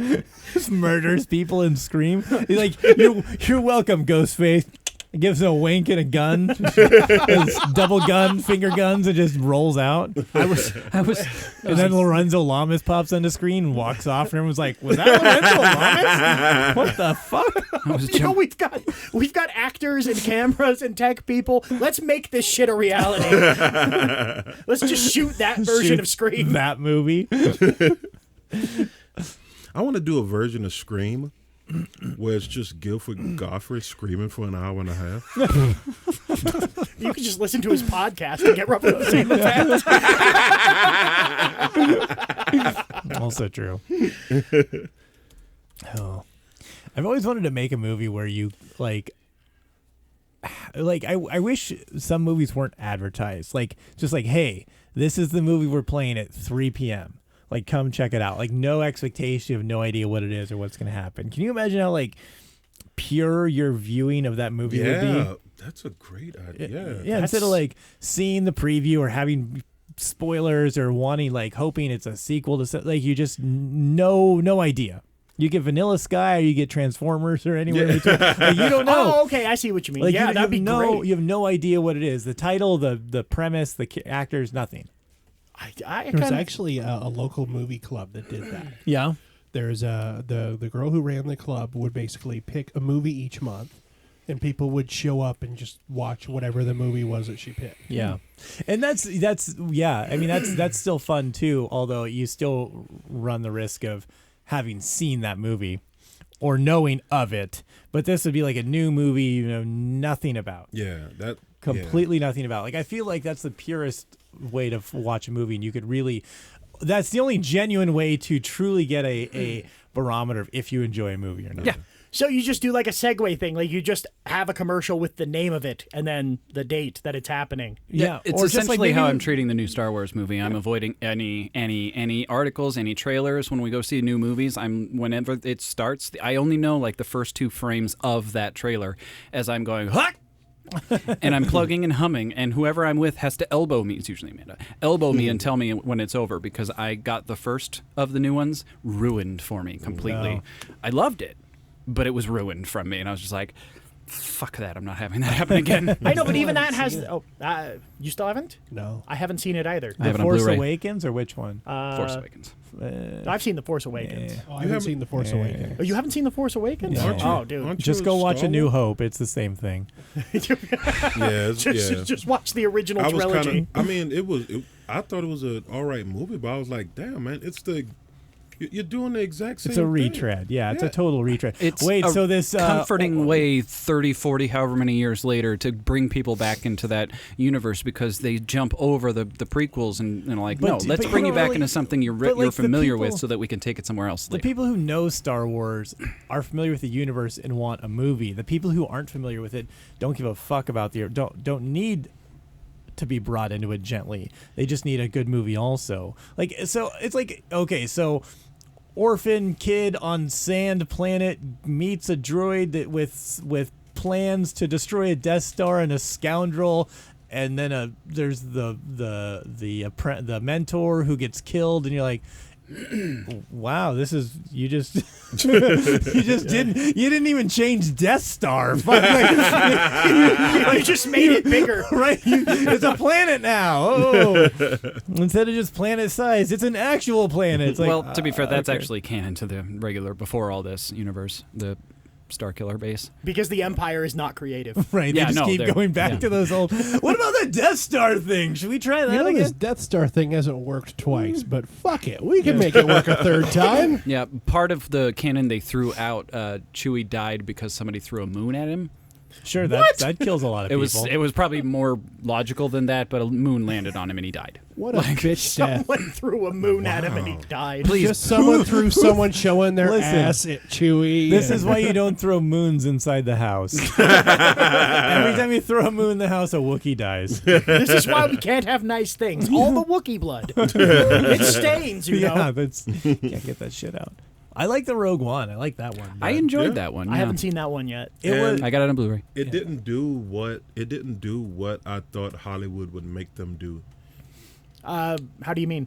just murders people and Scream. He's like, "You're welcome, Ghostface." He gives him a wink and a gun, double gun, finger guns, and just rolls out. And then Lorenzo Lamas pops on the screen and walks off, and everyone's like, "Was that Lorenzo Lamas? What the fuck?" We've got actors and cameras and tech people. Let's make this shit a reality. Let's just shoot that version of Scream. That movie. I want to do a version of Scream where it's just Guilford Godfrey screaming for an hour and a half. You can just listen to his podcast and get roughly the same effect. Also true. Oh, I've always wanted to make a movie where you like I wish some movies weren't advertised. Like, just like, hey, this is the movie we're playing at 3 p.m. Like, come check it out. Like, no expectation. You have no idea what it is or what's going to happen. Can you imagine how, like, pure your viewing of that movie would be? Yeah, that's a great idea. Yeah, instead of, like, seeing the preview or having spoilers or wanting, like, hoping it's a sequel to, like, you just no idea. You get Vanilla Sky or you get Transformers or anywhere in between. Like, you don't know. Oh, okay, I see what you mean. Like, yeah, that'd be great. You have no idea what it is. The title, the premise, the actors, nothing. There was actually a local movie club that did that. Yeah. There's the girl who ran the club would basically pick a movie each month, and people would show up and just watch whatever the movie was that she picked. Yeah, and that's yeah. I mean that's still fun too. Although you still run the risk of having seen that movie or knowing of it. But this would be like a new movie you know nothing about. Yeah, that completely nothing about. Like I feel like that's the purest way to watch a movie, and you could really. That's the only genuine way to truly get a barometer of if you enjoy a movie or not. Yeah. So you just do like a segue thing, like you just have a commercial with the name of it and then the date that it's happening. Yeah, it's essentially how I'm treating the new Star Wars movie. I'm avoiding any articles, any trailers. When we go see new movies, whenever it starts, I only know like the first 2 frames of that trailer as I'm going, huh? And I'm plugging and humming, and whoever I'm with has to elbow me. It's usually Amanda. Elbow me and tell me when it's over because I got the first of the new ones ruined for me completely. No. I loved it, but it was ruined from me, and I was just like, fuck that. I'm not having that happen again. I know, but even that has... you still haven't? No. I haven't seen it either. The Force Awakens or which one? Force Awakens. I've seen The Force Awakens. Oh, I haven't seen The Force Awakens. Oh, you haven't seen The Force Awakens? No. Oh, dude. Just go watch A New Hope. It's the same thing. Just watch the original trilogy. I thought it was an all right movie, but I was like, damn, man, you're doing the exact same It's a thing. retread. Yeah, it's a total retread. It's so this comforting way 30, 40, however many years later to bring people back into that universe because they jump over the prequels and like, let's bring you back into something you're familiar with so that we can take it somewhere else later. The people who know Star Wars are familiar with the universe and want a movie. The people who aren't familiar with it don't give a fuck about don't need to be brought into it gently. They just need a good movie also. Like, so it's like, okay, so orphan kid on sand planet meets a droid that with plans to destroy a Death Star and a scoundrel and then there's the mentor who gets killed, and you're like, wow, this is you just didn't even change Death Star. You just made it bigger, right? It's a planet now. Oh, instead of just planet size, it's an actual planet. It's like, well, to be fair, that's actually canon to the regular before all this universe, the Starkiller base. Because the Empire is not creative. Right. They just keep going back to those old. What about the Death Star thing? Should we try that again? This Death Star thing hasn't worked twice, but fuck it. We can make it work a third time. Yeah, part of the canon they threw out, Chewie died because somebody threw a moon at him. Sure, that kills a lot of people. It was probably more logical than that, but a moon landed on him and he died. What a bitch death. Someone threw a moon at him and he died. Please. Just someone threw someone showing their ass at Chewie. This is why you don't throw moons inside the house. Every time you throw a moon in the house, a Wookiee dies. This is why we can't have nice things. All the Wookiee blood. It stains, you know. Yeah, can't get that shit out. I like the Rogue One. I like that one. I enjoyed that one. I haven't seen that one yet. I got it on Blu-ray. It didn't do what I thought Hollywood would make them do. How do you mean?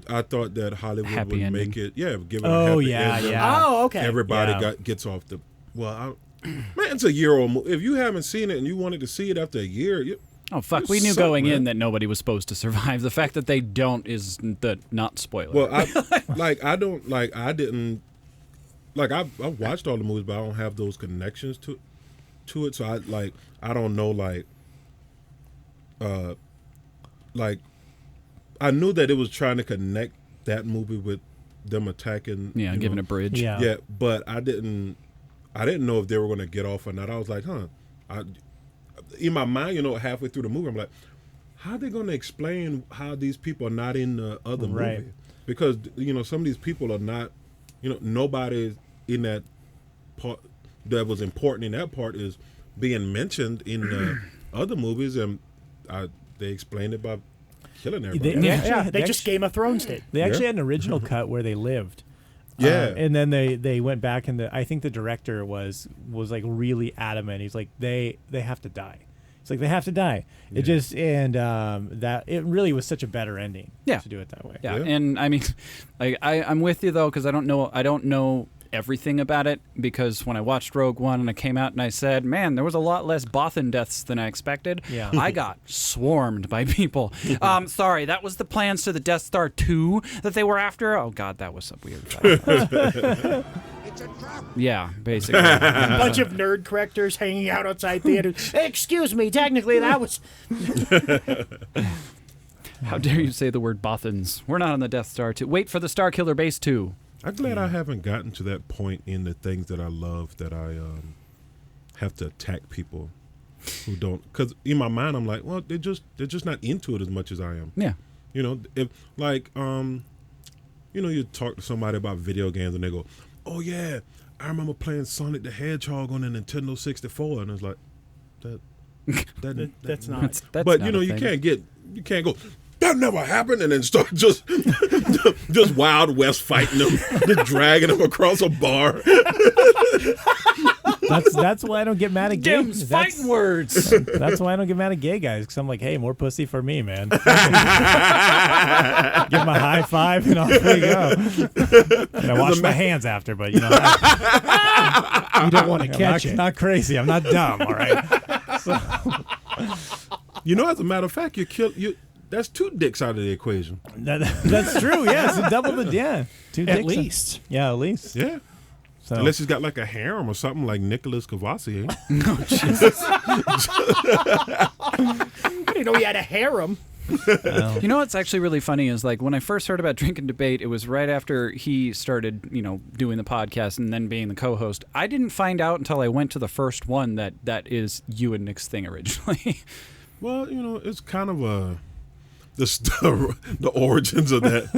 I thought that Hollywood Happy would ending. make it. Yeah, give it a happy ending. Oh, okay. Everybody gets off the. Well, man, it's a year old movie. If you haven't seen it and you wanted to see it after a year, oh fuck! We knew going in that nobody was supposed to survive. The fact that they don't is the not spoiler. Well, I've watched all the movies, but I don't have those connections to it. So I don't know I knew that it was trying to connect that movie with them attacking. Yeah, giving a bridge. Yeah, but I didn't know if they were going to get off or not. I was like, in my mind, halfway through the movie, I'm like, how are they going to explain how these people are not in the other movie? Because, some of these people are not, nobody in that part that was important in that part is being mentioned in the other movies, and they explained it by killing everybody. They just Game of Thrones did. They actually had an original cut where they lived. Yeah. And then they went back, and I think the director was like really adamant. He's like, they have to die. It's like they have to die. It just that it really was such a better ending. Yeah. To do it that way. Yeah, and I mean, I'm with you though, because I don't know everything about it, because when I watched Rogue One and I came out and I said, man, there was a lot less Bothan deaths than I expected. Yeah. I got swarmed by people. Sorry, that was the plans to the Death Star 2 that they were after. Oh god, that was so weird. Yeah, basically. A bunch of nerd correctors hanging out outside theaters. Excuse me, technically that was... How dare you say the word Bothans? We're not on the Death Star 2. Wait for the Starkiller Base 2. I'm glad I haven't gotten to that point in the things that I love that I have to attack people who don't. Because in my mind, I'm like, well, they're just not into it as much as I am. Yeah. If you talk to somebody about video games and they go, oh yeah, I remember playing Sonic the Hedgehog on the Nintendo 64, and it's like, that's not. But you can't go. That never happened, and then start just Wild West fighting them, just dragging them across a bar. That's why I don't get mad at gay Dim's fighting words. That's why I don't get mad at gay guys, because I'm like, hey, more pussy for me, man. Give him a high five and off we go. And I wash my hands after, but you don't want to catch it. Not crazy. I'm not dumb. All right. So. As a matter of fact, that's 2 dicks out of the equation. That's true. Yes, it doubled it. Yeah, 2 dicks at least. Yeah, at least. Yeah. So. Unless he's got like a harem or something like Nicholas Cavazzi. No, Jesus. I didn't know he had a harem. You know what's actually really funny is when I first heard about Drink and Debate, it was right after he started, doing the podcast and then being the co-host. I didn't find out until I went to the first one that is you and Nick's thing originally. Well, it's kind of the origins of that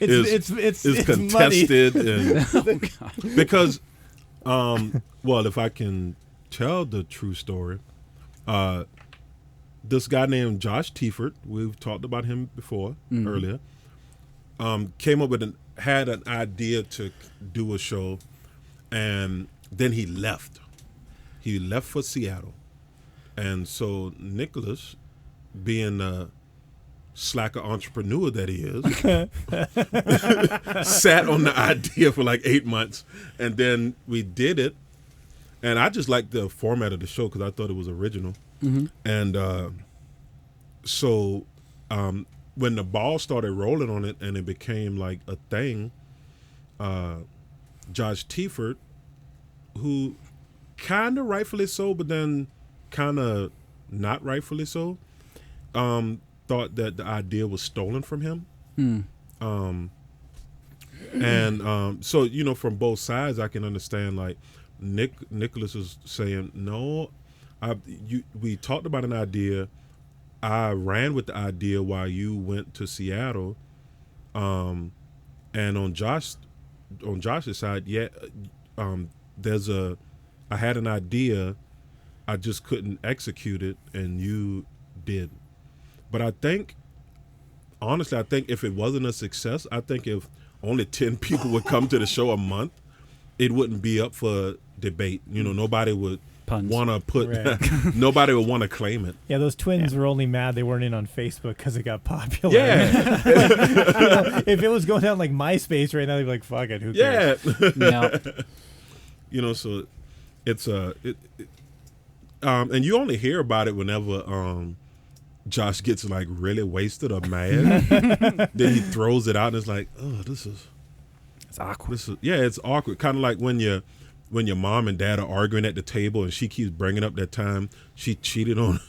is contested, and because if I can tell the true story, this guy named Josh Tiefert, we've talked about him before earlier, came up with had an idea to do a show, and then he left for Seattle, And so Nicholas, being a slacker entrepreneur that he is, sat on the idea for like 8 months, and then we did it. And I just liked the format of the show because I thought it was original. And so when the ball started rolling on it and it became like a thing, Josh Tiefert, who kind of rightfully so, but then kind of not rightfully so, thought that the idea was stolen from him. So, you know, from both sides, I can understand, like, Nicholas was saying, no, we talked about an idea. I ran with the idea while you went to Seattle. And on Josh's side, I had an idea, I just couldn't execute it, and you did. But honestly, I think if it wasn't a success, I think if only 10 people would come to the show a month, it wouldn't be up for debate. You know, nobody would want to nobody would want to claim it. Yeah, those twins were only mad they weren't in on Facebook because it got popular. Yeah. If it was going down like MySpace right now, they'd be like, fuck it, who cares? Yeah. You know, so it's and you only hear about it whenever Josh gets like really wasted or mad. Then he throws it out and it's like, oh, it's awkward. It's awkward. Kind of like when your mom and dad are arguing at the table and she keeps bringing up that time she cheated on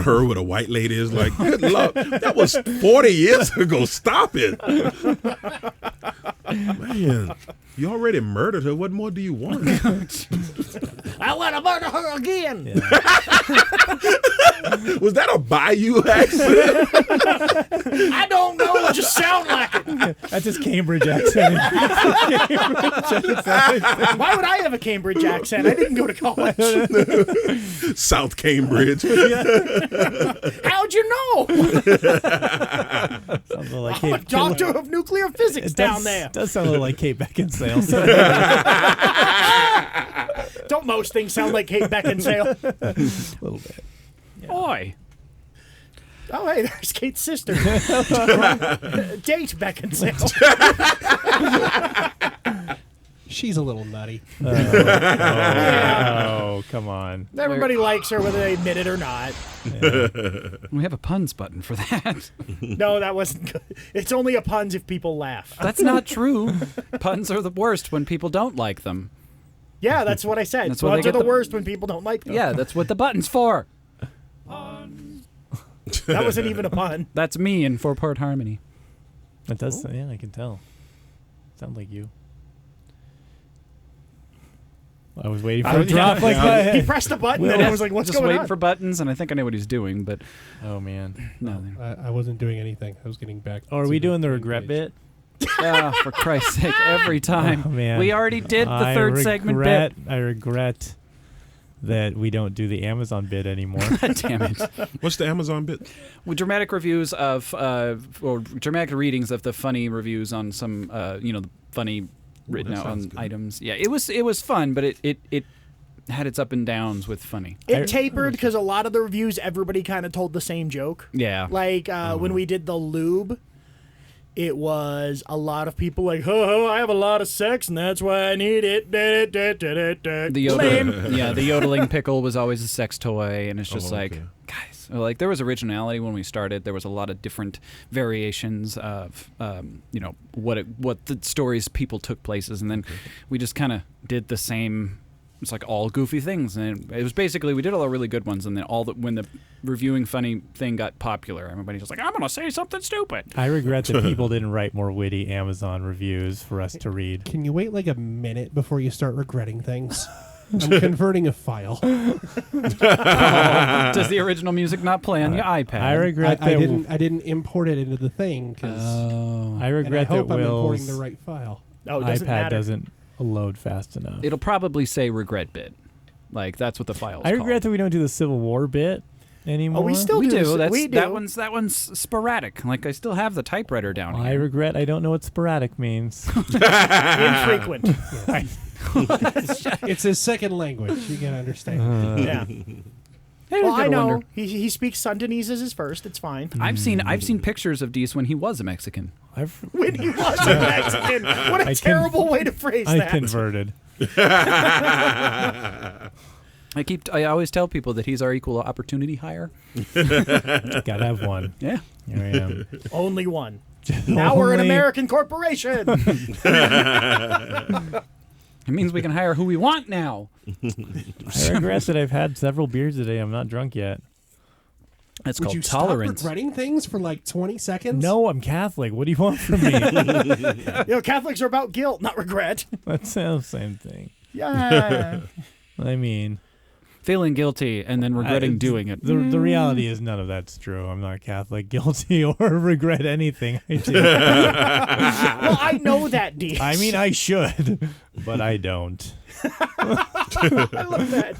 her with a white lady. It's like, good luck. That was 40 years ago. Stop it. Man, you already murdered her. What more do you want? I want to murder her again. Yeah. Was that a Bayou accent? I don't know. It just sound like it. That's his Cambridge accent. Why would I have a Cambridge accent? I didn't go to college. South Cambridge. How'd you know? Like I'm a doctor of nuclear physics down there. It does sound a little like Kate Beckinsale. Don't most things sound like Kate Beckinsale? A little bit. Yeah. Oi. Oh, hey, there's Kate's sister. Date Beckinsale. She's a little nutty. Oh, come on. Everybody likes her whether they admit it or not. Yeah. We have a puns button for that. No, that wasn't good. It's only a puns if people laugh. That's not true. Puns are the worst when people don't like them. Yeah, that's what I said. Puns are the worst when people don't like them. Yeah, that's what the button's for. That wasn't even a pun. That's me in 4-part harmony. It does. Yeah, I can tell. Sound like you. I was waiting for a drop like that. He pressed a button and I was like, what's just going on? Just waiting for buttons, and I think I know what he's doing, but... Oh, man. No. I wasn't doing anything. I was getting back. Oh, are we doing the regret bit? Oh, for Christ's sake, every time. Oh, man. We already did the third segment bit. I regret that we don't do the Amazon bit anymore. God damn it. What's the Amazon bit? With dramatic reviews of, or dramatic readings of the funny reviews on some, the funny written out on items. Yeah, it was fun, but it had its up and downs with funny. It tapered because a lot of the reviews, everybody kind of told the same joke. Yeah. Like when we did the lube, it was a lot of people like, ho, I have a lot of sex, and that's why I need it. The yodeling pickle was always a sex toy, and it's just guys, like there was originality when we started. There was a lot of different variations of, what the stories people took places, and then we just kind of did the same. It's like all goofy things, and it was basically we did all the really good ones, and then when the reviewing funny thing got popular, everybody's just like, I'm gonna say something stupid. I regret that people didn't write more witty Amazon reviews for us to read. Can you wait like a minute before you start regretting things? I'm converting a file. Does the original music not play on your iPad? I regret that I didn't import it into the thing because I regret that I'm importing the right file. Oh, it iPad doesn't load fast enough. It'll probably say regret bit. Like that's what the file's I regret called. that we don't do the Civil War bit anymore. Oh, we still do. We do. That one's sporadic. Like I still have the typewriter down here. I regret I don't know what sporadic means. Infrequent. It's his second language. You gotta understand. Yeah. Well, I know. He speaks Sundanese as his first. It's fine. I've seen pictures of Deece when he was a Mexican. When he was a Mexican. What a terrible way to phrase that. I converted. I always tell people that he's our equal opportunity hire. Gotta have one. Yeah. Here I am. Only one. Now we're an American corporation. It means we can hire who we want now. I regret that I've had several beers today. I'm not drunk yet. That's Would called you tolerance. stop regretting things for like 20 seconds? No, I'm Catholic. What do you want from me? Catholics are about guilt, not regret. That's the same thing. Yeah. I mean, feeling guilty and then regretting doing it. The reality is none of that's true. I'm not Catholic, guilty, or regret anything I do. Well, I know that, Deece. I mean, I should, but I don't. I love that.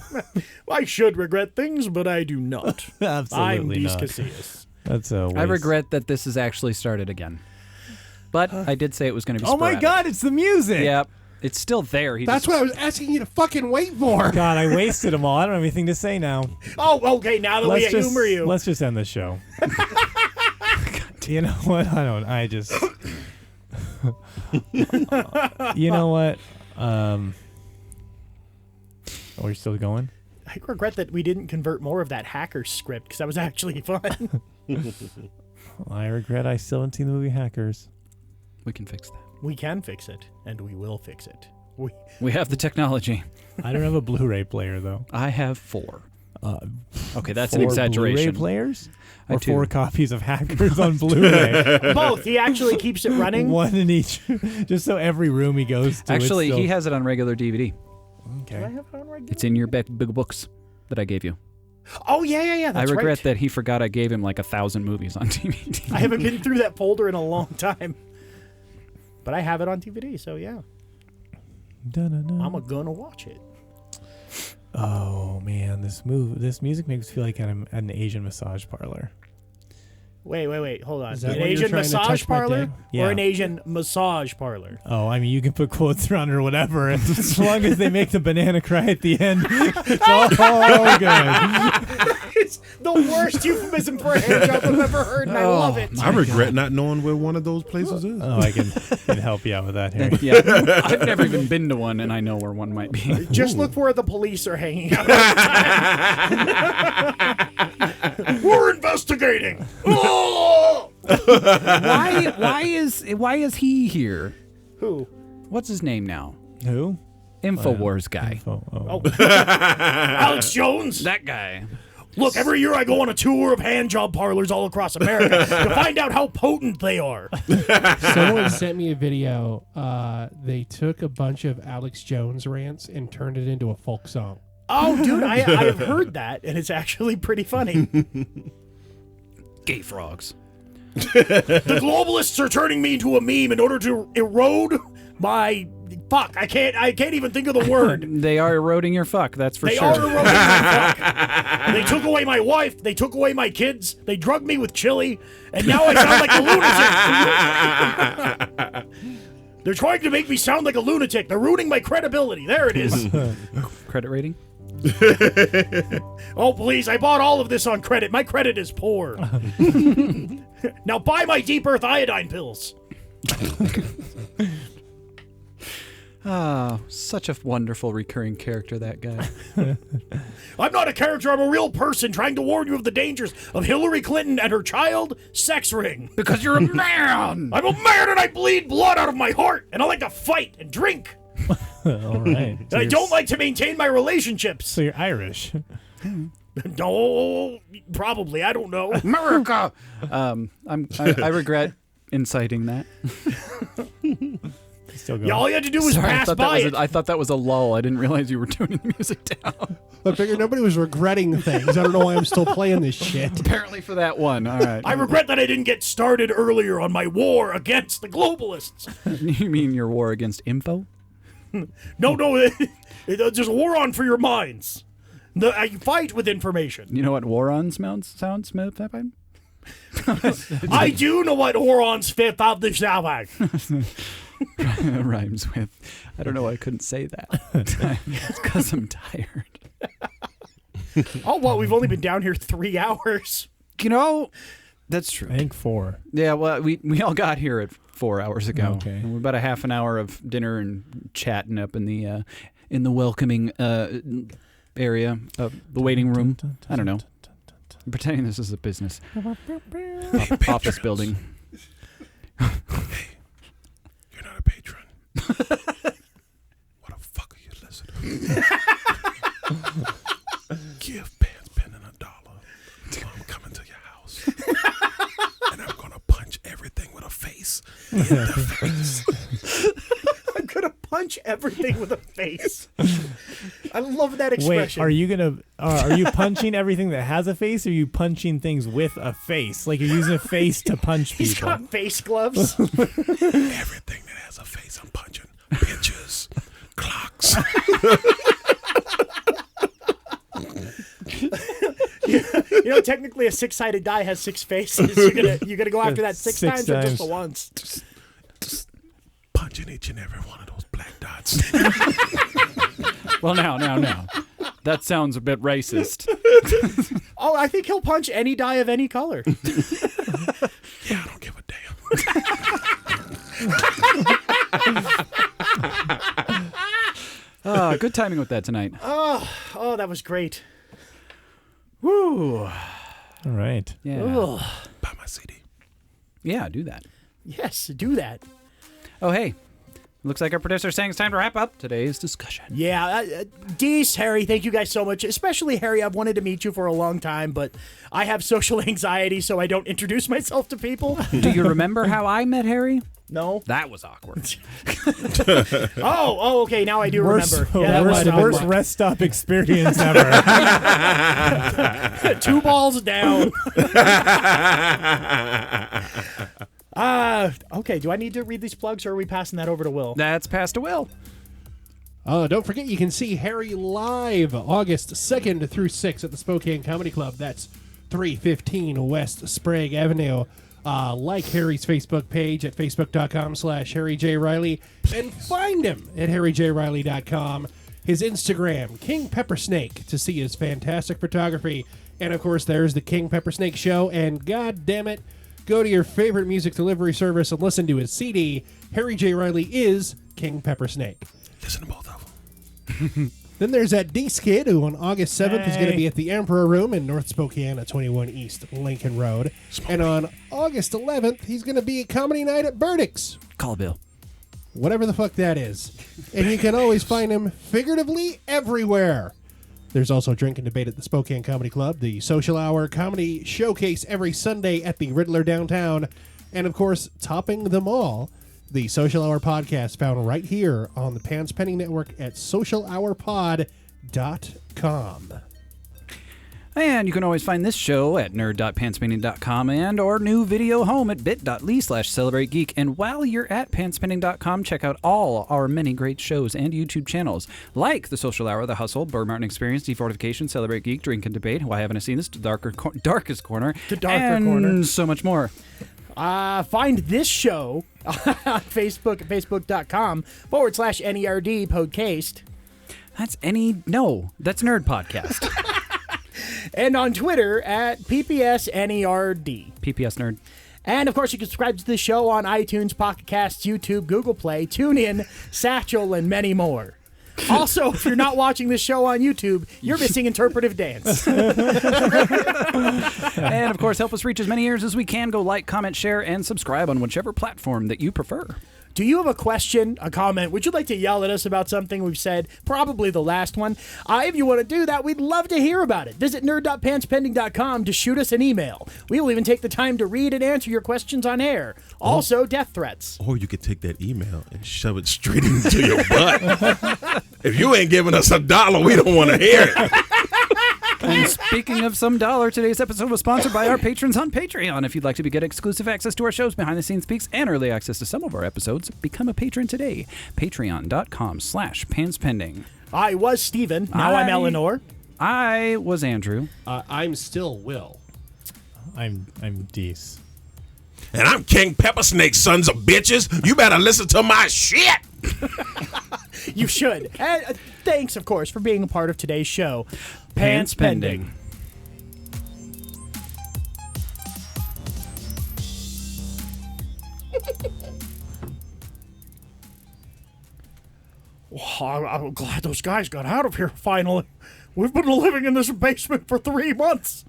I should regret things, but I do not. Absolutely I'm not. Deece Casillas. That's a waste. I regret that this has actually started again. But I did say it was going to be Oh my sporadic. God, it's the music. Yep. It's still there. That's what I was asking you to fucking wait for. God, I wasted them all. I don't have anything to say now. Oh, okay, now that we humor you. Let's just end the show. You know what? I just... you know what? We're still going? I regret that we didn't convert more of that hacker script, because that was actually fun. I regret I still haven't seen the movie Hackers. We can fix that. We can fix it, and we will fix it. We have the technology. I don't have a Blu-ray player, though. I have 4. Okay, that's 4 an exaggeration. Blu-ray players? I Or do. 4 copies of Hackers on Blu-ray? Both. He actually keeps it running. One in each. Just so every room he goes to. Actually, it's still... he has it on regular DVD. Okay. Do I have it on regular? It's in your big books that I gave you. Oh, yeah. That's I regret right. that he forgot I gave him like 1,000 movies on DVD. I haven't been through that folder in a long time. But I have it on DVD, so yeah. I'm gonna watch it. Oh man, this music makes me feel like I'm at an Asian massage parlor. Wait, hold on. Is that An what you're Asian trying to massage touch my parlor dick? Yeah. or an Asian massage parlor? Oh, I mean, you can put quotes around or whatever, as long as they make the banana cry at the end. It's all good. It's the worst euphemism for a hand job I've ever heard, and I love it. I regret not knowing where one of those places is. Oh, I can help you out with that, Harry. Yeah, I've never even been to one, and I know where one might be. Just look where the police are hanging out all the time. We're investigating. Oh! Why is he here? Who? What's his name now? Who? InfoWars guy. Oh. Alex Jones? That guy. Look, every year I go on a tour of hand job parlors all across America to find out how potent they are. Someone sent me a video. They took a bunch of Alex Jones rants and turned it into a folk song. Oh, dude, I've heard that, and it's actually pretty funny. Gay frogs. The globalists are turning me into a meme in order to erode my... Fuck, I can't even think of the word. They are eroding your fuck, that's for They sure. are eroding my fuck. They took away my wife. They took away my kids. They drugged me with chili. And now I sound like a lunatic. They're trying to make me sound like a lunatic. They're ruining my credibility. There it is. Credit rating? Oh, please. I bought all of this on credit. My credit is poor. Now buy my Deep Earth iodine pills. Ah, such a wonderful recurring character, that guy. I'm not a character. I'm a real person trying to warn you of the dangers of Hillary Clinton and her child sex ring. Because you're a man! I'm a man and I bleed blood out of my heart. And I like to fight and drink. All right. And I don't like to maintain my relationships. So you're Irish. No, probably. I don't know. America! I regret inciting that. Still going. Yeah, all you had to do was Sorry, pass by it. I thought that was a lull. I didn't realize you were tuning the music down. I figured nobody was regretting things. I don't know why I'm still playing this shit. Apparently for that one. All right. I regret that I didn't get started earlier on my war against the globalists. You mean your war against info? No, there's a war on for your minds. I fight with information. You know what war on sounds? I do know what Oron's fifth of the Savag. Rhymes with. I don't know why I couldn't say that. It's because I'm tired. Oh, well, we've only been down here 3 hours. You know, that's true. I think 4. Yeah, well, we all got here at 4 hours ago. Okay. And we're about a half an hour of dinner and chatting up in the welcoming area of the waiting room. I don't know. I'm pretending this is a business. Office building. Hey, you're not a patron. What the fuck are you listening to? Give Pants Pending $1. I'm coming to your house. And I'm going to punch everything with a face in the face. I'm going to punch everything with a face. I love that Wait, expression. are you punching everything that has a face, or are you punching things with a face? Like you're using a face to punch people? He's got face gloves. Everything that has a face, I'm punching. Pictures, clocks. You know, technically a 6-sided die has 6 faces. You're gonna go after that 6 times or just the once? Just punching each and every one of those black dots. Well, now. That sounds a bit racist. Oh, I think he'll punch any die of any color. Yeah, I don't give a damn. Good timing with that tonight. Oh, that was great. Woo. All right. Yeah. Ugh. Buy my CD. Yeah, do that. Yes, do that. Oh, hey. Looks like our producer's saying it's time to wrap up today's discussion. Yeah, Deece, Harry, thank you guys so much. Especially Harry, I've wanted to meet you for a long time, but I have social anxiety, so I don't introduce myself to people. Do you remember how I met Harry? No. That was awkward. Oh, okay, now I do remember. Yeah, Worst rest stop experience ever. 2 balls down. Okay, do I need to read these plugs, or are we passing that over to Will? That's passed to Will. Don't forget, you can see Harry live August 2nd through 6th at the Spokane Comedy Club. That's 315 West Sprague Avenue. Like Harry's Facebook page at facebook.com/Harry J. Riley, and find him at harryjriley.com. His Instagram, King Peppersnake, to see his fantastic photography. And, of course, there's the King Peppersnake Show. And, god damn it, go to your favorite music delivery service and listen to his CD. Harry J. Riley is King Peppersnake. Listen to both of them. Then there's that Deece Kid, who on August 7th is going to be at the Emperor Room in North Spokane at 21 East Lincoln Road. And on August 11th, he's going to be at Comedy Night at Burdick's. Call Bill. Whatever the fuck that is. And you can always find him figuratively everywhere. There's also Drink and Debate at the Spokane Comedy Club, the Social Hour Comedy Showcase every Sunday at the Ridler downtown, and of course, topping them all, the Social Hour podcast found right here on the Pants Pending Network at socialhourpod.com. And you can always find this show at nerd.pantspainting.com and our new video home at bit.ly/celebrategeek. And while you're at pantspainting.com, check out all our many great shows and YouTube channels, like The Social Hour, The Hustle, Burr Martin Experience, Defortification, Celebrate Geek, Drink and Debate, Why Haven't I Seen This, Darkest Corner, and so much more. Find this show on Facebook at facebook.com/NERD podcast. That's Nerd Podcast. And on Twitter at PPSNERD. PPS Nerd. And, of course, you can subscribe to the show on iTunes, Pocket Casts, YouTube, Google Play, TuneIn, Satchel, and many more. Also, if you're not watching this show on YouTube, you're missing interpretive dance. And, of course, help us reach as many ears as we can. Go like, comment, share, and subscribe on whichever platform that you prefer. Do you have a question, a comment? Would you like to yell at us about something we've said? Probably the last one. If you want to do that, we'd love to hear about it. Visit nerd.pantspending.com to shoot us an email. We will even take the time to read and answer your questions on air. Also, death threats. Or you could take that email and shove it straight into your butt. If you ain't giving us $1, we don't want to hear it. And speaking of some dollar, today's episode was sponsored by our patrons on Patreon. If you'd like to get exclusive access to our shows, behind-the-scenes peeks, and early access to some of our episodes, become a patron today. Patreon.com/panspending. I was Steven. Now I'm Eleanor. I was Andrew. I'm still Will. I'm Deece. And I'm King Peppersnake, sons of bitches. You better listen to my shit. You should. And thanks, of course, for being a part of today's show. Pants Pending. Well, I'm glad those guys got out of here finally. We've been living in this basement for 3 months.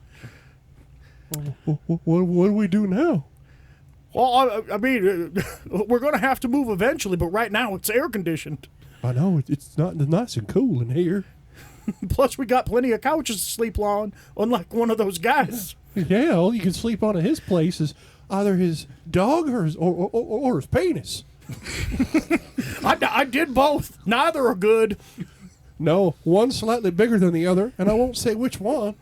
What do we do now? Well, I mean, we're going to have to move eventually, but right now it's air conditioned. I know, it's not nice and cool in here. Plus, we got plenty of couches to sleep on, unlike one of those guys. Yeah, all you can sleep on at his place is either his dog or his penis. I did both. Neither are good. No, one's slightly bigger than the other, and I won't say which one.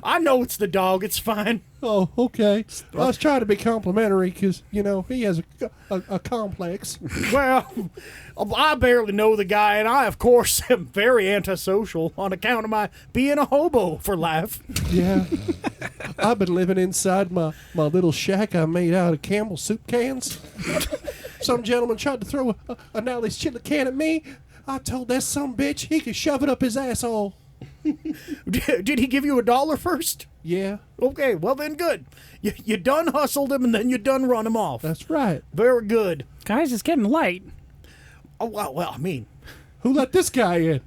I know it's the dog. It's fine. Oh, okay. I was trying to be complimentary because, you know, he has a complex. Well, I barely know the guy, and I, of course, am very antisocial on account of my being a hobo for life. Yeah. I've been living inside my little shack I made out of Campbell soup cans. Some gentleman tried to throw a Nally's chili can at me. I told that some bitch he could shove it up his asshole. Did he give you $1 first? Yeah. Okay, well then good. You done hustled him and then you done run him off. That's right. Very good. Guys, it's getting light. Oh, well, I mean. Who let this guy in?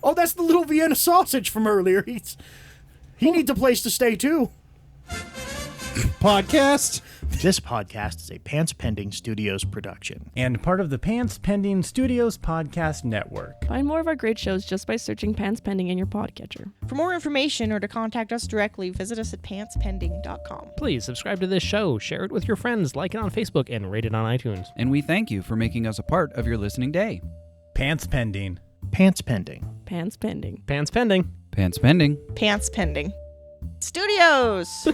Oh, that's the little Vienna sausage from earlier. He needs a place to stay too. Podcast? This podcast is a Pants Pending Studios production. And part of the Pants Pending Studios Podcast Network. Find more of our great shows just by searching Pants Pending in your podcatcher. For more information or to contact us directly, visit us at pantspending.com. Please subscribe to this show, share it with your friends, like it on Facebook, and rate it on iTunes. And we thank you for making us a part of your listening day. Pants Pending. Pants Pending. Pants Pending. Pants Pending. Pants Pending. Pants Pending. Studios!